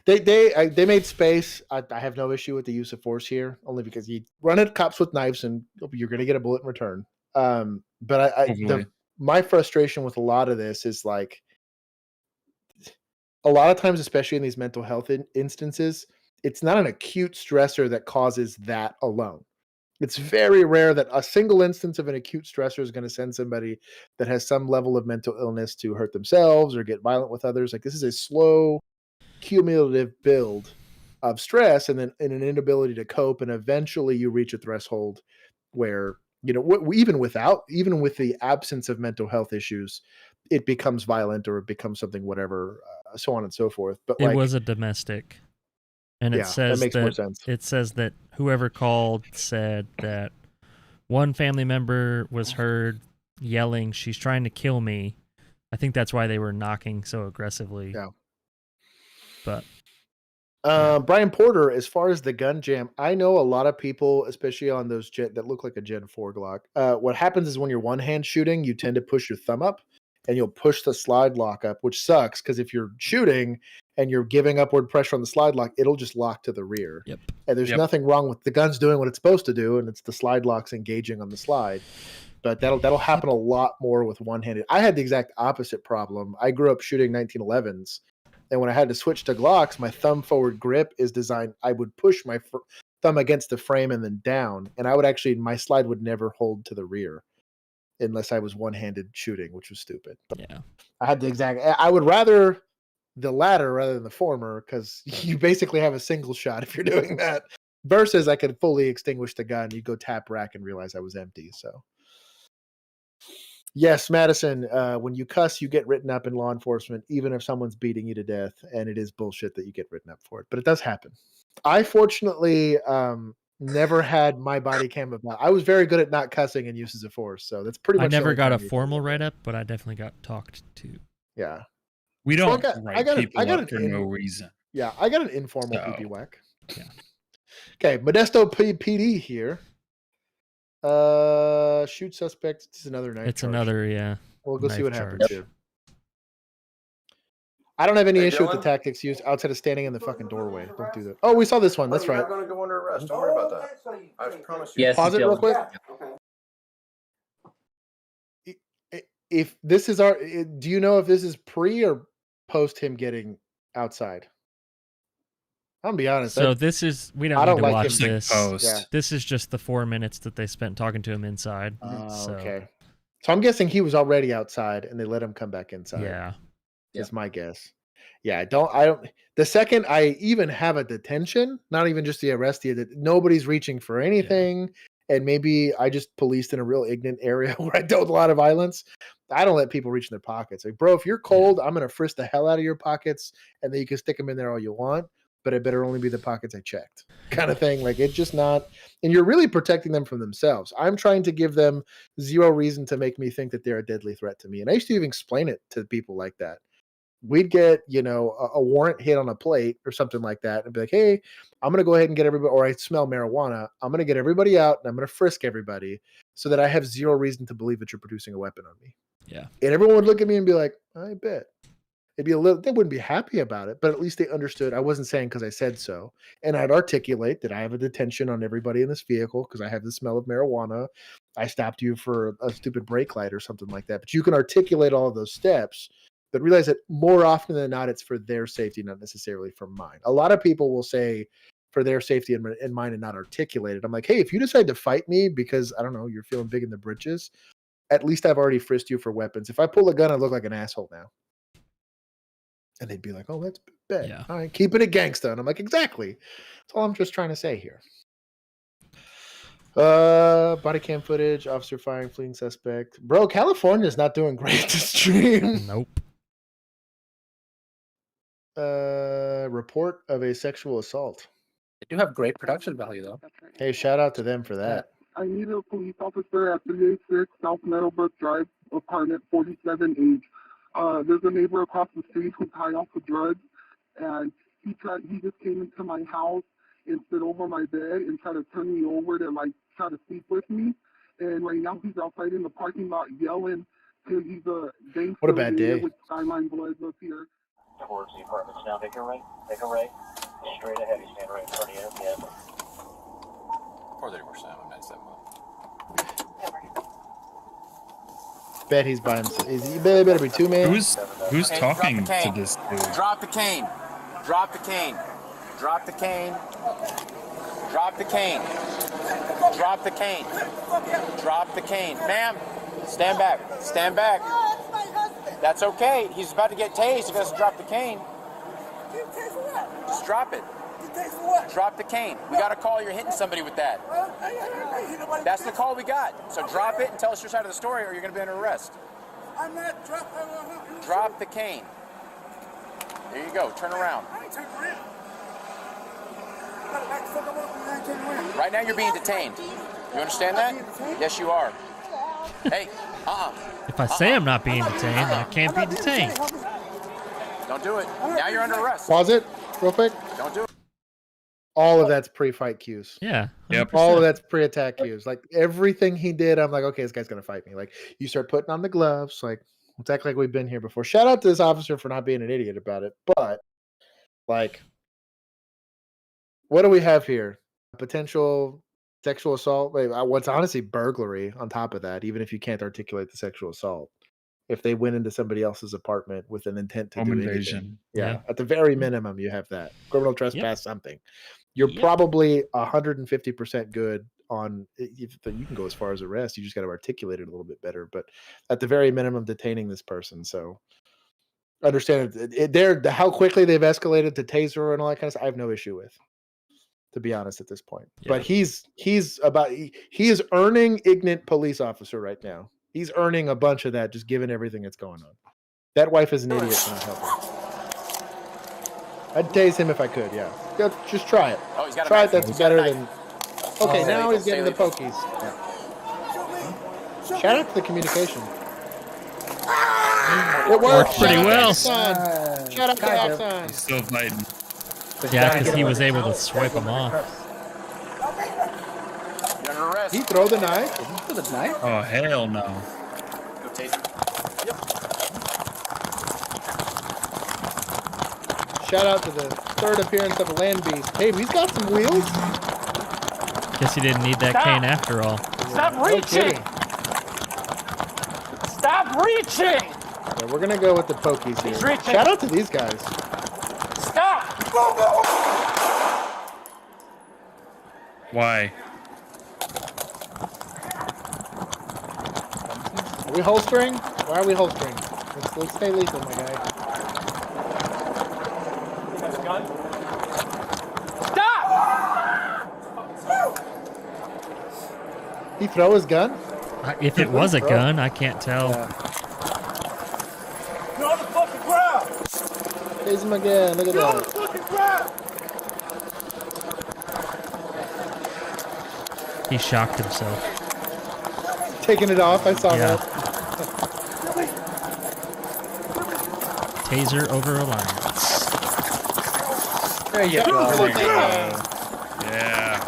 [SPEAKER 1] they made space. I have no issue with the use of force here, only because you run at cops with knives and you're gonna get a bullet in return. But
[SPEAKER 5] Hopefully.
[SPEAKER 1] my frustration with a lot of this is like a lot of times, especially in these mental health instances, it's not an acute stressor that causes that alone. It's very rare that a single instance of an acute stressor is going to send somebody that has some level of mental illness to hurt themselves or get violent with others. Like this is a slow, cumulative build of stress and then an inability to cope, and eventually you reach a threshold where even with the absence of mental health issues, it becomes violent or it becomes something whatever, so on and so forth. But
[SPEAKER 3] It was a domestic, and it
[SPEAKER 1] Yeah, that
[SPEAKER 3] says
[SPEAKER 1] makes more sense.
[SPEAKER 3] it says that whoever called said that one family member was heard yelling, "She's trying to kill me." I think that's why they were knocking so aggressively.
[SPEAKER 1] Yeah.
[SPEAKER 3] But
[SPEAKER 1] Brian Porter, as far as the gun jam, I know a lot of people, especially on those that look like a Gen 4 Glock. What happens is when you're one hand shooting, you tend to push your thumb up and you'll push the slide lock up, which sucks because if you're shooting and you're giving upward pressure on the slide lock, it'll just lock to the rear.
[SPEAKER 3] Yep.
[SPEAKER 1] And there's nothing wrong with the gun's doing what it's supposed to do, and it's the slide locks engaging on the slide. But that'll happen a lot more with one-handed. I had the exact opposite problem. I grew up shooting 1911s. And when I had to switch to Glocks, my thumb forward grip is designed. I would push my thumb against the frame and then down. And my slide would never hold to the rear unless I was one-handed shooting, which was stupid. But
[SPEAKER 3] yeah,
[SPEAKER 1] I would rather the latter rather than the former because you basically have a single shot if you're doing that. Versus I could fully extinguish the gun. You go tap rack and realize I was empty. So. Yes, Madison, when you cuss, you get written up in law enforcement, even if someone's beating you to death, and it is bullshit that you get written up for it, but it does happen. I fortunately never had my body cam about. I was very good at not cussing and uses of force, so that's pretty much.
[SPEAKER 3] I never got a formal write-up, but I definitely got talked to.
[SPEAKER 1] Yeah.
[SPEAKER 5] We don't
[SPEAKER 1] I got
[SPEAKER 5] up for no reason.
[SPEAKER 1] Yeah, I got an informal PP whack.
[SPEAKER 3] Yeah.
[SPEAKER 1] Okay, Modesto PD here. Shoot suspect. It's another night.
[SPEAKER 3] It's another, yeah.
[SPEAKER 1] We'll go see what
[SPEAKER 3] charge.
[SPEAKER 1] happens here. I don't have any
[SPEAKER 10] Hey,
[SPEAKER 1] issue with the
[SPEAKER 10] Dylan?
[SPEAKER 1] tactics used outside of standing in the fucking doorway. Don't do that. Oh, we saw this one. That's
[SPEAKER 10] Buddy,
[SPEAKER 1] right.
[SPEAKER 10] You're not going to go under arrest. Don't worry about that. I promise you.
[SPEAKER 2] Yes,
[SPEAKER 1] Pause it real quick. If this is do you know if this is pre or post him getting outside? I'm gonna be honest.
[SPEAKER 3] So we don't need to watch this.
[SPEAKER 5] Yeah.
[SPEAKER 3] This is just the 4 minutes that they spent talking to him inside.
[SPEAKER 1] Okay. So I'm guessing he was already outside and they let him come back inside.
[SPEAKER 3] Yeah.
[SPEAKER 1] Is my guess. Yeah, I don't the second I even have a detention, not even just the arrest, nobody's reaching for anything. Yeah. And maybe I just policed in a real ignorant area where I dealt a lot of violence. I don't let people reach in their pockets. Like, bro, if you're cold, I'm gonna frisk the hell out of your pockets, and then you can stick them in there all you want. But it better only be the pockets I checked, kind of thing. Like, it's just not, and you're really protecting them from themselves. I'm trying to give them zero reason to make me think that they're a deadly threat to me. And I used to even explain it to people like that. We'd get, a warrant hit on a plate or something like that and be like, hey, I'm going to go ahead and get everybody, or I smell marijuana. I'm going to get everybody out and I'm going to frisk everybody so that I have zero reason to believe that you're producing a weapon on me.
[SPEAKER 3] Yeah.
[SPEAKER 1] And everyone would look at me and be like, I bet. It'd be they wouldn't be happy about it, but at least they understood I wasn't saying because I said so. And I'd articulate that I have a detention on everybody in this vehicle because I have the smell of marijuana. I stopped you for a stupid brake light or something like that. But you can articulate all of those steps, but realize that more often than not, it's for their safety, not necessarily for mine. A lot of people will say for their safety in mind and not articulate it. I'm like, hey, if you decide to fight me because, I don't know, you're feeling big in the britches, at least I've already frisked you for weapons. If I pull a gun, I look like an asshole now. And they'd be like, oh, that's bad. Yeah. All right, keep it a gangsta. And I'm like, exactly. That's all I'm just trying to say here. Body cam footage, officer firing, fleeing suspect. Bro, California's not doing great to stream.
[SPEAKER 3] Nope.
[SPEAKER 1] Report of a sexual assault.
[SPEAKER 7] They do have great production value, though.
[SPEAKER 1] Hey, shout out to them for that.
[SPEAKER 16] I need a police officer at 386 South Meadowbrook Drive, apartment 47H. There's a neighbor across the street who's high off of drugs, and he just came into my house and stood over my bed and tried to turn me over to try to sleep with me. And right now he's outside in the parking lot yelling because he's a gangster.
[SPEAKER 1] What a bad day.
[SPEAKER 16] With Skyline Blood up here.
[SPEAKER 17] Towards the apartments now. Make a right. Straight ahead. You stand right in front of you. Yeah.
[SPEAKER 10] 430%. I'm not 7.
[SPEAKER 1] Bet he's by himself. He better be two man.
[SPEAKER 5] Who's talking to this dude?
[SPEAKER 10] Drop the cane. Drop the cane. Drop the cane. Drop the cane. Drop the cane. Drop the cane. Ma'am, stand back. Stand back. That's okay. He's about to get tased if he doesn't drop the cane. Just drop it. Drop the cane. We got a call you're hitting somebody with that. That's the call we got. So drop it and tell us your side of the story or you're going to be under arrest.
[SPEAKER 16] I'm not dropping.
[SPEAKER 10] Drop the cane. There you go. Turn around.
[SPEAKER 16] I ain't turning around.
[SPEAKER 10] Right now you're being detained. You understand that? Yes, you are. Hey,
[SPEAKER 3] If I say I'm not being detained, then I can't be detained.
[SPEAKER 10] Don't do it. Now you're under arrest.
[SPEAKER 1] Pause it real quick.
[SPEAKER 10] Don't do it.
[SPEAKER 1] All of that's pre-fight cues.
[SPEAKER 3] Yeah. 100%.
[SPEAKER 5] Yep.
[SPEAKER 1] All of that's pre-attack cues. Like everything he did, I'm like, okay, this guy's gonna fight me. Like you start putting on the gloves, like let's act like we've been here before. Shout out to this officer for not being an idiot about it. But like, what do we have here? A potential sexual assault. What's honestly burglary on top of that, even if you can't articulate the sexual assault. If they went into somebody else's apartment with an intent to do
[SPEAKER 5] invasion.
[SPEAKER 1] anything. Yeah. At the very minimum, you have that. Criminal trespass, something. You're probably 150% good on, you can go as far as arrest. You just got to articulate it a little bit better. But at the very minimum, detaining this person. So understand how quickly they've escalated to taser and all that kind of stuff. I have no issue with, to be honest, at this point. Yeah. But he is earning ignorant police officer right now. He's earning a bunch of that just given everything that's going on. That wife is an idiot for not helping. I'd tase him if I could, yeah. Just try it.
[SPEAKER 10] Oh, he's got
[SPEAKER 1] try it, that's better than... Okay, now he's getting the pokies. Yeah. Shout out to the communication. It worked
[SPEAKER 3] pretty well.
[SPEAKER 1] Shout out to Axon.
[SPEAKER 5] He's still fighting.
[SPEAKER 3] Yeah, because he was able to swipe him off.
[SPEAKER 10] You're under arrest.
[SPEAKER 1] He throw the knife?
[SPEAKER 7] Did he throw the knife?
[SPEAKER 5] Oh, hell no.
[SPEAKER 10] Go tase him. Yep.
[SPEAKER 1] Shout out to the third appearance of a land beast. Hey, he's got some wheels.
[SPEAKER 3] Guess he didn't need that cane after all.
[SPEAKER 16] Stop reaching! Stop reaching!
[SPEAKER 1] Yeah, we're gonna go with the pokies here.
[SPEAKER 16] He's reaching.
[SPEAKER 1] Shout out to these guys.
[SPEAKER 16] Stop!
[SPEAKER 5] Why?
[SPEAKER 1] Are we holstering? Why are we holstering? Let's stay lethal, my guy. Stop! He throw his gun?
[SPEAKER 3] If it was a gun, I can't tell.
[SPEAKER 1] Yeah. Get on the fucking ground! Chase him again, look at that. On the fucking ground!
[SPEAKER 3] He shocked himself.
[SPEAKER 1] Taking it off, I saw that.
[SPEAKER 3] Taser over alliance.
[SPEAKER 7] There you go.
[SPEAKER 5] Yeah.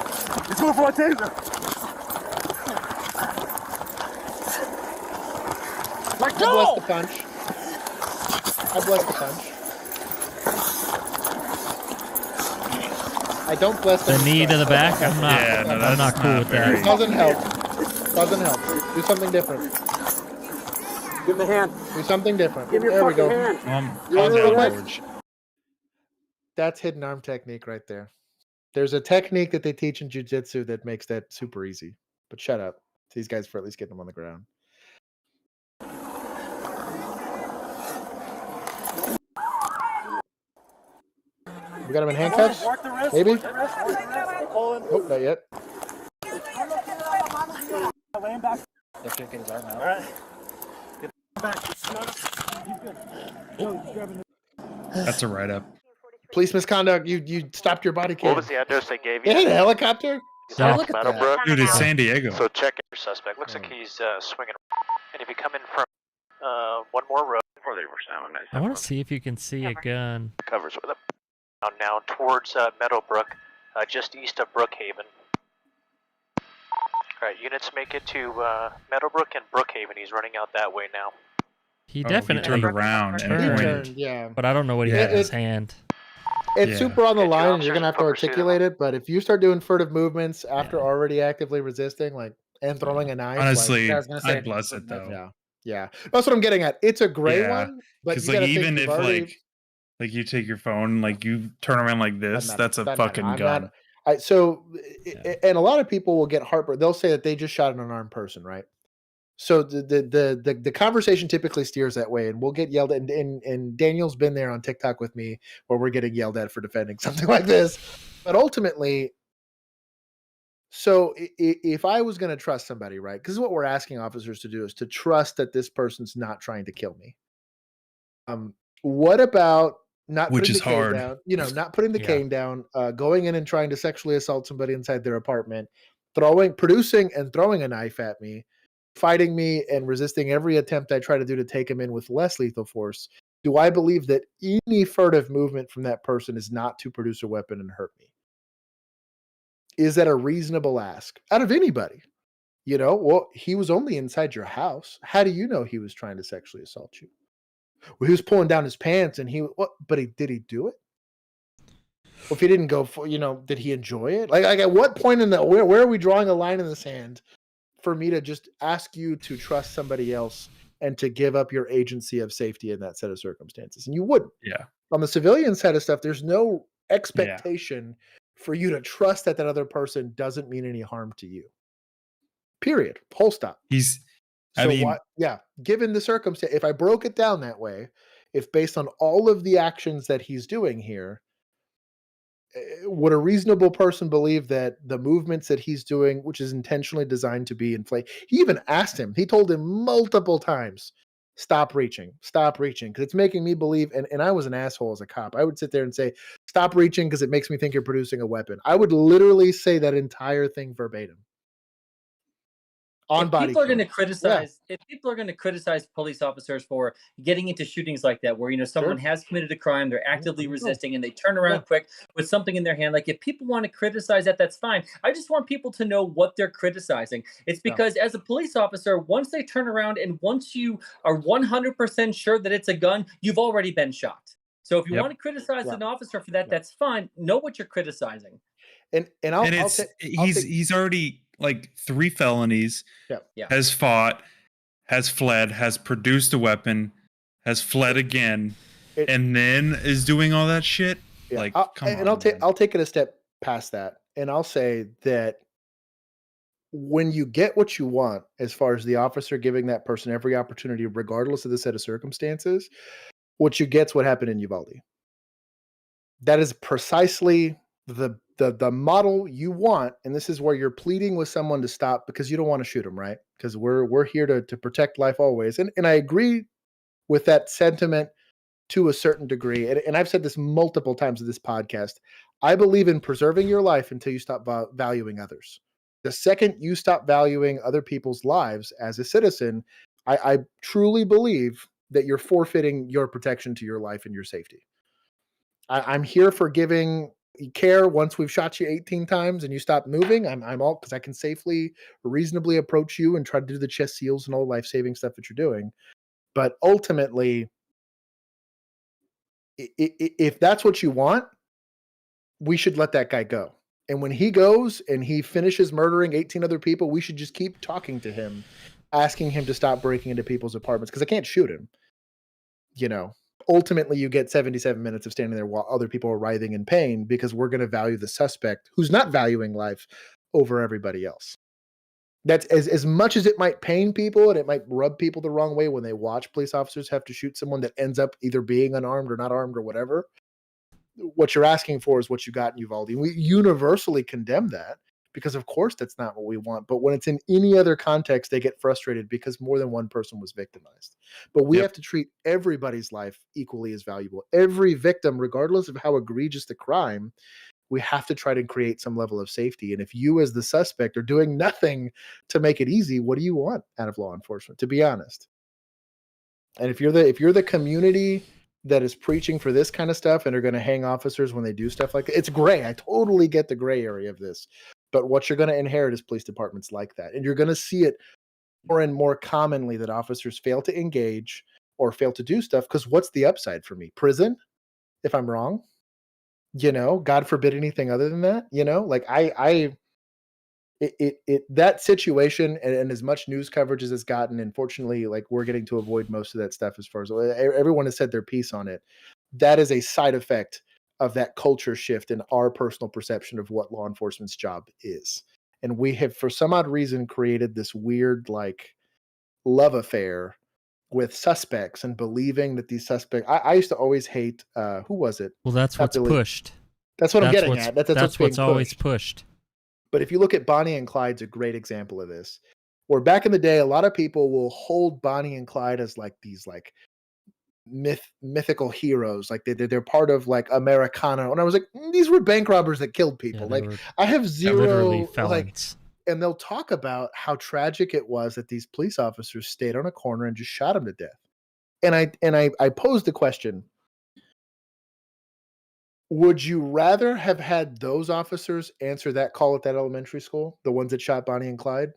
[SPEAKER 6] He's going for my taser.
[SPEAKER 1] I bless the punch. I bless the punch. I don't bless
[SPEAKER 3] the knee to the back. I'm not.
[SPEAKER 5] Yeah, no,
[SPEAKER 3] I'm not cool with that.
[SPEAKER 1] Doesn't help. Doesn't help. Do something different.
[SPEAKER 6] Give him a hand.
[SPEAKER 1] Do something different.
[SPEAKER 6] Give me
[SPEAKER 1] there
[SPEAKER 6] your
[SPEAKER 1] we go.
[SPEAKER 6] hand.
[SPEAKER 5] Calm
[SPEAKER 1] You know
[SPEAKER 5] down,
[SPEAKER 1] what?
[SPEAKER 5] George.
[SPEAKER 1] That's hidden arm technique right there. There's a technique that they teach in jiu-jitsu that makes that super easy. But shut up. These guys for at least getting them on the ground. We got him in handcuffs? Maybe? Nope, not yet.
[SPEAKER 5] That's a write-up.
[SPEAKER 1] Police misconduct. You stopped your body cam.
[SPEAKER 18] What was the address they gave you?
[SPEAKER 1] They had a helicopter?
[SPEAKER 18] South
[SPEAKER 1] Look at that.
[SPEAKER 18] Meadowbrook.
[SPEAKER 5] Dude, it's San Diego.
[SPEAKER 18] So check your suspect. Looks like he's swinging. And if you come in from one more road,
[SPEAKER 3] I want to see if you can see a gun.
[SPEAKER 18] covers with him. Now towards Meadowbrook, just east of Brookhaven. All right, units make it to Meadowbrook and Brookhaven. He's running out that way now.
[SPEAKER 3] He
[SPEAKER 5] Oh,
[SPEAKER 3] definitely
[SPEAKER 5] turned around and
[SPEAKER 3] turned.
[SPEAKER 5] pointed.
[SPEAKER 1] Yeah.
[SPEAKER 3] But I don't know what he had in his hand.
[SPEAKER 1] It's
[SPEAKER 5] Yeah.
[SPEAKER 1] super on the
[SPEAKER 18] Get your
[SPEAKER 1] line and you're going to have to
[SPEAKER 18] officers to pursue
[SPEAKER 1] articulate it, but if you start doing furtive movements after already actively resisting, like, and throwing a knife.
[SPEAKER 5] Honestly,
[SPEAKER 7] I was gonna say-
[SPEAKER 5] I'd bless it though.
[SPEAKER 1] Yeah. Yeah. That's what I'm getting at. It's a gray
[SPEAKER 5] Yeah.
[SPEAKER 1] one, but
[SPEAKER 5] Because
[SPEAKER 1] you
[SPEAKER 5] like
[SPEAKER 1] gotta think
[SPEAKER 5] even
[SPEAKER 1] you've
[SPEAKER 5] if
[SPEAKER 1] already-
[SPEAKER 5] like you take your phone, like you turn around like this,
[SPEAKER 1] Doesn't
[SPEAKER 5] that's a
[SPEAKER 1] matter. Doesn't
[SPEAKER 5] fucking
[SPEAKER 1] matter.
[SPEAKER 5] gun.
[SPEAKER 1] And a lot of people will get heartburn. They'll say that they just shot an unarmed person, right? So the conversation typically steers that way, and we'll get yelled at. And Daniel's been there on TikTok with me, where we're getting yelled at for defending something like this. But ultimately, so if I was going to trust somebody, right? Because what we're asking officers to do is to trust that this person's not trying to kill me. What about not
[SPEAKER 5] Which
[SPEAKER 1] putting
[SPEAKER 5] is
[SPEAKER 1] the cane
[SPEAKER 5] hard.
[SPEAKER 1] down? You know, not putting the
[SPEAKER 5] Yeah.
[SPEAKER 1] cane down, going in and trying to sexually assault somebody inside their apartment, producing and throwing a knife at me, fighting me and resisting every attempt I try to do to take him in with less lethal force. Do I believe that any furtive movement from that person is not to produce a weapon and hurt me? Is that a reasonable ask out of anybody? You know, well, he was only inside your house. How do you know he was trying to sexually assault you? Well, he was pulling down his pants and but did he do it? Well, if he didn't go for, did he enjoy it? Like at what point where are we drawing a line in the sand for me to just ask you to trust somebody else and to give up your agency of safety in that set of circumstances? And you wouldn't.
[SPEAKER 5] Yeah.
[SPEAKER 1] On the civilian side of stuff, there's no expectation for you to trust that other person doesn't mean any harm to you. Period. Whole stop. Given the circumstance, if I broke it down that way, if based on all of the actions that he's doing here, would a reasonable person believe that the movements that he's doing, which is intentionally designed to be inflated, he even asked him, he told him multiple times, stop reaching, because it's making me believe, and I was an asshole as a cop. I would sit there and say, stop reaching because it makes me think you're producing a weapon. I would literally say that entire thing verbatim.
[SPEAKER 2] If people are going to criticize police officers for getting into shootings like that, where someone has committed a crime, they're actively resisting, and they turn around quick with something in their hand, like if people want to criticize that, that's fine. I just want people to know what they're criticizing. It's because as a police officer, once they turn around and once you are 100% sure that it's a gun, you've already been shot. So if you want to criticize an officer for that, that's fine. Know what you're criticizing.
[SPEAKER 5] He's already like 3 felonies, has fought, has fled, has produced a weapon, has fled again, and then is doing all that shit.
[SPEAKER 1] Yeah,
[SPEAKER 5] Like,
[SPEAKER 1] I'll,
[SPEAKER 5] come
[SPEAKER 1] and
[SPEAKER 5] on, man.
[SPEAKER 1] I'll take it a step past that, and I'll say that when you get what you want, as far as the officer giving that person every opportunity, regardless of the set of circumstances, what you get's what happened in Uvalde. That is precisely the model you want, and this is where you're pleading with someone to stop because you don't want to shoot them, right? Because we're here to protect life always, and I agree with that sentiment to a certain degree. And I've said this multiple times in this podcast. I believe in preserving your life until you stop valuing others. The second you stop valuing other people's lives as a citizen, I truly believe that you're forfeiting your protection to your life and your safety. I'm here for giving care once we've shot you 18 times and you stop moving. I'm all because I can safely, reasonably approach you and try to do the chest seals and all the life-saving stuff that you're doing. But ultimately, if that's what you want, we should let that guy go. And when he goes and he finishes murdering 18 other people, we should just keep talking to him, asking him to stop breaking into people's apartments because I can't shoot him. Ultimately, you get 77 minutes of standing there while other people are writhing in pain because we're going to value the suspect who's not valuing life over everybody else. That's as much as it might pain people and it might rub people the wrong way when they watch police officers have to shoot someone that ends up either being unarmed or not armed or whatever. What you're asking for is what you got in Uvalde. And we universally condemn that because, of course, that's not what we want. But when it's in any other context, they get frustrated because more than one person was victimized. But we have to treat everybody's life equally as valuable. Every victim, regardless of how egregious the crime, we have to try to create some level of safety. And if you as the suspect are doing nothing to make it easy, what do you want out of law enforcement, to be honest? And if you're the community that is preaching for this kind of stuff and are going to hang officers when they do stuff like that, it's gray. I totally get the gray area of this. But what you're going to inherit is police departments like that. And you're going to see it more and more commonly that officers fail to engage or fail to do stuff because what's the upside for me? Prison, if I'm wrong? God forbid anything other than that, like that situation and as much news coverage as it's gotten, and fortunately, like we're getting to avoid most of that stuff as far as everyone has said their piece on it. That is a side effect of that culture shift in our personal perception of what law enforcement's job is. And we have, for some odd reason, created this weird, like, love affair with suspects and believing that these suspects. I used to always hate who was it?
[SPEAKER 3] Well, that's what's pushed.
[SPEAKER 1] That's what I'm getting at. That's what's
[SPEAKER 3] always pushed.
[SPEAKER 1] But if you look at Bonnie and Clyde's a great example of this. Where back in the day, a lot of people will hold Bonnie and Clyde as like these like mythical heroes, like they're part of like Americana. And I was like, these were bank robbers that killed people.
[SPEAKER 3] Yeah,
[SPEAKER 1] like I have zero
[SPEAKER 3] literally felons.
[SPEAKER 1] like. And they'll talk about how tragic it was that these police officers stayed on a corner and just shot him to death. And I posed the question: would you rather have had those officers answer that call at that elementary school, the ones that shot Bonnie and Clyde?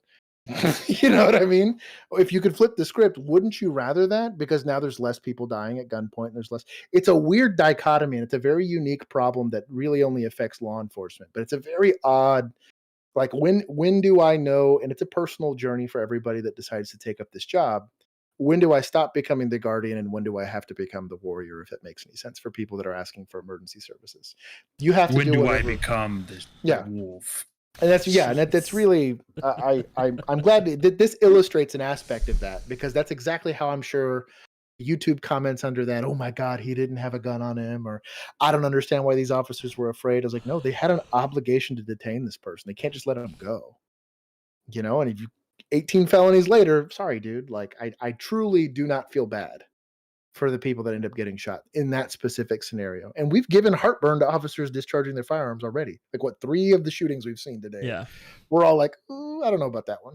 [SPEAKER 1] You know what I mean? If you could flip the script, wouldn't you rather that? Because now there's less people dying at gunpoint and there's less. It's a weird dichotomy, and it's a very unique problem that really only affects law enforcement. But it's a very odd, like when do I know, and it's a personal journey for everybody that decides to take up this job. When do I stop becoming the guardian and when do I have to become the warrior, if it makes any sense for people that are asking for emergency services? You have to
[SPEAKER 5] when do
[SPEAKER 1] whatever.
[SPEAKER 5] I become the wolf?
[SPEAKER 1] And that's really I'm glad that this illustrates an aspect of that, because that's exactly how I'm sure YouTube comments under that, oh my God, he didn't have a gun on him, or I don't understand why these officers were afraid. I was like, no, they had an obligation to detain this person. They can't just let him go. And if you 18 felonies later, sorry, dude. Like, I truly do not feel bad for the people that end up getting shot in that specific scenario. And we've given heartburn to officers discharging their firearms already. Like, 3 of the shootings we've seen today?
[SPEAKER 3] Yeah.
[SPEAKER 1] We're all like, I don't know about that one.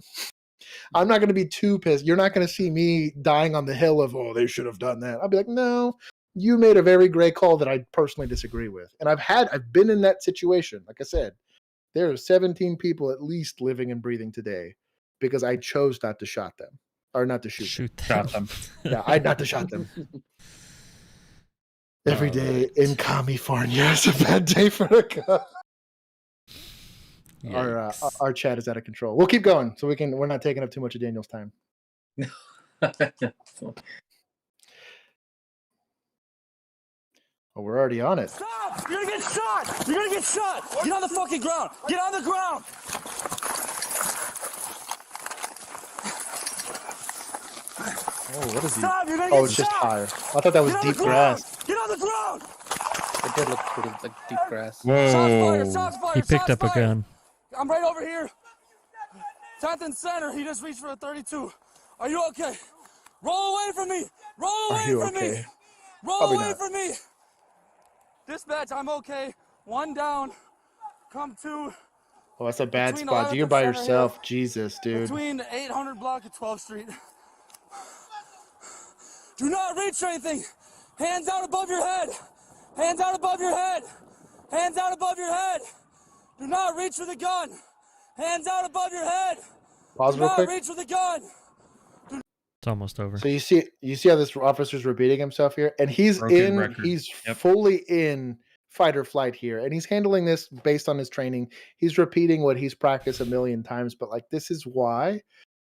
[SPEAKER 1] I'm not going to be too pissed. You're not going to see me dying on the hill of, oh, they should have done that. I'll be like, no, you made a very gray call that I personally disagree with. And I've been in that situation. Like I said, there are 17 people at least living and breathing today because I chose not to shot them, or not to shoot them. Yeah, I not to shot them. Every day in California is a bad day for a gun. Our chat is out of control. We'll keep going so we're not taking up too much of Daniel's time. Oh, we're already on it.
[SPEAKER 6] Stop! You're gonna get shot! You're gonna get shot! Get on the fucking ground! Get on the ground!
[SPEAKER 1] Oh, what is he?
[SPEAKER 6] Stop! You're gonna
[SPEAKER 1] Oh,
[SPEAKER 6] get
[SPEAKER 1] it's just
[SPEAKER 6] shot!
[SPEAKER 1] higher. I thought that was
[SPEAKER 6] Get on the
[SPEAKER 1] deep
[SPEAKER 6] ground!
[SPEAKER 1] grass.
[SPEAKER 6] Get on the ground!
[SPEAKER 7] It did look pretty like deep grass.
[SPEAKER 6] Shots fired!
[SPEAKER 5] Whoa.
[SPEAKER 6] Shots fired!
[SPEAKER 3] He picked
[SPEAKER 6] shots
[SPEAKER 3] up a
[SPEAKER 6] fired.
[SPEAKER 3] gun.
[SPEAKER 6] I'm right over here. 10th and center. He just reached for a 32. Are you okay? Roll away from me. Roll
[SPEAKER 1] Are
[SPEAKER 6] away
[SPEAKER 1] you
[SPEAKER 6] from me.
[SPEAKER 1] okay?
[SPEAKER 6] Roll
[SPEAKER 1] Probably
[SPEAKER 6] away
[SPEAKER 1] not.
[SPEAKER 6] from me. Dispatch, I'm okay. 1 down. Come to.
[SPEAKER 1] Oh, that's a bad
[SPEAKER 6] Between
[SPEAKER 1] spot.
[SPEAKER 6] 11th
[SPEAKER 1] You're
[SPEAKER 6] and
[SPEAKER 1] by
[SPEAKER 6] center
[SPEAKER 1] yourself.
[SPEAKER 6] here.
[SPEAKER 1] Jesus, dude.
[SPEAKER 6] Between the 800 block of 12th Street. Do not reach for anything. Hands out above your head. Hands out above your head. Hands out above your head. Do not reach for the gun. Hands out above your head.
[SPEAKER 1] Pause
[SPEAKER 6] Do
[SPEAKER 1] real
[SPEAKER 6] not
[SPEAKER 1] quick.
[SPEAKER 6] reach for the gun.
[SPEAKER 3] It's almost over.
[SPEAKER 1] So you see how this officer's repeating himself here, and he's
[SPEAKER 5] Broken record.
[SPEAKER 1] he's
[SPEAKER 5] Yep.
[SPEAKER 1] fully in fight or flight here, and he's handling this based on his training. He's repeating what he's practiced a million times, but like this is why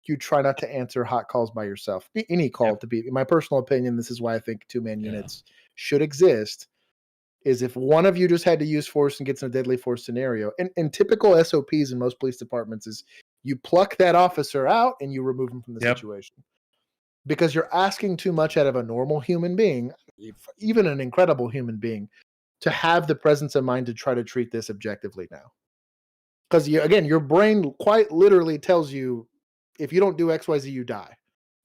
[SPEAKER 1] you try not to answer hot calls by yourself. Any call to be, in my personal opinion, this is why I think 2-man units should exist. Is if one of you just had to use force and gets in a deadly force scenario, and typical SOPs in most police departments is you pluck that officer out and you remove him from the situation. Because you're asking too much out of a normal human being, even an incredible human being, to have the presence of mind to try to treat this objectively now. Because again, your brain quite literally tells you, if you don't do XYZ, you die.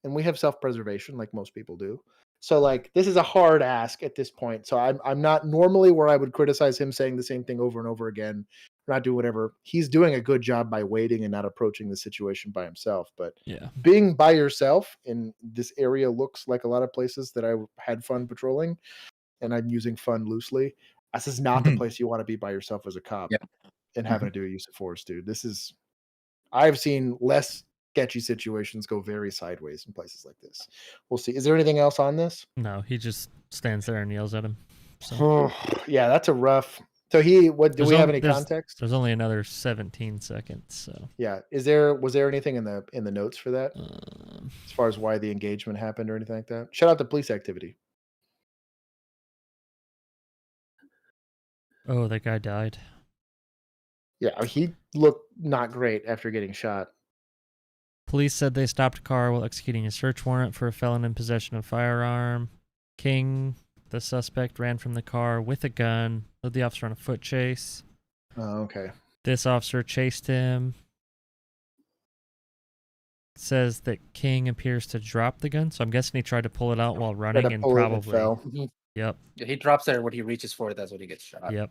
[SPEAKER 1] And we have self-preservation like most people do. So like this is a hard ask at this point. So I'm not normally where I would criticize him saying the same thing over and over again, not do whatever. He's doing a good job by waiting and not approaching the situation by himself. But being by yourself in this area looks like a lot of places that I had fun patrolling, and I'm using fun loosely. This is not the place you want to be by yourself as a cop and having to do a use of force, dude. I've seen less sketchy situations go very sideways in places like this. We'll see. Is there anything else on this?
[SPEAKER 3] No, he just stands there and yells at him. So.
[SPEAKER 1] Yeah, that's a rough. So do we have any context?
[SPEAKER 3] There's only another 17 seconds. So
[SPEAKER 1] yeah, was there anything in the notes for that, as far as why the engagement happened or anything like that? Shout out to police activity.
[SPEAKER 3] Oh, that guy died.
[SPEAKER 1] Yeah, he looked not great after getting shot.
[SPEAKER 3] Police said they stopped a car while executing a search warrant for a felon in possession of firearm. King, the suspect, ran from the car with a gun, led the officer on a foot chase.
[SPEAKER 1] Oh, okay.
[SPEAKER 3] This officer chased him. Says that King appears to drop the gun, so I'm guessing he tried to pull it out while running and probably
[SPEAKER 1] fell.
[SPEAKER 3] Yep.
[SPEAKER 7] Yeah, he drops there. When he reaches for it, that's when he gets shot.
[SPEAKER 3] Yep.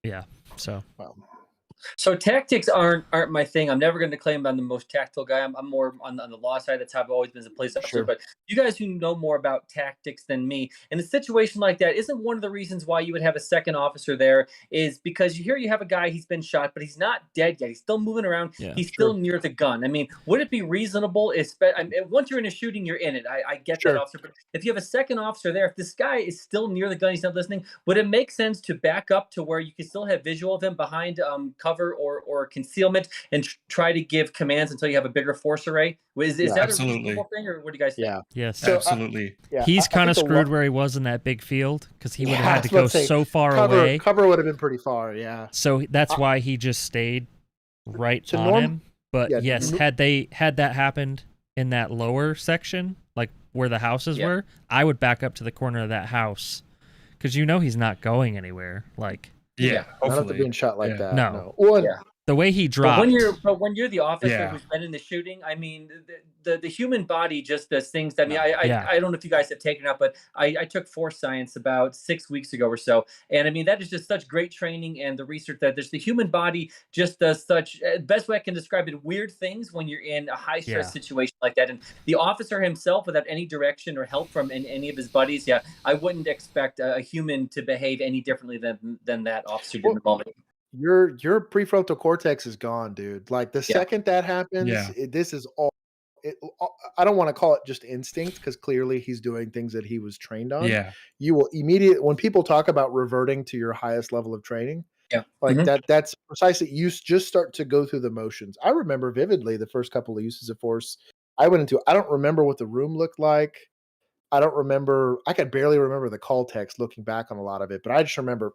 [SPEAKER 3] Yeah. So.
[SPEAKER 2] So tactics aren't my thing. I'm never going to claim I'm the most tactical guy. I'm more on the law side. That's how I've always been as a police officer.
[SPEAKER 1] Sure.
[SPEAKER 2] But you guys who know more about tactics than me, in a situation like that, isn't one of the reasons why you would have a second officer there is because you have a guy, he's been shot, but he's not dead yet. He's still moving around.
[SPEAKER 3] Yeah,
[SPEAKER 2] he's still near the gun. I mean, would it be reasonable? Once you're in a shooting, you're in it. I get that, officer. But if you have a second officer there, if this guy is still near the gun, he's not listening, would it make sense to back up to where you can still have visual of him behind cover or concealment and try to give commands until you have a bigger force array? Is that
[SPEAKER 5] absolutely.
[SPEAKER 2] a reasonable thing, or what do you guys think?
[SPEAKER 1] Yeah.
[SPEAKER 3] Yes.
[SPEAKER 1] So,
[SPEAKER 5] absolutely.
[SPEAKER 3] He's kind of screwed where he was in that big field because he would have had to go so far away.
[SPEAKER 1] Cover would have been pretty far, yeah.
[SPEAKER 3] So that's why he just stayed right on him. But yes, had that happened in that lower section, like where the houses were, I would back up to the corner of that house because he's not going anywhere. Like.
[SPEAKER 5] Yeah,
[SPEAKER 1] not after being shot like that.
[SPEAKER 3] No. The way he dropped.
[SPEAKER 2] But when you're the officer who's been in the shooting, I mean, the human body just does things. I mean, I don't know if you guys have taken it up, but I took force science about 6 weeks ago or so, and I mean that is just such great training, and the research that the human body just does such. Best way I can describe it, weird things when you're in a high stress situation like that, and the officer himself, without any direction or help from any of his buddies, I wouldn't expect a human to behave any differently than that officer did in the moment.
[SPEAKER 1] Your prefrontal cortex is gone, dude. Like the second that happens, this is all. I don't want to call it just instinct because clearly he's doing things that he was trained on.
[SPEAKER 5] Yeah,
[SPEAKER 1] you will immediately when people talk about reverting to your highest level of training.
[SPEAKER 2] Yeah,
[SPEAKER 1] like that's precisely you just start to go through the motions. I remember vividly the first couple of uses of force I went into. I don't remember what the room looked like. I don't remember. I could barely remember the call text looking back on a lot of it, but I just remember.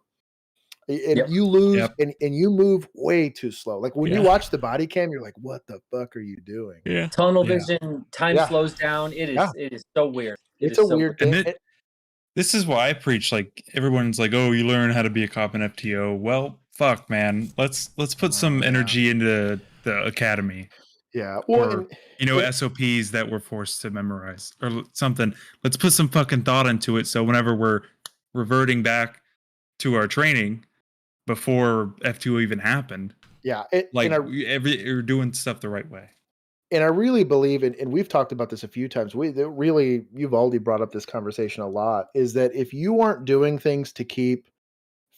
[SPEAKER 1] And you lose, and you move way too slow. Like when you watch the body cam, you're like, "What the fuck are you doing?"
[SPEAKER 3] Yeah,
[SPEAKER 2] tunnel vision, time slows down. It is so weird.
[SPEAKER 1] It's a weird game.
[SPEAKER 5] This is why I preach. Like everyone's like, "Oh, you learn how to be a cop in FTO." Well, fuck, man. Let's put some energy into the academy.
[SPEAKER 1] Yeah,
[SPEAKER 5] or SOPs that we're forced to memorize or something. Let's put some fucking thought into it. So whenever we're reverting back to our training before F2 even happened, you're doing stuff the right way.
[SPEAKER 1] And I really believe, and we've talked about this a few times. You've already brought up this conversation a lot. Is that if you aren't doing things to keep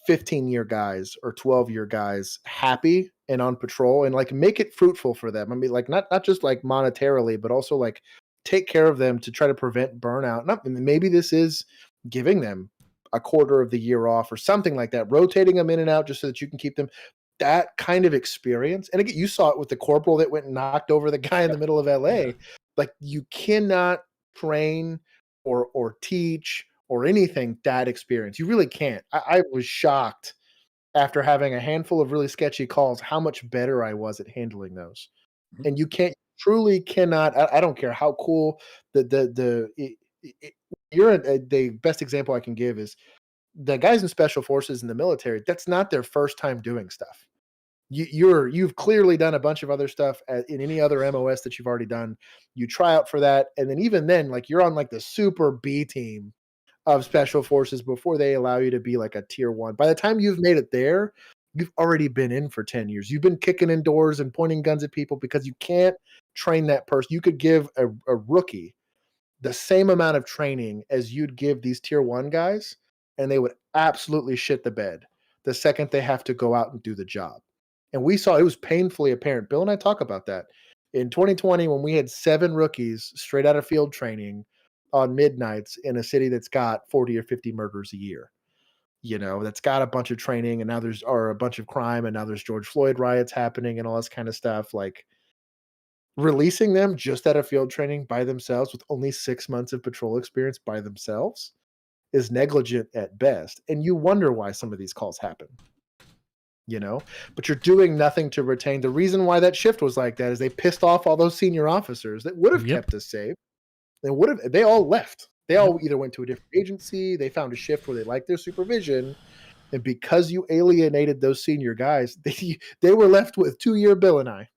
[SPEAKER 1] 15-year guys or 12-year guys happy and on patrol and like make it fruitful for them. I mean, like not just like monetarily, but also like take care of them to try to prevent burnout. Maybe this is giving them a quarter of the year off or something like that, rotating them in and out just so that you can keep them that kind of experience. And again, you saw it with the corporal that went and knocked over the guy in the middle of LA. Like you cannot train or teach or anything that experience. You really can't. I was shocked after having a handful of really sketchy calls how much better I was at handling those. And you truly cannot. I don't care how cool the best example I can give is the guys in special forces in the military. That's not their first time doing stuff. You've clearly done a bunch of other stuff in any other MOS that you've already done. You try out for that, and then even then, like you're on like the super B team of special forces before they allow you to be like a tier 1. By the time you've made it there, you've already been in for 10 years. You've been kicking in doors and pointing guns at people because you can't train that person. You could give a rookie the same amount of training as you'd give these tier 1 guys, and they would absolutely shit the bed the second they have to go out and do the job. And we saw it was painfully apparent. Bill and I talk about that. In 2020, when we had 7 rookies straight out of field training on midnights in a city that's got 40 or 50 murders a year, that's got a bunch of training, and now there's a bunch of crime, and now there's George Floyd riots happening and all this kind of stuff. Like releasing them just out of field training by themselves with only 6 months of patrol experience by themselves is negligent at best. And you wonder why some of these calls happen. But you're doing nothing to retain. The reason why that shift was like that is they pissed off all those senior officers that would have kept us safe. They all left. They all either went to a different agency, they found a shift where they liked their supervision, and because you alienated those senior guys, they were left with 2-year Bill and I.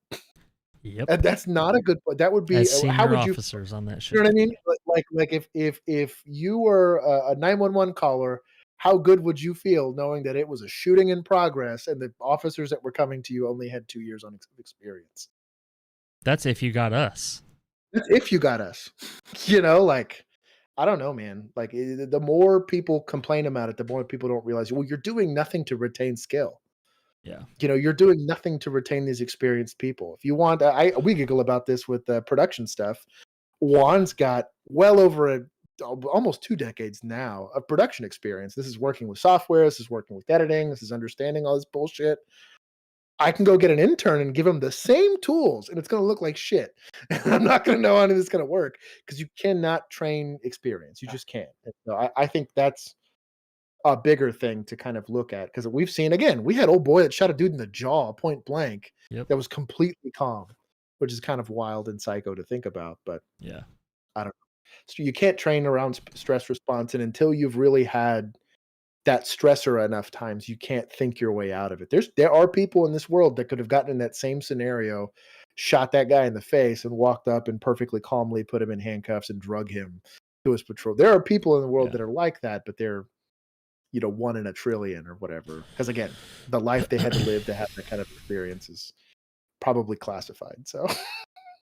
[SPEAKER 3] Yep.
[SPEAKER 1] And that's not a good. That would be
[SPEAKER 3] as senior
[SPEAKER 1] how would you
[SPEAKER 3] officers on that shift.
[SPEAKER 1] You know what I mean? Like if you were a 911 caller, how good would you feel knowing that it was a shooting in progress and the officers that were coming to you only had 2 years on experience?
[SPEAKER 3] That's if you got us.
[SPEAKER 1] That's if you got us. Like I don't know, man. Like the more people complain about it, the more people don't realize, well, you're doing nothing to retain skill.
[SPEAKER 3] Yeah.
[SPEAKER 1] You're doing nothing to retain these experienced people. If you want, we giggle about this with the production stuff. Juan's got well over almost 2 decades now of production experience. This is working with software. This is working with editing. This is understanding all this bullshit. I can go get an intern and give him the same tools, and it's going to look like shit. And I'm not going to know how this is going to work because you cannot train experience. You just can't. And so I think that's a bigger thing to kind of look at because we've seen, again, we had old boy that shot a dude in the jaw point blank that was completely calm, which is kind of wild and psycho to think about. But
[SPEAKER 3] yeah,
[SPEAKER 1] I don't know. So you can't train around stress response, and until you've really had that stressor enough times, you can't think your way out of it. There are people in this world that could have gotten in that same scenario, shot that guy in the face, and walked up and perfectly calmly put him in handcuffs and drug him to his patrol. There are people in the world that are like that, but they're 1 in a trillion or whatever. Because again, the life they had to live to have that kind of experience is probably classified. So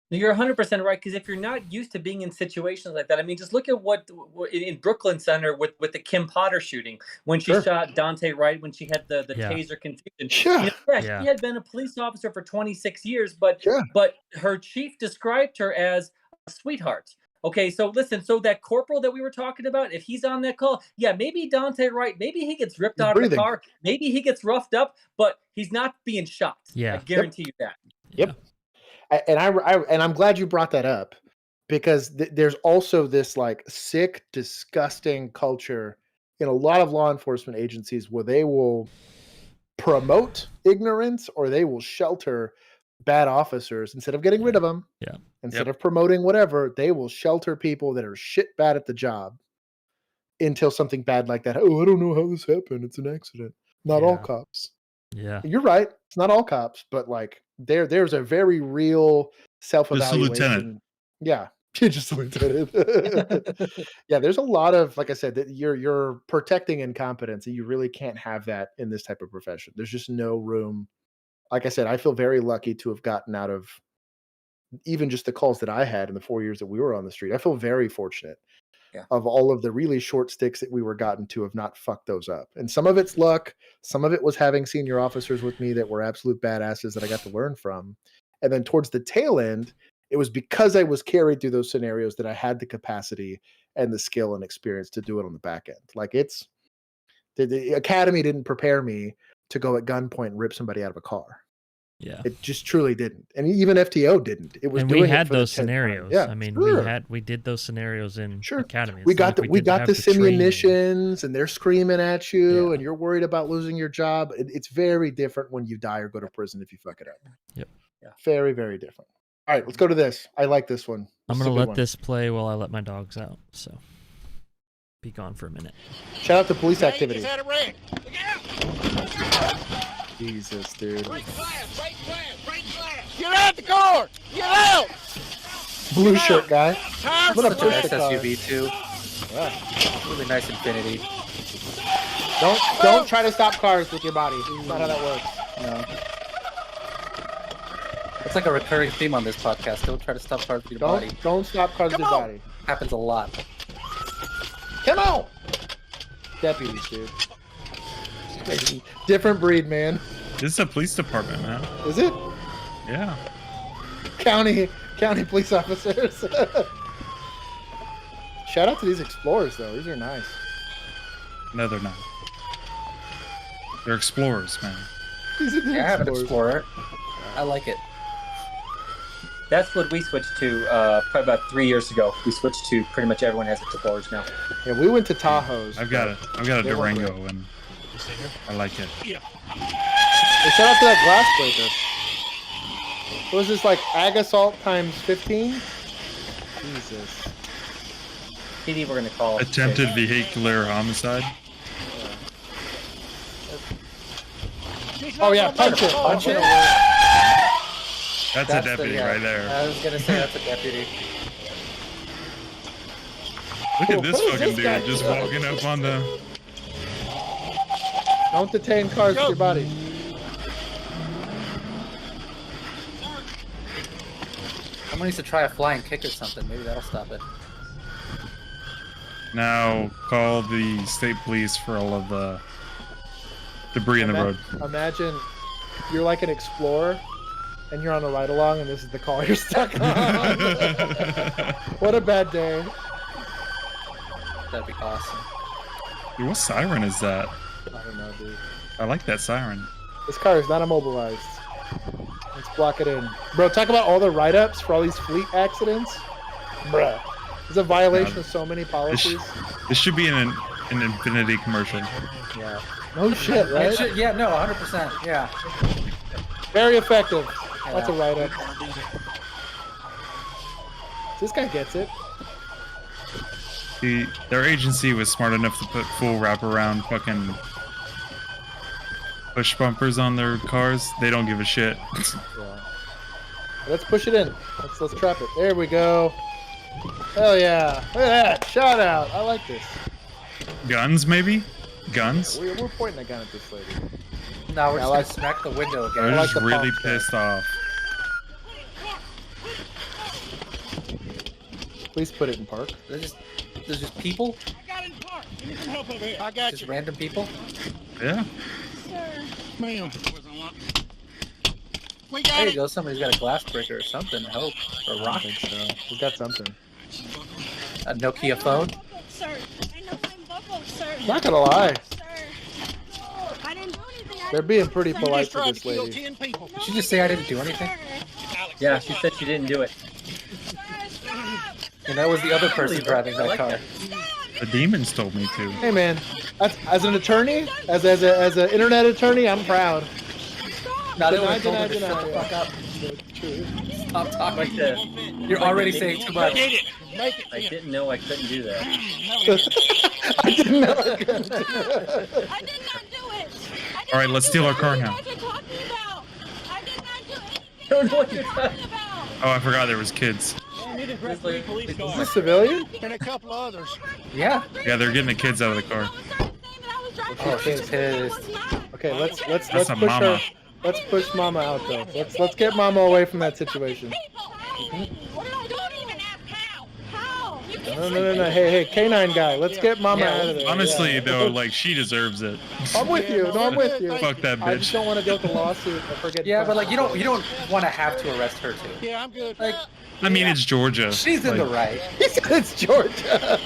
[SPEAKER 2] you're 100% right, because if you're not used to being in situations like that, I mean, just look at what in Brooklyn Center with the Kim Potter shooting when she shot Dante Wright, when she had the taser confusion. She had been a police officer for 26 years, but her chief described her as a sweetheart. Okay, so listen, so that corporal that we were talking about, if he's on that call, maybe Dante Wright, maybe he gets ripped out of the car, maybe he gets roughed up, but he's not being shot.
[SPEAKER 3] Yeah.
[SPEAKER 2] I guarantee you that.
[SPEAKER 1] Yep. And I'm glad you brought that up because there's also this like sick, disgusting culture in a lot of law enforcement agencies where they will promote ignorance or they will shelter bad officers instead of getting rid of them.
[SPEAKER 3] Yeah.
[SPEAKER 1] Instead of promoting whatever, they will shelter people that are shit bad at the job until something bad like that. Oh, I don't know how this happened. It's an accident. Not all cops.
[SPEAKER 3] Yeah.
[SPEAKER 1] You're right. It's not all cops, but like there's a very real self-evaluation.
[SPEAKER 5] Just a lieutenant.
[SPEAKER 1] Yeah. Just a lieutenant. Yeah, there's a lot of, like I said, that you're protecting incompetence, and you really can't have that in this type of profession. There's just no room. Like I said, I feel very lucky to have gotten out of even just the calls that I had in the 4 years that we were on the street. I feel very fortunate of all of the really short sticks that we were gotten to have not fucked those up. And some of it's luck. Some of it was having senior officers with me that were absolute badasses that I got to learn from. And then towards the tail end, it was because I was carried through those scenarios that I had the capacity and the skill and experience to do it on the back end. Like the academy didn't prepare me to go at gunpoint and rip somebody out of a car.
[SPEAKER 3] Yeah.
[SPEAKER 1] It just truly didn't. And even FTO didn't. It was
[SPEAKER 3] and
[SPEAKER 1] doing
[SPEAKER 3] we had
[SPEAKER 1] it for
[SPEAKER 3] those
[SPEAKER 1] the 10th time.
[SPEAKER 3] scenarios.
[SPEAKER 1] Yeah,
[SPEAKER 3] I mean,
[SPEAKER 1] sure.
[SPEAKER 3] we did those scenarios in academy.
[SPEAKER 1] We
[SPEAKER 3] It's
[SPEAKER 1] got
[SPEAKER 3] not like
[SPEAKER 1] we
[SPEAKER 3] didn't
[SPEAKER 1] got
[SPEAKER 3] have
[SPEAKER 1] the
[SPEAKER 3] to train you.
[SPEAKER 1] simunitions and they're screaming at you and you're worried about losing your job. It's very different when you die or go to prison if you fuck it up.
[SPEAKER 3] Yep.
[SPEAKER 1] Yeah. Very, very different. All right, let's go to this. I like this one.
[SPEAKER 3] I'm
[SPEAKER 1] This is
[SPEAKER 3] gonna
[SPEAKER 1] a good
[SPEAKER 3] let
[SPEAKER 1] one.
[SPEAKER 3] this play while I let my dogs out. So be gone for a minute.
[SPEAKER 1] Shout out to police activity.
[SPEAKER 6] Had a wreck.
[SPEAKER 1] Jesus, dude.
[SPEAKER 6] Get out the car! Get out!
[SPEAKER 1] Blue shirt guy.
[SPEAKER 7] I'm
[SPEAKER 1] gonna
[SPEAKER 7] such a
[SPEAKER 1] push
[SPEAKER 7] nice
[SPEAKER 1] the car.
[SPEAKER 7] SUV too.
[SPEAKER 1] Yeah.
[SPEAKER 7] Really nice Infinity.
[SPEAKER 1] Don't try to stop cars with your body. That's not how that works.
[SPEAKER 7] No. It's like a recurring theme on this podcast. Don't try to stop cars with your body.
[SPEAKER 1] Don't stop cars with your body.
[SPEAKER 7] Happens a lot.
[SPEAKER 1] Come on! Deputies, dude. Different breed, man.
[SPEAKER 5] This is a police department, man.
[SPEAKER 1] Is it?
[SPEAKER 5] Yeah.
[SPEAKER 1] County police officers. Shout out to these explorers, though. These are nice.
[SPEAKER 5] No, they're not. They're explorers, man.
[SPEAKER 7] Yeah, I have an Explorer. I like it.
[SPEAKER 2] That's what we switched to probably about 3 years ago. We switched to pretty much everyone has Explorers now.
[SPEAKER 1] Yeah, we went to Tahoe's.
[SPEAKER 5] I've got a
[SPEAKER 1] They weren't
[SPEAKER 5] Durango, and I like it.
[SPEAKER 1] Yeah. Hey, shout out to that glass breaker. What was this, like ag assault times 15? Jesus.
[SPEAKER 2] PD we're gonna call.
[SPEAKER 5] Attempted vehicular homicide.
[SPEAKER 1] Oh yeah, punch it.
[SPEAKER 7] Punch it.
[SPEAKER 5] That's a deputy right there.
[SPEAKER 7] I was gonna say that's a deputy.
[SPEAKER 5] Look at this
[SPEAKER 1] What is
[SPEAKER 5] fucking
[SPEAKER 1] this guy
[SPEAKER 5] dude just
[SPEAKER 1] doing?
[SPEAKER 5] walking up on the.
[SPEAKER 1] Don't detain cars with your body.
[SPEAKER 7] Someone needs to try a flying kick or something. Maybe that'll stop it.
[SPEAKER 5] Now call the state police for all of the debris in the road.
[SPEAKER 1] Imagine you're like an explorer and you're on a ride along and this is the call you're stuck on. What a bad day.
[SPEAKER 7] That'd be awesome.
[SPEAKER 5] Dude, what siren is that?
[SPEAKER 1] I don't know, dude.
[SPEAKER 5] I like that siren.
[SPEAKER 1] This car is not immobilized. Let's block it in. Bro, talk about all the write-ups for all these fleet accidents. Bruh. It's a violation of so many policies.
[SPEAKER 5] This should be an Infinity commercial.
[SPEAKER 1] Yeah. No shit, right?
[SPEAKER 7] Yeah, no, 100%. Yeah.
[SPEAKER 1] Very effective.
[SPEAKER 7] Yeah.
[SPEAKER 1] That's a write-up. This guy gets it.
[SPEAKER 5] Their agency was smart enough to put full wraparound fucking push bumpers on their cars. They don't give a shit.
[SPEAKER 1] Yeah. Let's push it in. Let's trap it. There we go. Hell yeah. Look at that. Shout out. I like this.
[SPEAKER 5] Guns, maybe? Guns?
[SPEAKER 1] We're pointing a gun at this lady.
[SPEAKER 7] No, we're
[SPEAKER 1] Yeah,
[SPEAKER 7] just
[SPEAKER 1] I like-
[SPEAKER 7] gonna smack the window again.
[SPEAKER 5] They're
[SPEAKER 1] I like
[SPEAKER 5] just
[SPEAKER 1] the
[SPEAKER 5] really
[SPEAKER 1] pump stuff.
[SPEAKER 5] pissed off.
[SPEAKER 1] Please put it in park.
[SPEAKER 7] There's just people?
[SPEAKER 6] I got in park. You need some help over here. I got
[SPEAKER 7] Just random people?
[SPEAKER 5] Yeah.
[SPEAKER 6] Sir. Ma'am. We
[SPEAKER 7] There
[SPEAKER 6] got
[SPEAKER 7] you
[SPEAKER 6] it.
[SPEAKER 7] go. Somebody's got a glass breaker or something, I hope. Or a rock.
[SPEAKER 1] I think so. We got something.
[SPEAKER 7] A Nokia phone?
[SPEAKER 19] Sir, I know I'm buckled, sir.
[SPEAKER 1] Not gonna lie.
[SPEAKER 19] Sir. I didn't do anything.
[SPEAKER 1] They're being pretty
[SPEAKER 6] You
[SPEAKER 1] polite
[SPEAKER 6] just
[SPEAKER 1] to
[SPEAKER 6] tried
[SPEAKER 1] this
[SPEAKER 6] to kill
[SPEAKER 1] lady.
[SPEAKER 6] 10 people.
[SPEAKER 7] Did she just say I didn't do anything?
[SPEAKER 2] Yeah, she said she didn't do it.
[SPEAKER 19] Sir, stop.
[SPEAKER 7] And that was the other person driving that car.
[SPEAKER 5] The demons told me to.
[SPEAKER 1] Hey man, as an attorney, as an internet attorney, I'm proud.
[SPEAKER 7] Now they
[SPEAKER 1] Deny,
[SPEAKER 7] would told her to
[SPEAKER 1] deny,
[SPEAKER 7] shut the
[SPEAKER 1] deny.
[SPEAKER 7] fuck up. Stop talking.
[SPEAKER 2] Like
[SPEAKER 7] You're already saying too much.
[SPEAKER 2] I didn't know I couldn't do that.
[SPEAKER 1] I didn't know I couldn't do
[SPEAKER 19] I did not do it.
[SPEAKER 5] All right, let's steal our car now.
[SPEAKER 19] What are you talking about? I did not do anything.
[SPEAKER 2] Don't know what you're talking
[SPEAKER 19] about.
[SPEAKER 5] Oh, I forgot there was kids.
[SPEAKER 9] I need to grab 3 police
[SPEAKER 1] Is
[SPEAKER 9] cars.
[SPEAKER 1] this civilian?
[SPEAKER 9] And a couple others.
[SPEAKER 7] Yeah.
[SPEAKER 5] Yeah, they're getting the kids out of the car.
[SPEAKER 7] Oh, she's pissed.
[SPEAKER 1] Okay, let's
[SPEAKER 5] That's
[SPEAKER 1] push
[SPEAKER 5] a mama.
[SPEAKER 1] her. Let's push Mama out though. Let's get Mama away from that situation. No. Hey, K9 guy. Let's get Mama out of there.
[SPEAKER 5] Honestly,
[SPEAKER 1] Yeah.
[SPEAKER 5] though, like she deserves it.
[SPEAKER 1] I'm with you. No, I'm with you.
[SPEAKER 5] Fuck that
[SPEAKER 1] I just
[SPEAKER 5] bitch.
[SPEAKER 1] don't want to deal with the lawsuit. I forget.
[SPEAKER 7] Yeah, but like you don't want to have to arrest her too.
[SPEAKER 9] Yeah, I'm good.
[SPEAKER 7] Like
[SPEAKER 5] I mean, it's Georgia.
[SPEAKER 7] she's in the right.
[SPEAKER 1] It's Georgia.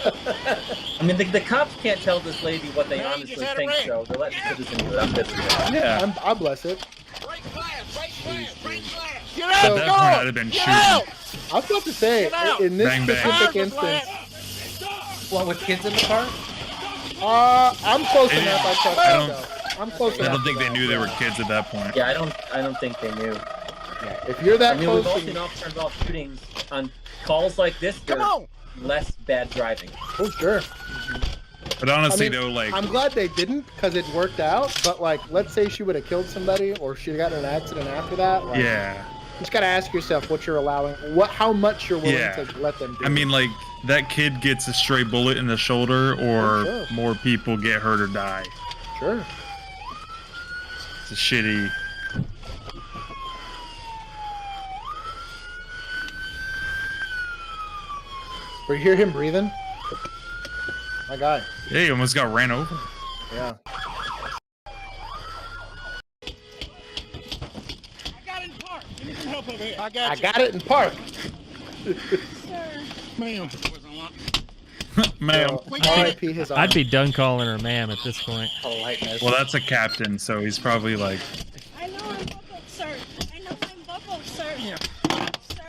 [SPEAKER 2] I mean, the cops can't tell this lady what they honestly think, so they're letting the citizen do it. I'm good with that.
[SPEAKER 5] Yeah.
[SPEAKER 1] I bless it.
[SPEAKER 9] Get
[SPEAKER 5] At
[SPEAKER 9] out,
[SPEAKER 5] that
[SPEAKER 9] go!
[SPEAKER 5] point, I'd have been
[SPEAKER 9] Get
[SPEAKER 5] shooting.
[SPEAKER 9] out!
[SPEAKER 1] I was about to say, in this
[SPEAKER 5] Bang, bang.
[SPEAKER 1] specific instance,
[SPEAKER 7] What with kids in the car?
[SPEAKER 1] I'm close
[SPEAKER 5] Hey,
[SPEAKER 1] enough. I trust
[SPEAKER 5] I don't-
[SPEAKER 1] myself. I'm close
[SPEAKER 5] I
[SPEAKER 1] enough.
[SPEAKER 5] don't think
[SPEAKER 1] to
[SPEAKER 5] they
[SPEAKER 1] that,
[SPEAKER 5] knew they
[SPEAKER 1] yeah.
[SPEAKER 5] were kids at that point.
[SPEAKER 2] Yeah, I don't think they knew.
[SPEAKER 1] Yeah, if you're that
[SPEAKER 2] I mean,
[SPEAKER 1] close,
[SPEAKER 2] we've all
[SPEAKER 1] and-
[SPEAKER 2] seen officer-involved shootings on calls like this.
[SPEAKER 9] Come
[SPEAKER 2] they're
[SPEAKER 9] on!
[SPEAKER 2] less bad driving.
[SPEAKER 1] oh sure.
[SPEAKER 5] But honestly,
[SPEAKER 1] I mean,
[SPEAKER 5] though, like
[SPEAKER 1] I'm glad they didn't because it worked out. But like, let's say she would have killed somebody or she got in an accident after that. Like,
[SPEAKER 5] yeah.
[SPEAKER 1] you just gotta ask yourself what you're allowing, how much you're willing
[SPEAKER 5] Yeah.
[SPEAKER 1] to let them do.
[SPEAKER 5] I mean, like that kid gets a stray bullet in the shoulder, or
[SPEAKER 1] sure.
[SPEAKER 5] more people get hurt or die.
[SPEAKER 1] sure.
[SPEAKER 5] It's a shitty.
[SPEAKER 1] Or you hear him breathing? My guy.
[SPEAKER 5] Yeah, he almost got ran over.
[SPEAKER 1] Yeah.
[SPEAKER 9] I got it in park. Give me some help over here. I
[SPEAKER 1] I
[SPEAKER 9] got you.
[SPEAKER 1] got it in park.
[SPEAKER 9] Ma'am.
[SPEAKER 5] Ma'am.
[SPEAKER 1] R.I.P. his
[SPEAKER 3] I'd be done calling her ma'am at this point.
[SPEAKER 7] Politeness.
[SPEAKER 5] Well, that's a captain, so he's probably like,
[SPEAKER 19] I know I'm buckled, sir. I know I'm buckled, sir.
[SPEAKER 9] Yeah.
[SPEAKER 19] Sir.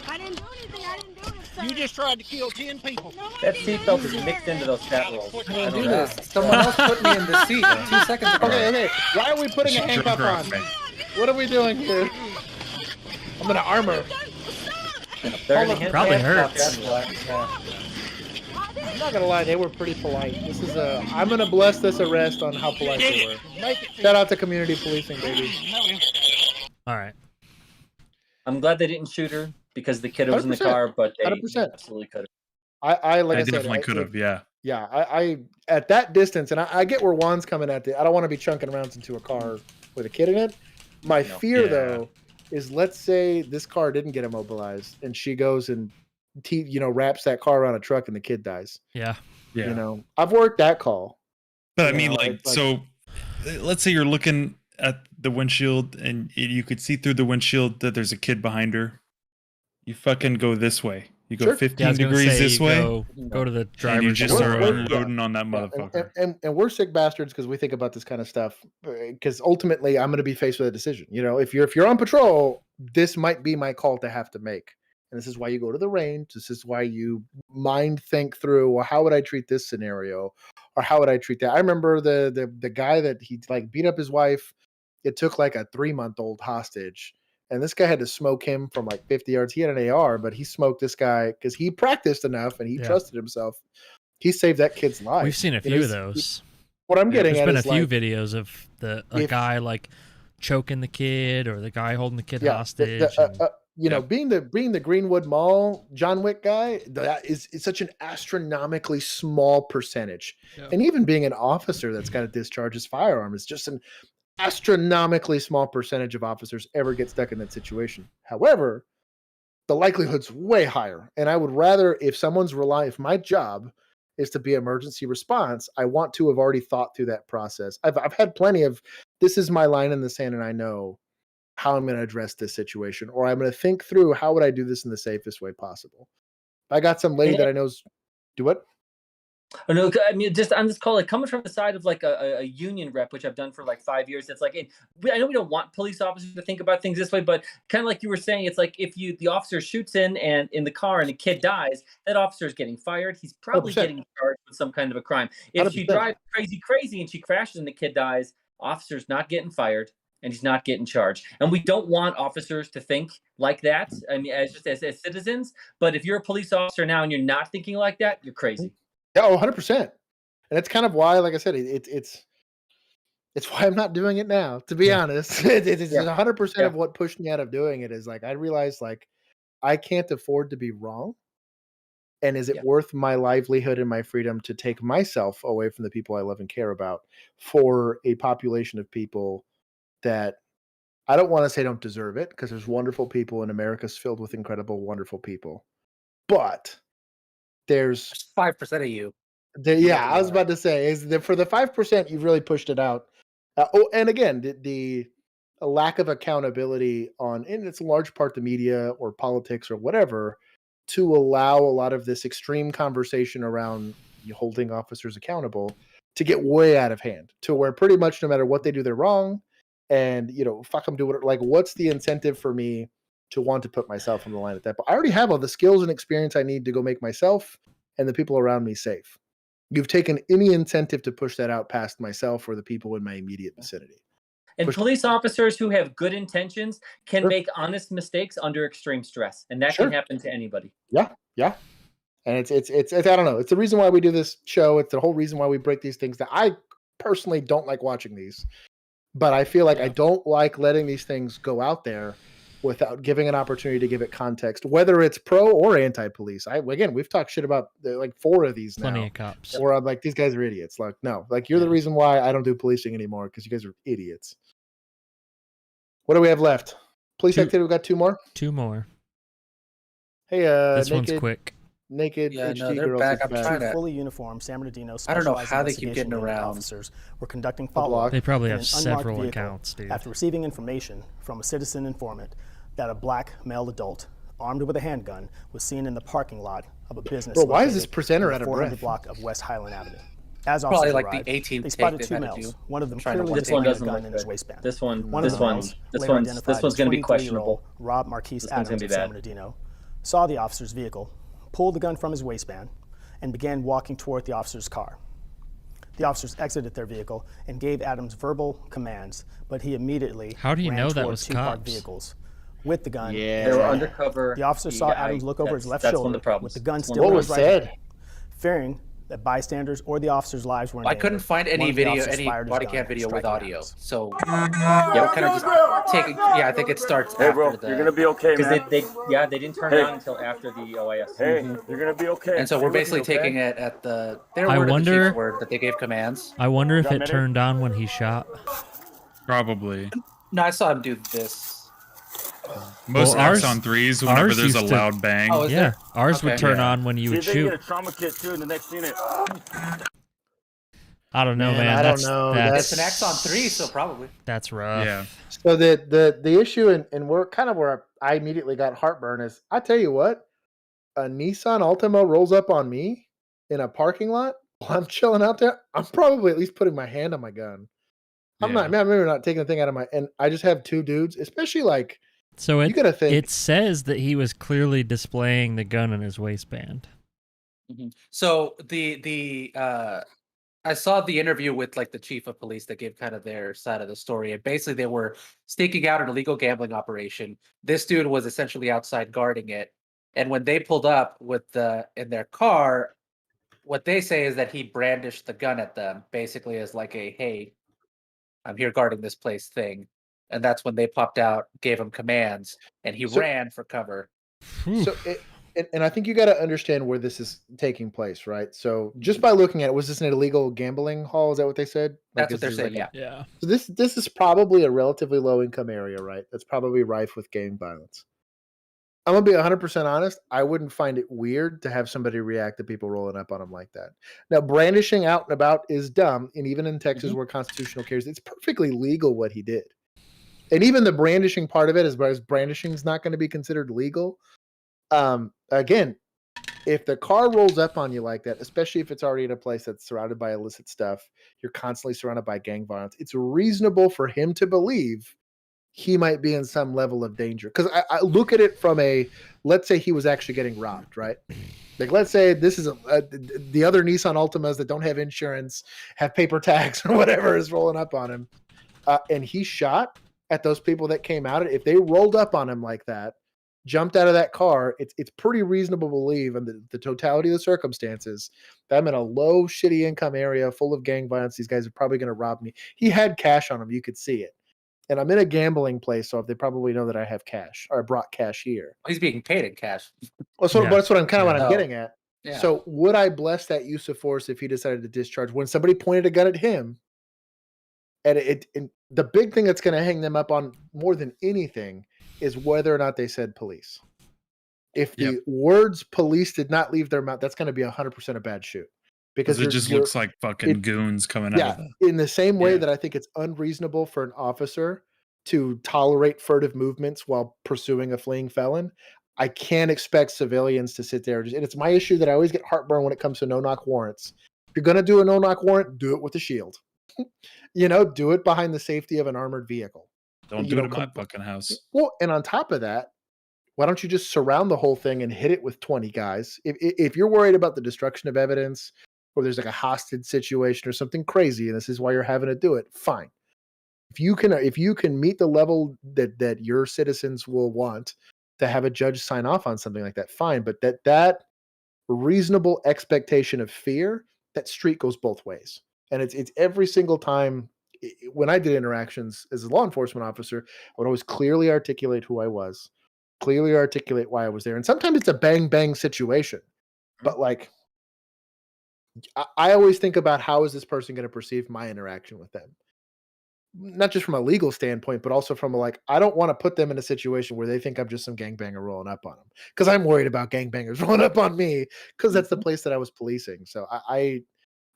[SPEAKER 19] I didn't do anything. I didn't do it, sir.
[SPEAKER 9] You just tried to kill 10 people.
[SPEAKER 19] No, I
[SPEAKER 2] That
[SPEAKER 19] didn't.
[SPEAKER 2] seatbelt is mixed into those fat rolls.
[SPEAKER 7] I can't do this. Someone else put me in the seat 2 seconds ago.
[SPEAKER 1] Okay. Why are we putting a handcuff on? What are we doing here? I'm gonna armor.
[SPEAKER 3] Probably hurts.
[SPEAKER 1] I'm not gonna lie, they were pretty polite. This is I'm gonna bless this arrest on how polite they were.
[SPEAKER 9] Make it
[SPEAKER 1] Shout out to community policing, baby.
[SPEAKER 3] All right.
[SPEAKER 2] I'm glad they didn't shoot her because the kid was in the
[SPEAKER 1] 100%.
[SPEAKER 2] car, but they
[SPEAKER 1] 100%.
[SPEAKER 2] absolutely could have.
[SPEAKER 1] I
[SPEAKER 5] I
[SPEAKER 1] said,
[SPEAKER 5] definitely could have. Yeah.
[SPEAKER 1] Yeah, I at that distance, and I get where Juan's coming at. I don't want to be chunking around into a car with a kid in it. My fear,
[SPEAKER 5] Yeah.
[SPEAKER 1] though, is let's say this car didn't get immobilized, and she goes and wraps that car around a truck, and the kid dies.
[SPEAKER 3] Yeah.
[SPEAKER 5] Yeah.
[SPEAKER 1] You know, I've worked that call.
[SPEAKER 5] But I
[SPEAKER 1] You
[SPEAKER 5] mean,
[SPEAKER 1] know,
[SPEAKER 5] like,
[SPEAKER 1] it's like-
[SPEAKER 5] so let's say you're looking at the windshield and you could see through the windshield that there's a kid behind her. You fucking go this way. You go
[SPEAKER 1] Sure.
[SPEAKER 5] 15
[SPEAKER 3] I was gonna
[SPEAKER 5] degrees
[SPEAKER 3] say
[SPEAKER 5] this
[SPEAKER 3] you
[SPEAKER 5] way.
[SPEAKER 3] go to the
[SPEAKER 5] And you
[SPEAKER 3] driver's
[SPEAKER 5] just
[SPEAKER 3] door.
[SPEAKER 5] start
[SPEAKER 1] We're-
[SPEAKER 5] unloading on that motherfucker.
[SPEAKER 1] And we're sick bastards because we think about this kind of stuff. Because ultimately, I'm going to be faced with a decision. You know, if you're on patrol, this might be my call to have to make. And this is why you go to the range. This is why you mind think through, well, how would I treat this scenario, or how would I treat that? I remember the guy that he beat up his wife. It took like a 3-month-old hostage. And this guy had to smoke him from like 50 yards. He had an AR, but he smoked this guy because he practiced enough and he trusted himself. He saved that kid's life.
[SPEAKER 3] We've seen a few of those.
[SPEAKER 1] What I'm getting
[SPEAKER 3] There's
[SPEAKER 1] at
[SPEAKER 3] been
[SPEAKER 1] is
[SPEAKER 3] a few
[SPEAKER 1] like,
[SPEAKER 3] videos of a guy like choking the kid or the guy holding the kid
[SPEAKER 1] yeah,
[SPEAKER 3] hostage.
[SPEAKER 1] being the Greenwood Mall John Wick guy, that is such an astronomically small percentage.
[SPEAKER 3] Yeah.
[SPEAKER 1] And even being an officer that's got to discharge his firearm is just an astronomically small percentage of officers ever get stuck in that situation. However, the likelihood's way higher. And I would rather, if my job is to be emergency response, I want to have already thought through that process. I've had plenty of, this is my line in the sand and I know how I'm going to address this situation, or I'm going to think through how would I do this in the safest way possible. If I got some lady that I know's do what?
[SPEAKER 2] Oh, no, I mean, just on this call, like coming from the side of like a union rep, which I've done for like 5 years. It's like, I know we don't want police officers to think about things this way, but kind of like you were saying, it's like if the officer shoots in the car and a kid dies, that officer is getting fired. He's probably
[SPEAKER 1] 100%.
[SPEAKER 2] getting charged with some kind of a crime. If she
[SPEAKER 1] 100%.
[SPEAKER 2] drives crazy and she crashes and the kid dies, officer's not getting fired and he's not getting charged. And we don't want officers to think like that. I mean, as citizens. But if you're a police officer now and you're not thinking like that, you're crazy.
[SPEAKER 1] Yeah, 100%. And that's kind of why, like I said, it's why I'm not doing it now, to be honest. It's 100% of what pushed me out of doing it is like, I realized like I can't afford to be wrong. And is it worth my livelihood and my freedom to take myself away from the people I love and care about for a population of people that I don't want to say don't deserve it, because there's wonderful people and America's filled with incredible, wonderful people. But there's
[SPEAKER 7] 5% of you.
[SPEAKER 1] I was about to say is that for the 5%, you've really pushed it out. And again, the lack of accountability and it's a large part the media or politics or whatever, to allow a lot of this extreme conversation around holding officers accountable to get way out of hand, to where pretty much no matter what they do, they're wrong. And fuck them, do it. Like, what's the incentive for me to want to put myself on the line at that point? I already have all the skills and experience I need to go make myself and the people around me safe. You've taken any incentive to push that out past myself or the people in my immediate vicinity.
[SPEAKER 2] And police officers who have good intentions can make honest mistakes under extreme stress, and that can happen to anybody.
[SPEAKER 1] Yeah. And it's I don't know. It's the reason why we do this show. It's the whole reason why we break these things down. I personally don't like watching these, but I feel like I don't like letting these things go out there without giving an opportunity to give it context, whether it's pro or anti-police. We've talked shit about like 4 of these
[SPEAKER 3] Plenty
[SPEAKER 1] now.
[SPEAKER 3] of cops.
[SPEAKER 1] Where I'm like, these guys are idiots. Like, no, like you're the reason why I don't do policing anymore, because you guys are idiots. What do we have left? Police activity. We got 2 more.
[SPEAKER 3] 2 more.
[SPEAKER 1] Hey,
[SPEAKER 3] this
[SPEAKER 1] naked,
[SPEAKER 3] one's quick.
[SPEAKER 1] Naked
[SPEAKER 7] Yeah,
[SPEAKER 1] HD
[SPEAKER 7] no, they're
[SPEAKER 1] girls.
[SPEAKER 7] back. I'm trying to.
[SPEAKER 20] Fully uniformed San Bernardino
[SPEAKER 7] I don't know
[SPEAKER 20] specialized
[SPEAKER 7] how they keep getting
[SPEAKER 20] investigation unit
[SPEAKER 7] around.
[SPEAKER 20] officers were conducting follow-up
[SPEAKER 3] They probably
[SPEAKER 20] in
[SPEAKER 3] have
[SPEAKER 20] an unmarked
[SPEAKER 3] several
[SPEAKER 20] vehicle
[SPEAKER 3] accounts, dude.
[SPEAKER 20] after receiving information from a citizen informant that a black male adult armed with a handgun was seen in the parking lot of a business.
[SPEAKER 1] Bro, why is this
[SPEAKER 20] located
[SPEAKER 1] presenter
[SPEAKER 20] in the
[SPEAKER 1] out of
[SPEAKER 20] 400
[SPEAKER 1] breath?
[SPEAKER 20] block of West Highland Avenue. As
[SPEAKER 7] Probably
[SPEAKER 20] officers
[SPEAKER 7] like the
[SPEAKER 20] arrived,
[SPEAKER 7] 18th
[SPEAKER 20] they spotted
[SPEAKER 7] take
[SPEAKER 20] 2
[SPEAKER 7] they've had to
[SPEAKER 20] males.
[SPEAKER 7] do.
[SPEAKER 20] One of them
[SPEAKER 7] Trying to
[SPEAKER 20] clearly
[SPEAKER 7] look
[SPEAKER 2] This one
[SPEAKER 20] displaying a
[SPEAKER 2] doesn't
[SPEAKER 20] gun
[SPEAKER 2] look
[SPEAKER 20] in his
[SPEAKER 2] good.
[SPEAKER 20] waistband.
[SPEAKER 2] This one,
[SPEAKER 20] One of
[SPEAKER 2] this
[SPEAKER 20] the
[SPEAKER 2] one,
[SPEAKER 20] males,
[SPEAKER 2] this
[SPEAKER 20] later
[SPEAKER 2] one's
[SPEAKER 20] identified
[SPEAKER 2] this
[SPEAKER 20] as
[SPEAKER 2] one's going to be
[SPEAKER 20] 23-year-old
[SPEAKER 2] questionable.
[SPEAKER 20] Rob Marquise
[SPEAKER 2] This one's
[SPEAKER 20] Adams
[SPEAKER 2] gonna
[SPEAKER 20] of
[SPEAKER 2] be
[SPEAKER 20] San
[SPEAKER 2] bad.
[SPEAKER 20] Bernardino, saw the officer's vehicle, pulled the gun from his waistband, and began walking toward the officer's car. The officers exited their vehicle and gave Adams verbal commands, but he immediately
[SPEAKER 3] How do you
[SPEAKER 20] ran
[SPEAKER 3] know that
[SPEAKER 20] toward
[SPEAKER 3] was
[SPEAKER 20] 2 parked
[SPEAKER 3] cops?
[SPEAKER 20] vehicles with the gun.
[SPEAKER 1] Yeah.
[SPEAKER 2] They were
[SPEAKER 20] in his hand.
[SPEAKER 2] undercover.
[SPEAKER 20] The officer saw Adams look over his left
[SPEAKER 2] that's one
[SPEAKER 20] shoulder
[SPEAKER 2] of the problems.
[SPEAKER 20] with the gun
[SPEAKER 2] That's one
[SPEAKER 20] still
[SPEAKER 2] of
[SPEAKER 20] in
[SPEAKER 2] the
[SPEAKER 20] his right
[SPEAKER 1] said?
[SPEAKER 20] hand, fearing that bystanders or the officers' lives were in
[SPEAKER 7] I
[SPEAKER 20] danger.
[SPEAKER 7] couldn't find
[SPEAKER 20] One
[SPEAKER 7] any
[SPEAKER 20] of the
[SPEAKER 7] video,
[SPEAKER 20] officers
[SPEAKER 7] any
[SPEAKER 20] fired his
[SPEAKER 7] body
[SPEAKER 20] gun,
[SPEAKER 7] cam video with
[SPEAKER 20] striking
[SPEAKER 7] audio.
[SPEAKER 20] Adams.
[SPEAKER 7] So yeah, we're kind of just taking. Yeah, I think it starts
[SPEAKER 11] Hey,
[SPEAKER 7] after
[SPEAKER 11] bro,
[SPEAKER 7] the.
[SPEAKER 11] you're gonna be okay,
[SPEAKER 2] Because
[SPEAKER 11] man.
[SPEAKER 2] they didn't turn
[SPEAKER 11] Hey.
[SPEAKER 2] it on until after the OIS.
[SPEAKER 11] Hey, you're gonna be okay.
[SPEAKER 7] And so we're
[SPEAKER 11] You're
[SPEAKER 7] basically
[SPEAKER 11] looking okay?
[SPEAKER 7] taking it at their
[SPEAKER 3] I
[SPEAKER 7] word and the
[SPEAKER 3] wonder-
[SPEAKER 7] chief's word that they gave commands.
[SPEAKER 3] I wonder if
[SPEAKER 11] Got
[SPEAKER 3] it
[SPEAKER 11] minute?
[SPEAKER 3] turned on when he shot.
[SPEAKER 5] Probably.
[SPEAKER 7] No, I saw him do this.
[SPEAKER 5] Most
[SPEAKER 3] Well, ours-
[SPEAKER 5] Axon 3s, whenever
[SPEAKER 3] ours
[SPEAKER 5] there's a
[SPEAKER 3] used to-
[SPEAKER 5] loud bang.
[SPEAKER 7] Oh, is
[SPEAKER 3] Yeah,
[SPEAKER 7] there?
[SPEAKER 3] ours would
[SPEAKER 7] Okay.
[SPEAKER 3] turn
[SPEAKER 5] Yeah.
[SPEAKER 3] on when you
[SPEAKER 11] See
[SPEAKER 3] would
[SPEAKER 11] if they can
[SPEAKER 3] shoot.
[SPEAKER 11] get a trauma kit too in the next unit.
[SPEAKER 3] I don't know, man.
[SPEAKER 1] I don't
[SPEAKER 3] That's,
[SPEAKER 1] know.
[SPEAKER 7] It's an Axon 3, so probably.
[SPEAKER 3] That's rough.
[SPEAKER 5] Yeah.
[SPEAKER 1] So the issue and we're kind of where I immediately got heartburn is, I tell you what, a Nissan Altima rolls up on me in a parking lot while I'm chilling out there, I'm probably at least putting my hand on my gun. I'm
[SPEAKER 5] Yeah.
[SPEAKER 1] maybe not taking the thing out of my, and I just have 2 dudes, especially like,
[SPEAKER 3] So
[SPEAKER 1] you gotta think.
[SPEAKER 3] it says that he was clearly displaying the gun in his waistband.
[SPEAKER 7] So I saw the interview with like the chief of police that gave kind of their side of the story, and basically they were staking out an illegal gambling operation. This dude was essentially outside guarding it, and when they pulled up in their car, what they say is that he brandished the gun at them, basically as like a "Hey, I'm here guarding this place" thing, and that's when they popped out, gave him commands, and he ran for cover.
[SPEAKER 1] So and I think you got to understand where this is taking place, right? So just by looking at it, was this an illegal gambling hall? Is that what they said?
[SPEAKER 7] That's what
[SPEAKER 1] is
[SPEAKER 7] they're
[SPEAKER 1] this
[SPEAKER 7] saying.
[SPEAKER 1] like
[SPEAKER 7] Yeah.
[SPEAKER 1] So this is probably a relatively low income area, right? That's probably rife with gang violence. I'm gonna be 100% honest. I wouldn't find it weird to have somebody react to people rolling up on them like that. Now, brandishing out and about is dumb, and even in Texas, where constitutional carries, it's perfectly legal what he did. And even the brandishing part of it, as brandishing is not going to be considered legal. Again, if the car rolls up on you like that, especially if it's already in a place that's surrounded by illicit stuff, you're constantly surrounded by gang violence, it's reasonable for him to believe he might be in some level of danger. Because I look at it from let's say he was actually getting robbed, right? Like, let's say this is the other Nissan Altimas that don't have insurance, have paper tags or whatever is rolling up on him. And he shot at those people that came out. If they rolled up on him like that, jumped out of that car, it's pretty reasonable to believe, in the totality of the circumstances, that I'm in a low, shitty income area full of gang violence. These guys are probably going to rob me. He had cash on him. You could see it. And I'm in a gambling place, so they probably know that I have cash, or I brought cash here.
[SPEAKER 7] He's being paid in cash.
[SPEAKER 1] Well, so that's what I'm what I'm getting at.
[SPEAKER 7] Yeah.
[SPEAKER 1] So would I bless that use of force if he decided to discharge when somebody pointed a gun at him? And the big thing that's going to hang them up on more than anything is whether or not they said police. If the words police did not leave their mouth, that's going to be 100% a bad shoot.
[SPEAKER 5] Because it just looks like fucking goons coming out of them.
[SPEAKER 1] In the same way that I think it's unreasonable for an officer to tolerate furtive movements while pursuing a fleeing felon, I can't expect civilians to sit there. And it's my issue that I always get heartburn when it comes to no-knock warrants. If you're going to do a no-knock warrant, do it with a shield. Do it behind the safety of an armored vehicle.
[SPEAKER 5] Don't do it in my fucking house.
[SPEAKER 1] Well, and on top of that, why don't you just surround the whole thing and hit it with 20 guys? If you're worried about the destruction of evidence, or there's like a hostage situation or something crazy, and this is why you're having to do it, fine. If you can meet the level that your citizens will want to have a judge sign off on something like that, fine. But that reasonable expectation of fear, that street goes both ways. And it's every single time. When I did interactions as a law enforcement officer, I would always clearly articulate who I was, clearly articulate why I was there. And sometimes it's a bang bang situation, but like, I always think about how is this person going to perceive my interaction with them? Not just from a legal standpoint, but also from I don't want to put them in a situation where they think I'm just some gangbanger rolling up on them, because I'm worried about gangbangers rolling up on me, because that's the place that I was policing. So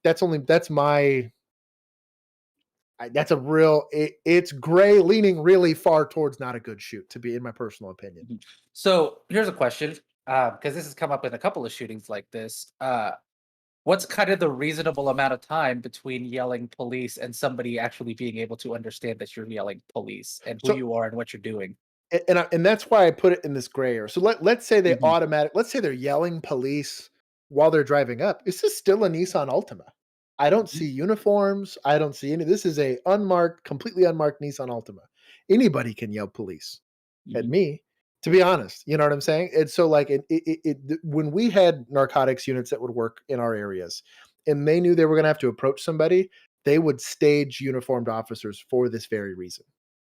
[SPEAKER 1] that's a real, it's gray, leaning really far towards not a good shoot, to be, in my personal opinion.
[SPEAKER 7] So here's a question, because this has come up in a couple of shootings like this. What's kind of the reasonable amount of time between yelling police and somebody actually being able to understand that you're yelling police and who you are and what you're doing?
[SPEAKER 1] And that's why I put it in this gray area. So let's say they let's say they're yelling police while they're driving up. This is still a Nissan Altima. I don't see uniforms. I don't see any. This is a completely unmarked Nissan Altima. Anybody can yell police at me, to be honest. You know what I'm saying? And so when we had narcotics units that would work in our areas and they knew they were going to have to approach somebody, they would stage uniformed officers for this very reason.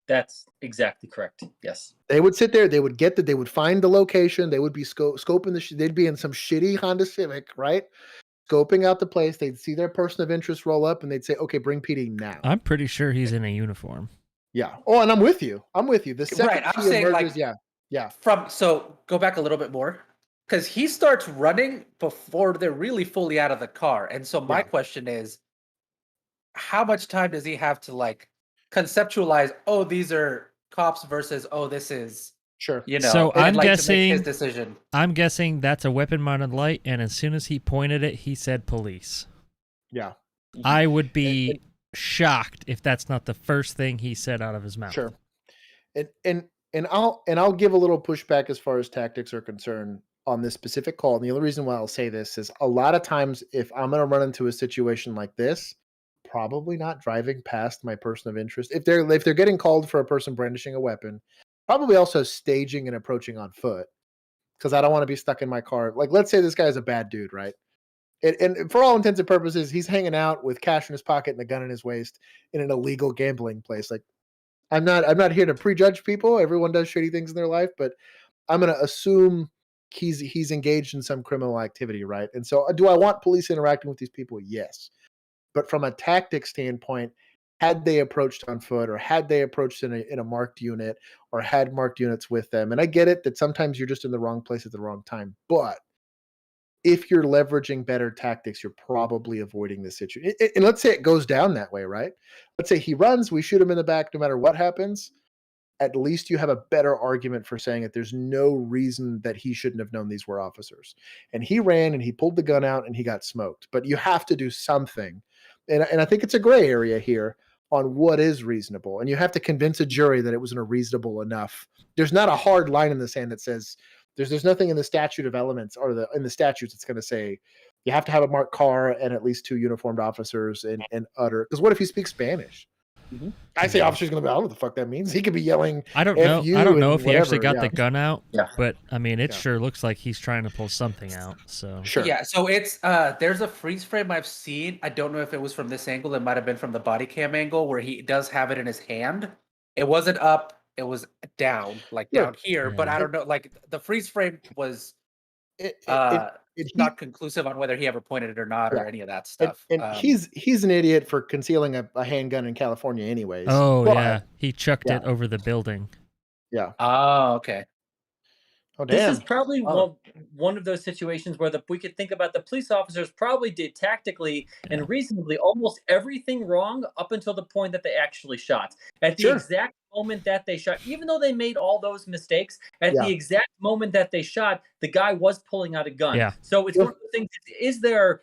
[SPEAKER 2] That's exactly correct. Yes.
[SPEAKER 1] They would sit there. They would they would find the location. They would be scoping they'd be in some shitty Honda Civic, right? Scoping out the place. They'd see their person of interest roll up and they'd say, okay, bring PD now.
[SPEAKER 3] I'm pretty sure he's in a uniform.
[SPEAKER 1] Yeah. Oh, and I'm with you. The second
[SPEAKER 7] right. I'm
[SPEAKER 1] she
[SPEAKER 7] saying
[SPEAKER 1] emerges, yeah.
[SPEAKER 7] So go back a little bit more, because he starts running before they're really fully out of the car. And so my question is, how much time does he have to conceptualize, oh, these are cops versus, oh, this is,
[SPEAKER 1] sure.
[SPEAKER 3] So I'm guessing
[SPEAKER 7] to make his decision.
[SPEAKER 3] I'm guessing that's a weapon-mounted light, and as soon as he pointed it, he said police.
[SPEAKER 1] Yeah.
[SPEAKER 3] I would be shocked if that's not the first thing he said out of his mouth.
[SPEAKER 1] Sure. And I'll give a little pushback as far as tactics are concerned on this specific call. And the only reason why I'll say this is, a lot of times if I'm going to run into a situation like this, probably not driving past my person of interest. If they're getting called for a person brandishing a weapon, probably also staging and approaching on foot, because I don't want to be stuck in my car. Let's say this guy's a bad dude, right? And for all intents and purposes, he's hanging out with cash in his pocket and a gun in his waist in an illegal gambling place. I'm not here to prejudge people. Everyone does shitty things in their life, but I'm going to assume he's engaged in some criminal activity, right? And so, do I want police interacting with these people? Yes. But from a tactic standpoint, had they approached on foot, or had they approached in a marked unit, or had marked units with them, and I get it that sometimes you're just in the wrong place at the wrong time, but if you're leveraging better tactics, you're probably avoiding this situation. And let's say it goes down that way, right? Let's say he runs, we shoot him in the back no matter what happens. at least you have a better argument for saying that there's no reason that he shouldn't have known these were officers. And he ran and he pulled the gun out and he got smoked. But you have to do something. And I think it's a gray area here on what is reasonable. And you have to convince a jury that it wasn't a reasonable enough. There's not a hard line in the sand that says there's nothing in the statute of elements or in the statutes that's going to say you have to have a marked car and at least 2 uniformed officers and utter. Because what if he speaks Spanish?
[SPEAKER 7] Mm-hmm.
[SPEAKER 1] I say officer's going to be, I don't know what the fuck that means. He could be yelling.
[SPEAKER 3] I don't know. I don't know if he actually got
[SPEAKER 1] yeah.
[SPEAKER 3] the gun out.
[SPEAKER 1] Yeah.
[SPEAKER 3] But I mean, it sure looks like he's trying to pull something out. So
[SPEAKER 1] sure.
[SPEAKER 7] Yeah. So it's there's a freeze frame I've seen. I don't know if it was from this angle. It might have been from the body cam angle where he does have it in his hand. It wasn't up. It was down, like down here. But I don't know. Like the freeze frame was it's not conclusive on whether he ever pointed it or not or any of that stuff.
[SPEAKER 1] And he's an idiot for concealing a handgun in California anyways.
[SPEAKER 3] Oh, yeah. He chucked it over the building.
[SPEAKER 1] Yeah.
[SPEAKER 7] Oh, okay.
[SPEAKER 1] Oh, damn.
[SPEAKER 2] This is probably one of those situations where we could think about the police officers probably did tactically and reasonably almost everything wrong up until the point that they actually shot. At the exact moment that they shot, even though they made all those mistakes, at the exact moment that they shot, the guy was pulling out a gun.
[SPEAKER 3] Yeah.
[SPEAKER 2] So it's one of the things, is there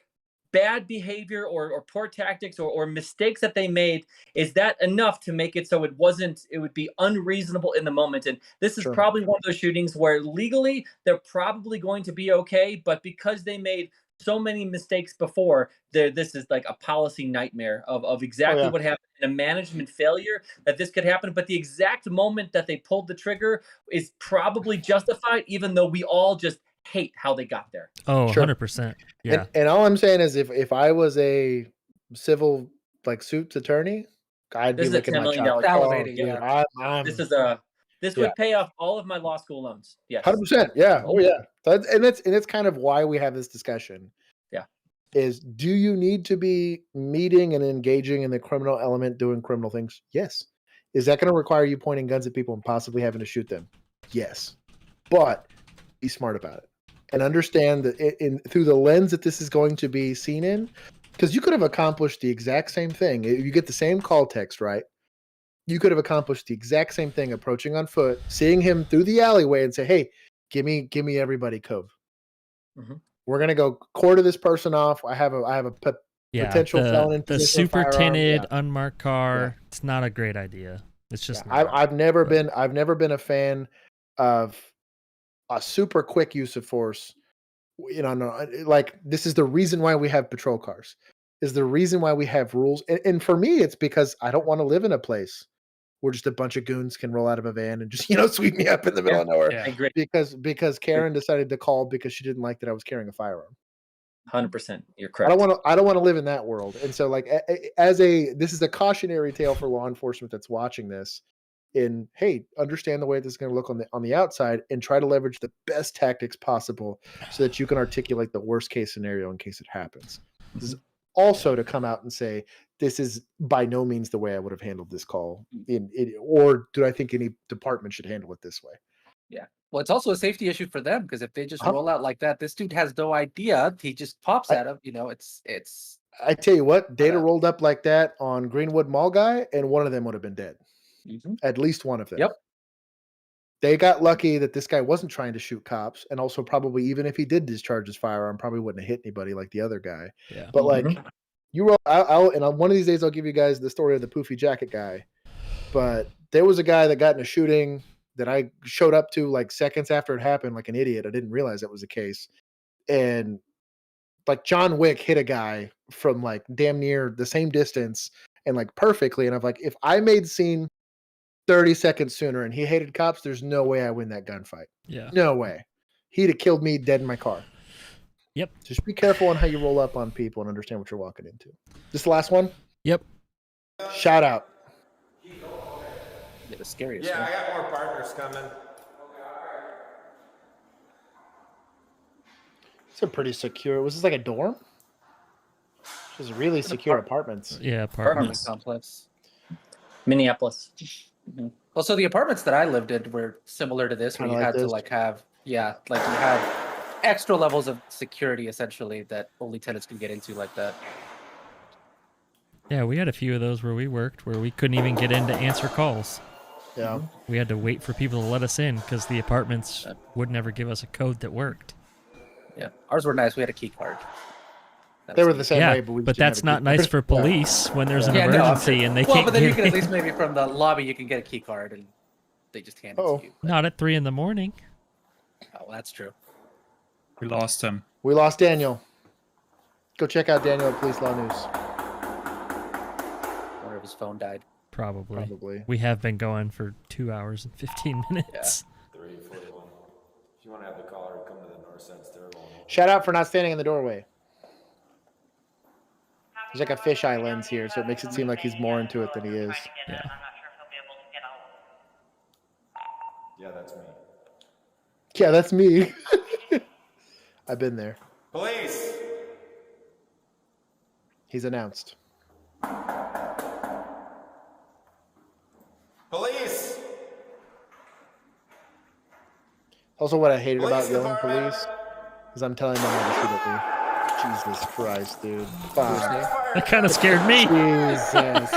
[SPEAKER 2] bad behavior or poor tactics or mistakes that they made? Is that enough to make it so it would be unreasonable in the moment? And this is probably one of those shootings where legally they're probably going to be okay, but because they made so many mistakes before, this is like a policy nightmare of exactly what happened, and a management failure that this could happen. But the exact moment that they pulled the trigger is probably justified, even though we all just hate how they got there.
[SPEAKER 3] Oh, 100%. Yeah.
[SPEAKER 1] And all I'm saying is if I was a civil suits attorney, I'd
[SPEAKER 2] This
[SPEAKER 1] be
[SPEAKER 2] is a
[SPEAKER 1] looking
[SPEAKER 2] $10
[SPEAKER 1] at
[SPEAKER 2] million
[SPEAKER 1] my
[SPEAKER 2] job. This would pay off all of my law school loans. Yes.
[SPEAKER 1] 100%. Yeah. Oh yeah. And that's kind of why we have this discussion.
[SPEAKER 2] Yeah.
[SPEAKER 1] Is do you need to be meeting and engaging in the criminal element, doing criminal things? Yes. Is that going to require you pointing guns at people and possibly having to shoot them? Yes. But be smart about it and understand that through the lens that this is going to be seen in, because you could have accomplished the exact same thing. You get the same call text, right? You could have accomplished the exact same thing, approaching on foot, seeing him through the alleyway and say, hey, give me everybody cove.
[SPEAKER 2] Mm-hmm.
[SPEAKER 1] We're going to go quarter this person off. I have a potential felon in
[SPEAKER 3] the
[SPEAKER 1] possession of
[SPEAKER 3] super
[SPEAKER 1] firearm.
[SPEAKER 3] tinted unmarked car. It's not a great idea. It's just
[SPEAKER 1] I've never been a fan of a super quick use of force. This is the reason why we have patrol cars. Is the reason why we have rules. And for me, it's because I don't want to live in a place where just a bunch of goons can roll out of a van and just sweep me up in the middle of nowhere.
[SPEAKER 2] I agree.
[SPEAKER 1] Because Karen decided to call because she didn't like that I was carrying a firearm.
[SPEAKER 2] 100%. You're correct.
[SPEAKER 1] I don't want to live in that world. And so this is a cautionary tale for law enforcement that's watching this. Hey, understand the way this is going to look on the outside and try to leverage the best tactics possible so that you can articulate the worst case scenario in case it happens. This is also to come out and say, this is by no means the way I would have handled this call, or do I think any department should handle it this way?
[SPEAKER 7] Yeah. Well, it's also a safety issue for them because if they just roll out like that, this dude has no idea. He just pops at him. It's.
[SPEAKER 1] I tell you what, Data rolled up like that on Greenwood Mall guy, and one of them would have been dead.
[SPEAKER 7] Mm-hmm.
[SPEAKER 1] At least one of them.
[SPEAKER 7] Yep.
[SPEAKER 1] They got lucky that this guy wasn't trying to shoot cops, and also probably even if he did discharge his firearm, probably wouldn't have hit anybody like the other guy.
[SPEAKER 3] Yeah.
[SPEAKER 1] But you roll, and on one of these days I'll give you guys the story of the poofy jacket guy. But there was a guy that got in a shooting that I showed up to seconds after it happened, like an idiot. I didn't realize that was the case, and John Wick hit a guy from damn near the same distance and perfectly. And I'm if I made scene 30 seconds sooner and he hated cops, there's no way I win that gunfight.
[SPEAKER 3] Yeah.
[SPEAKER 1] No way. He'd have killed me dead in my car.
[SPEAKER 3] Yep.
[SPEAKER 1] Just be careful on how you roll up on people and understand what you're walking into. This the last one?
[SPEAKER 3] Yep.
[SPEAKER 1] Shout out.
[SPEAKER 7] Yeah, the scariest.
[SPEAKER 10] Yeah, I got more partners coming.
[SPEAKER 1] It's a pretty secure. Was this like a dorm? This is really secure apartments.
[SPEAKER 3] Yeah,
[SPEAKER 7] Apartment
[SPEAKER 3] apartments.
[SPEAKER 7] complex.
[SPEAKER 2] Minneapolis.
[SPEAKER 7] Mm-hmm. Well, so the apartments that I lived in were similar to this, where you had to have you had extra levels of security essentially that only tenants can get into like that.
[SPEAKER 3] Yeah, we had a few of those where we worked where we couldn't even get in to answer calls.
[SPEAKER 1] Yeah.
[SPEAKER 3] We had to wait for people to let us in because the apartments would never give us a code that worked.
[SPEAKER 7] Yeah, ours were nice. We had a key card.
[SPEAKER 1] They were the same
[SPEAKER 3] Yeah,
[SPEAKER 1] way, but we just
[SPEAKER 3] but
[SPEAKER 1] didn't
[SPEAKER 3] that's
[SPEAKER 1] have a
[SPEAKER 3] not
[SPEAKER 1] key
[SPEAKER 3] nice
[SPEAKER 1] card.
[SPEAKER 3] for police when there's an
[SPEAKER 7] Yeah, no, I'm
[SPEAKER 3] emergency
[SPEAKER 7] sure.
[SPEAKER 3] and they
[SPEAKER 7] well,
[SPEAKER 3] can't
[SPEAKER 7] but then
[SPEAKER 3] get
[SPEAKER 7] you can at
[SPEAKER 3] in.
[SPEAKER 7] least maybe from the lobby you can get a key card and they just hand it to you.
[SPEAKER 3] Not at 3 a.m.
[SPEAKER 7] Oh, well, that's true.
[SPEAKER 5] We lost him.
[SPEAKER 1] We lost Daniel. Go check out Daniel at Police.Law.News.
[SPEAKER 7] I wonder if his phone died.
[SPEAKER 3] Probably. We have been going for 2 hours and 15 minutes.
[SPEAKER 21] 341. If you want to have the caller come to the north side stairwell.
[SPEAKER 1] Shout out for not standing in the doorway. There's like a fisheye lens here, so it makes it seem like he's more into it than he is.
[SPEAKER 3] Yeah.
[SPEAKER 21] Yeah, that's me.
[SPEAKER 1] Yeah, that's me. I've been there.
[SPEAKER 21] Police!
[SPEAKER 1] He's announced.
[SPEAKER 21] Police!
[SPEAKER 1] Also, what I hated about yelling police is I'm telling them how to shoot at me. Jesus Christ, dude. Fuck.
[SPEAKER 3] That kind of scared me.
[SPEAKER 1] Jesus.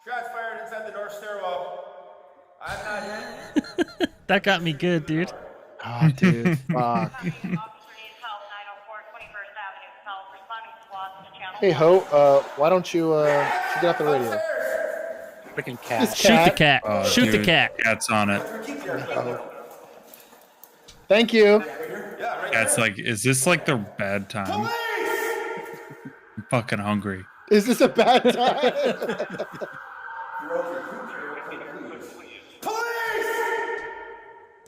[SPEAKER 21] Shots fired inside the north stairwell. I'm not here.
[SPEAKER 3] That got me good, dude.
[SPEAKER 1] Oh, dude. Fuck. Hey, Ho, why don't you get off the radio?
[SPEAKER 7] Freaking cat.
[SPEAKER 3] Shoot the cat.
[SPEAKER 5] Oh,
[SPEAKER 3] Shoot the
[SPEAKER 5] dude,
[SPEAKER 3] cat.
[SPEAKER 5] Cat's on it.
[SPEAKER 1] Thank you.
[SPEAKER 5] Cat's like, is this like the bad time? I'm fucking hungry.
[SPEAKER 1] Is this a bad time?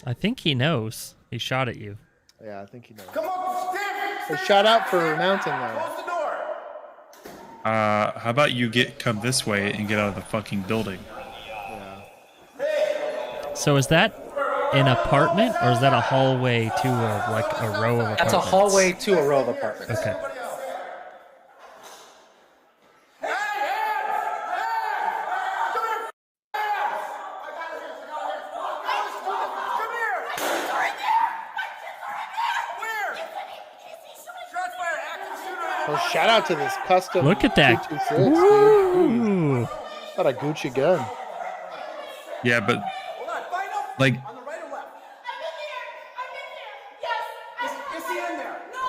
[SPEAKER 3] I think he knows. He shot at you.
[SPEAKER 1] Yeah, I think he knows.
[SPEAKER 21] Come on,
[SPEAKER 1] Hey, shout out for announcing that.
[SPEAKER 21] close the door.
[SPEAKER 5] How about you come this way and get out of the fucking building?
[SPEAKER 3] So is that an apartment or is that a hallway to a row of apartments?
[SPEAKER 7] That's a hallway to a row of apartments.
[SPEAKER 3] Okay.
[SPEAKER 1] Well, shout out to this custom.
[SPEAKER 3] Look at that.
[SPEAKER 1] 226,
[SPEAKER 3] Ooh.
[SPEAKER 1] dude. What a Gucci gun.
[SPEAKER 5] Yeah, but like,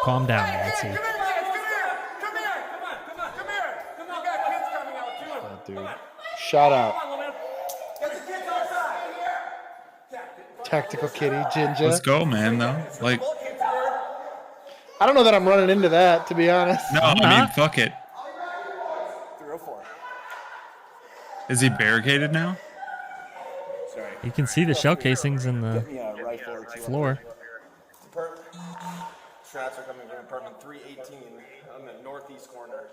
[SPEAKER 3] Calm down, Nancy.
[SPEAKER 1] Oh, dude. Shout out. Tactical Kitty, Ginger.
[SPEAKER 5] let's go, man. Though, like,
[SPEAKER 1] I don't know that I'm running into that, to be honest.
[SPEAKER 5] no, I mean, fuck it. Is he barricaded now?
[SPEAKER 3] You can see the shell casings in the floor.
[SPEAKER 21] Shots are coming from apartment 318 on the northeast corner.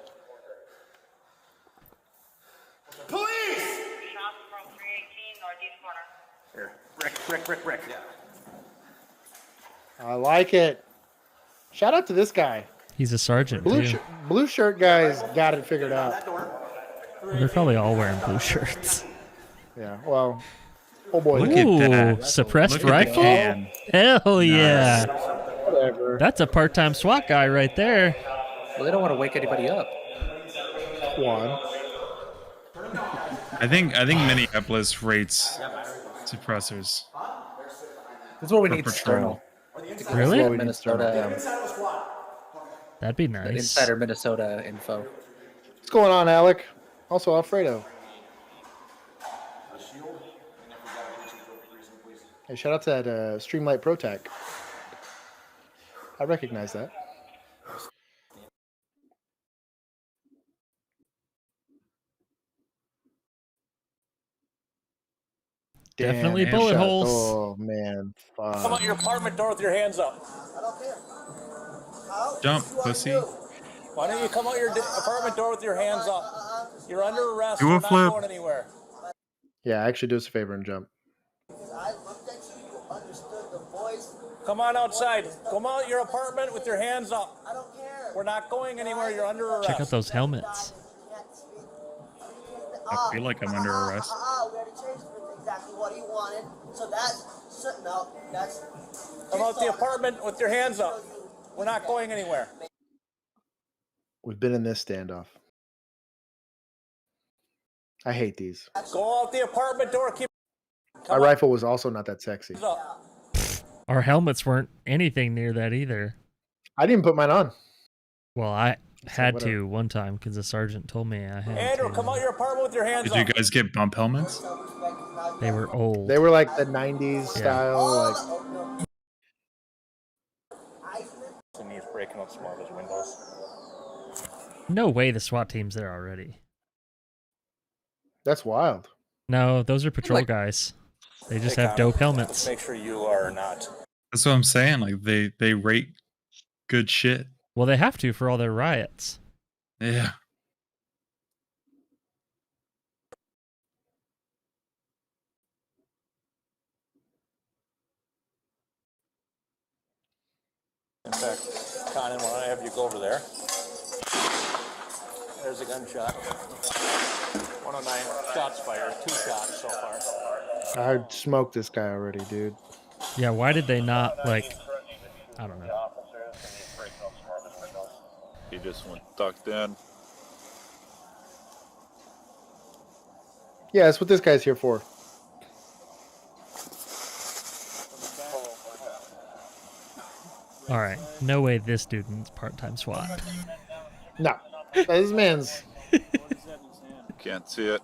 [SPEAKER 21] Police!
[SPEAKER 15] Shots from 318 northeast corner.
[SPEAKER 21] Here, Rick. Yeah.
[SPEAKER 1] I like it. Shout out to this guy.
[SPEAKER 3] He's a sergeant, too.
[SPEAKER 1] Blue shirt guy's got it figured out.
[SPEAKER 3] They're probably all wearing blue shirts.
[SPEAKER 1] Yeah, well, oh boy.
[SPEAKER 5] Look at that.
[SPEAKER 3] Suppressed
[SPEAKER 5] Look at the
[SPEAKER 3] rifle?
[SPEAKER 5] can.
[SPEAKER 3] Hell yeah.
[SPEAKER 1] Whatever.
[SPEAKER 3] That's a part-time SWAT guy right there.
[SPEAKER 7] Well, they don't want to wake anybody up.
[SPEAKER 1] One.
[SPEAKER 5] I think Minneapolis rates suppressors.
[SPEAKER 7] This is what we
[SPEAKER 5] For
[SPEAKER 7] need
[SPEAKER 5] patrol.
[SPEAKER 7] external.
[SPEAKER 3] Really?
[SPEAKER 1] Well, we need
[SPEAKER 7] Minnesota.
[SPEAKER 3] That'd be
[SPEAKER 7] The
[SPEAKER 3] nice.
[SPEAKER 7] Insider Minnesota info.
[SPEAKER 1] What's going on, Alec? Also, Alfredo. Hey, shout out to that Streamlight ProTech. I recognize that.
[SPEAKER 3] Definitely
[SPEAKER 1] Damn,
[SPEAKER 3] bullet
[SPEAKER 1] shot.
[SPEAKER 3] holes.
[SPEAKER 1] Oh, man.
[SPEAKER 6] Come
[SPEAKER 1] Fuck.
[SPEAKER 6] out your apartment door with your hands up.
[SPEAKER 5] Jump, pussy.
[SPEAKER 6] Why don't you come out your apartment door with your hands up? You're under arrest.
[SPEAKER 5] Do a
[SPEAKER 6] You're not
[SPEAKER 5] flip.
[SPEAKER 6] going anywhere.
[SPEAKER 1] Yeah, actually do us a favor and jump.
[SPEAKER 6] Come on outside. Come out your apartment with your hands up. I don't care. We're not going anywhere. You're under arrest.
[SPEAKER 3] Check out those helmets.
[SPEAKER 5] I feel like I'm under arrest.
[SPEAKER 22] We already changed exactly what he wanted. So that's
[SPEAKER 6] Come out the apartment with your hands up. We're not going anywhere.
[SPEAKER 1] We've been in this standoff. I hate these.
[SPEAKER 10] Go out the apartment door. Keep.
[SPEAKER 1] My rifle was also not that sexy.
[SPEAKER 3] Our helmets weren't anything near that either.
[SPEAKER 1] I didn't put mine on.
[SPEAKER 3] Well, I had to one time because the sergeant told me I had
[SPEAKER 10] Andrew,
[SPEAKER 3] to.
[SPEAKER 10] come out your apartment with your hands
[SPEAKER 5] Did you
[SPEAKER 10] up.
[SPEAKER 5] guys get bump helmets?
[SPEAKER 3] They were old.
[SPEAKER 1] They were like the 90s style. Like.
[SPEAKER 18] And he's breaking up some of his windows.
[SPEAKER 3] No way the SWAT team's there already.
[SPEAKER 1] That's wild.
[SPEAKER 3] No, those are patrol guys. They just have dope helmets.
[SPEAKER 18] Let's make sure you are not.
[SPEAKER 5] That's what I'm saying. Like they rate good shit.
[SPEAKER 3] Well, they have to for all their riots.
[SPEAKER 5] Yeah.
[SPEAKER 18] In fact, Conan, why don't I have you go over there? There's a gunshot. 109 shots fired, 2 shots so far.
[SPEAKER 1] I smoked this guy already, dude.
[SPEAKER 3] Yeah, why did they not, like, I don't know.
[SPEAKER 4] He just went ducked in.
[SPEAKER 1] Yeah, that's what this guy's here for.
[SPEAKER 3] All right, no way this dude's part-time SWAT.
[SPEAKER 1] No, this man's.
[SPEAKER 4] Can't see it.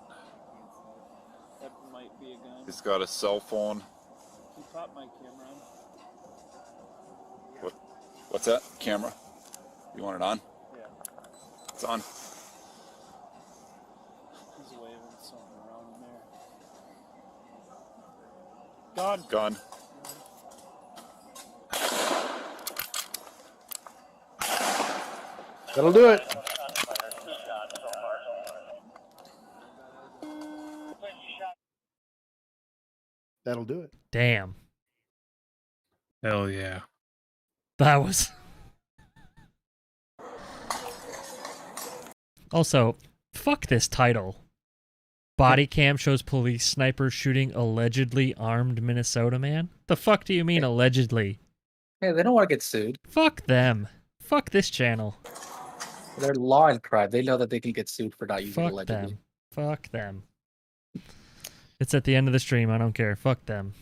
[SPEAKER 4] He's got a cell phone. What's that? Camera? You want it on? Yeah. It's on.
[SPEAKER 9] He's waving something around in there. Gun.
[SPEAKER 4] Gun.
[SPEAKER 1] That'll do it. That'll do it.
[SPEAKER 3] Damn.
[SPEAKER 5] Hell yeah.
[SPEAKER 3] That was... Also, fuck this title. Body cam shows police sniper shooting allegedly armed Minnesota man. The fuck do you mean allegedly?
[SPEAKER 7] Hey, they don't want to get sued.
[SPEAKER 3] Fuck them. Fuck this channel.
[SPEAKER 7] They're law and crime. They know that they can get sued for not using
[SPEAKER 3] Fuck
[SPEAKER 7] allegedly.
[SPEAKER 3] them. Fuck them. It's at the end of the stream. I don't care. Fuck them.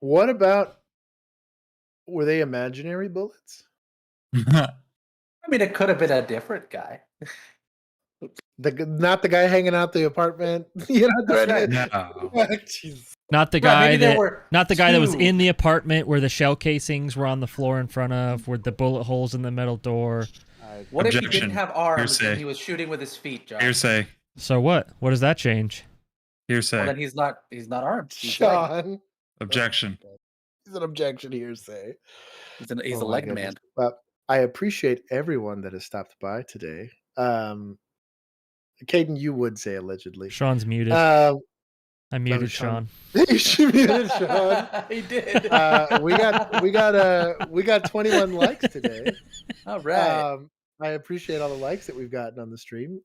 [SPEAKER 1] What about, were they imaginary bullets?
[SPEAKER 7] I mean, it could have been a different guy.
[SPEAKER 1] Not the guy hanging out the apartment. You know,
[SPEAKER 7] Right.
[SPEAKER 3] Not the
[SPEAKER 7] Right,
[SPEAKER 3] guy
[SPEAKER 7] maybe there
[SPEAKER 3] that,
[SPEAKER 7] were
[SPEAKER 3] not the guy that was
[SPEAKER 7] two.
[SPEAKER 3] in the apartment where the shell casings were on the floor in front of, with the bullet holes in the metal door.
[SPEAKER 7] What if he
[SPEAKER 5] Objection.
[SPEAKER 7] didn't have arms
[SPEAKER 5] Hearsay.
[SPEAKER 7] and he was shooting with his feet, John?
[SPEAKER 5] Hearsay.
[SPEAKER 3] So what? What does that change?
[SPEAKER 5] Hearsay.
[SPEAKER 7] Well, then he's not armed. He's legged.
[SPEAKER 1] Sean.
[SPEAKER 5] Objection.
[SPEAKER 1] He's an objection hearsay.
[SPEAKER 7] He's a
[SPEAKER 1] Oh my
[SPEAKER 7] legged
[SPEAKER 1] goodness.
[SPEAKER 7] man.
[SPEAKER 1] But I appreciate everyone that has stopped by today. Caden, you would say allegedly.
[SPEAKER 3] Sean's muted. I muted Sean.
[SPEAKER 1] You muted Sean.
[SPEAKER 7] He did.
[SPEAKER 1] We got 21 likes today.
[SPEAKER 7] All right.
[SPEAKER 1] I appreciate all the likes that we've gotten on the stream.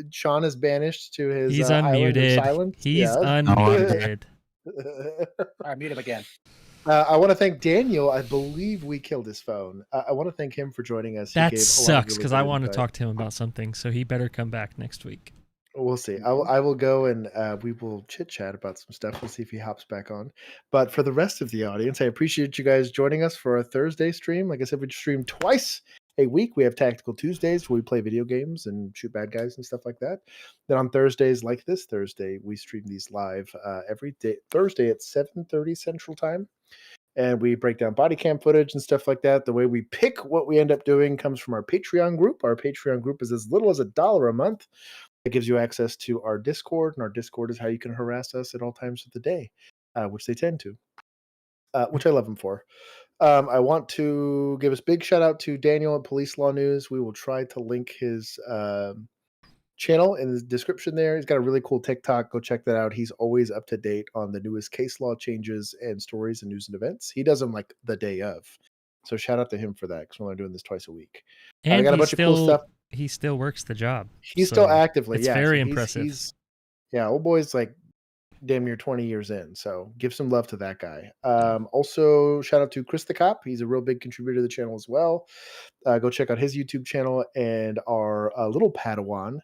[SPEAKER 1] Sean is banished to his
[SPEAKER 3] He's
[SPEAKER 1] island of
[SPEAKER 3] unmuted.
[SPEAKER 1] silence.
[SPEAKER 3] He's
[SPEAKER 1] Yeah.
[SPEAKER 3] unmuted.
[SPEAKER 7] All right, mute him again.
[SPEAKER 1] I want to thank Daniel. I believe we killed his phone. I want to thank him for joining us. He
[SPEAKER 3] That
[SPEAKER 1] gave a lot of
[SPEAKER 3] sucks
[SPEAKER 1] really
[SPEAKER 3] because
[SPEAKER 1] good
[SPEAKER 3] I want to
[SPEAKER 1] insight.
[SPEAKER 3] talk to him about something, so he better come back next week.
[SPEAKER 1] We'll see. I will go and we will chit chat about some stuff. We'll see if he hops back on. But for the rest of the audience, I appreciate you guys joining us for our Thursday stream. Like I said, we stream twice a week. We have Tactical Tuesdays where we play video games and shoot bad guys and stuff like that. Then on Thursdays, like this Thursday, we stream these live every day, Thursday at 7:30 Central Time. And we break down body cam footage and stuff like that. The way we pick what we end up doing comes from our Patreon group. Our Patreon group is as little as $1 a month. It gives you access to our Discord, and our Discord is how you can harass us at all times of the day, which they tend to, which I love them for. I want to give a big shout out to Daniel at Police.Law.News. We will try to link his channel in the description there. He's got a really cool TikTok. Go check that out. He's always up to date on the newest case law changes and stories and news and events. He does them like the day of. So shout out to him for that because we're only doing this twice a week.
[SPEAKER 3] And
[SPEAKER 1] I got a bunch of cool stuff.
[SPEAKER 3] He still works the job.
[SPEAKER 1] He's
[SPEAKER 3] so
[SPEAKER 1] still actively.
[SPEAKER 3] It's
[SPEAKER 1] yeah,
[SPEAKER 3] very
[SPEAKER 1] so
[SPEAKER 3] impressive.
[SPEAKER 1] Yeah, old boy's like damn near 20 years in. So give some love to that guy. Also, shout out to Chris the Cop. He's a real big contributor to the channel as well. Go check out his YouTube channel and our little Padawan.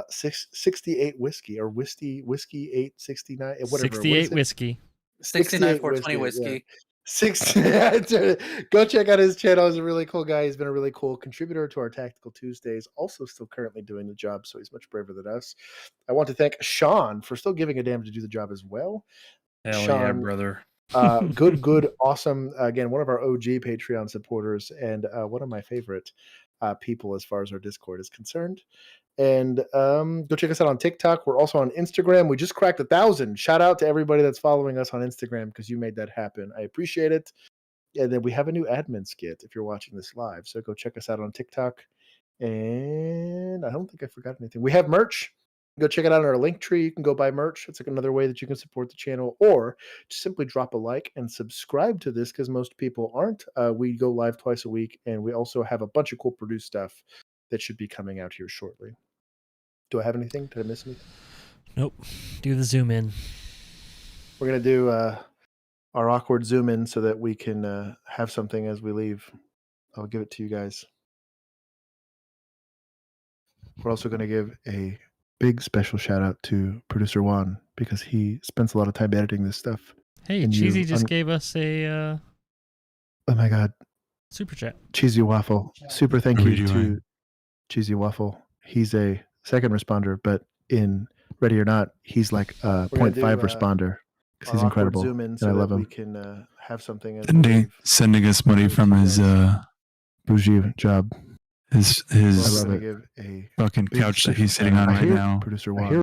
[SPEAKER 1] 68 whiskey or whiskey 869, whatever.
[SPEAKER 3] 68 whiskey.
[SPEAKER 7] 69 420 whiskey.
[SPEAKER 1] Yeah. Go check out his channel. He's a really cool guy. He's been a really cool contributor to our Tactical Tuesdays. Also, still currently doing the job, so he's much braver than us. I want to thank Sean for still giving a damn to do the job as well.
[SPEAKER 5] Hell
[SPEAKER 1] Sean,
[SPEAKER 5] yeah, brother.
[SPEAKER 1] good, awesome. Again, one of our OG Patreon supporters and one of my favorite people as far as our Discord is concerned. And go check us out on TikTok. We're also on Instagram. We just cracked 1,000. Shout out to everybody that's following us on Instagram because you made that happen. I appreciate it. And then we have a new admin skit if you're watching this live. So go check us out on TikTok. And I don't think I forgot anything. We have merch. Go check it out on our link tree. You can go buy merch. It's like another way that you can support the channel, or just simply drop a like and subscribe to this because most people aren't. We go live twice a week, and we also have a bunch of cool produced stuff that should be coming out here shortly. Do I have anything? Did I miss anything?
[SPEAKER 3] Nope. Do the zoom in.
[SPEAKER 1] We're going to do our awkward zoom in so that we can have something as we leave. I'll give it to you guys. We're also going to give a big special shout out to producer Juan because he spends a lot of time editing this stuff.
[SPEAKER 3] Hey, Cheesy just gave us a
[SPEAKER 1] oh my god,
[SPEAKER 3] super chat.
[SPEAKER 1] Cheesy Waffle. Super thank you to Cheesy Waffle. He's a second responder, but in Ready or Not, he's like a 0.5 responder because he's incredible. Zoom in so and I love him. We can have something
[SPEAKER 5] Sending us money from his
[SPEAKER 1] bougie job.
[SPEAKER 5] His fucking couch that he's sitting on right now.
[SPEAKER 1] Producer Juan.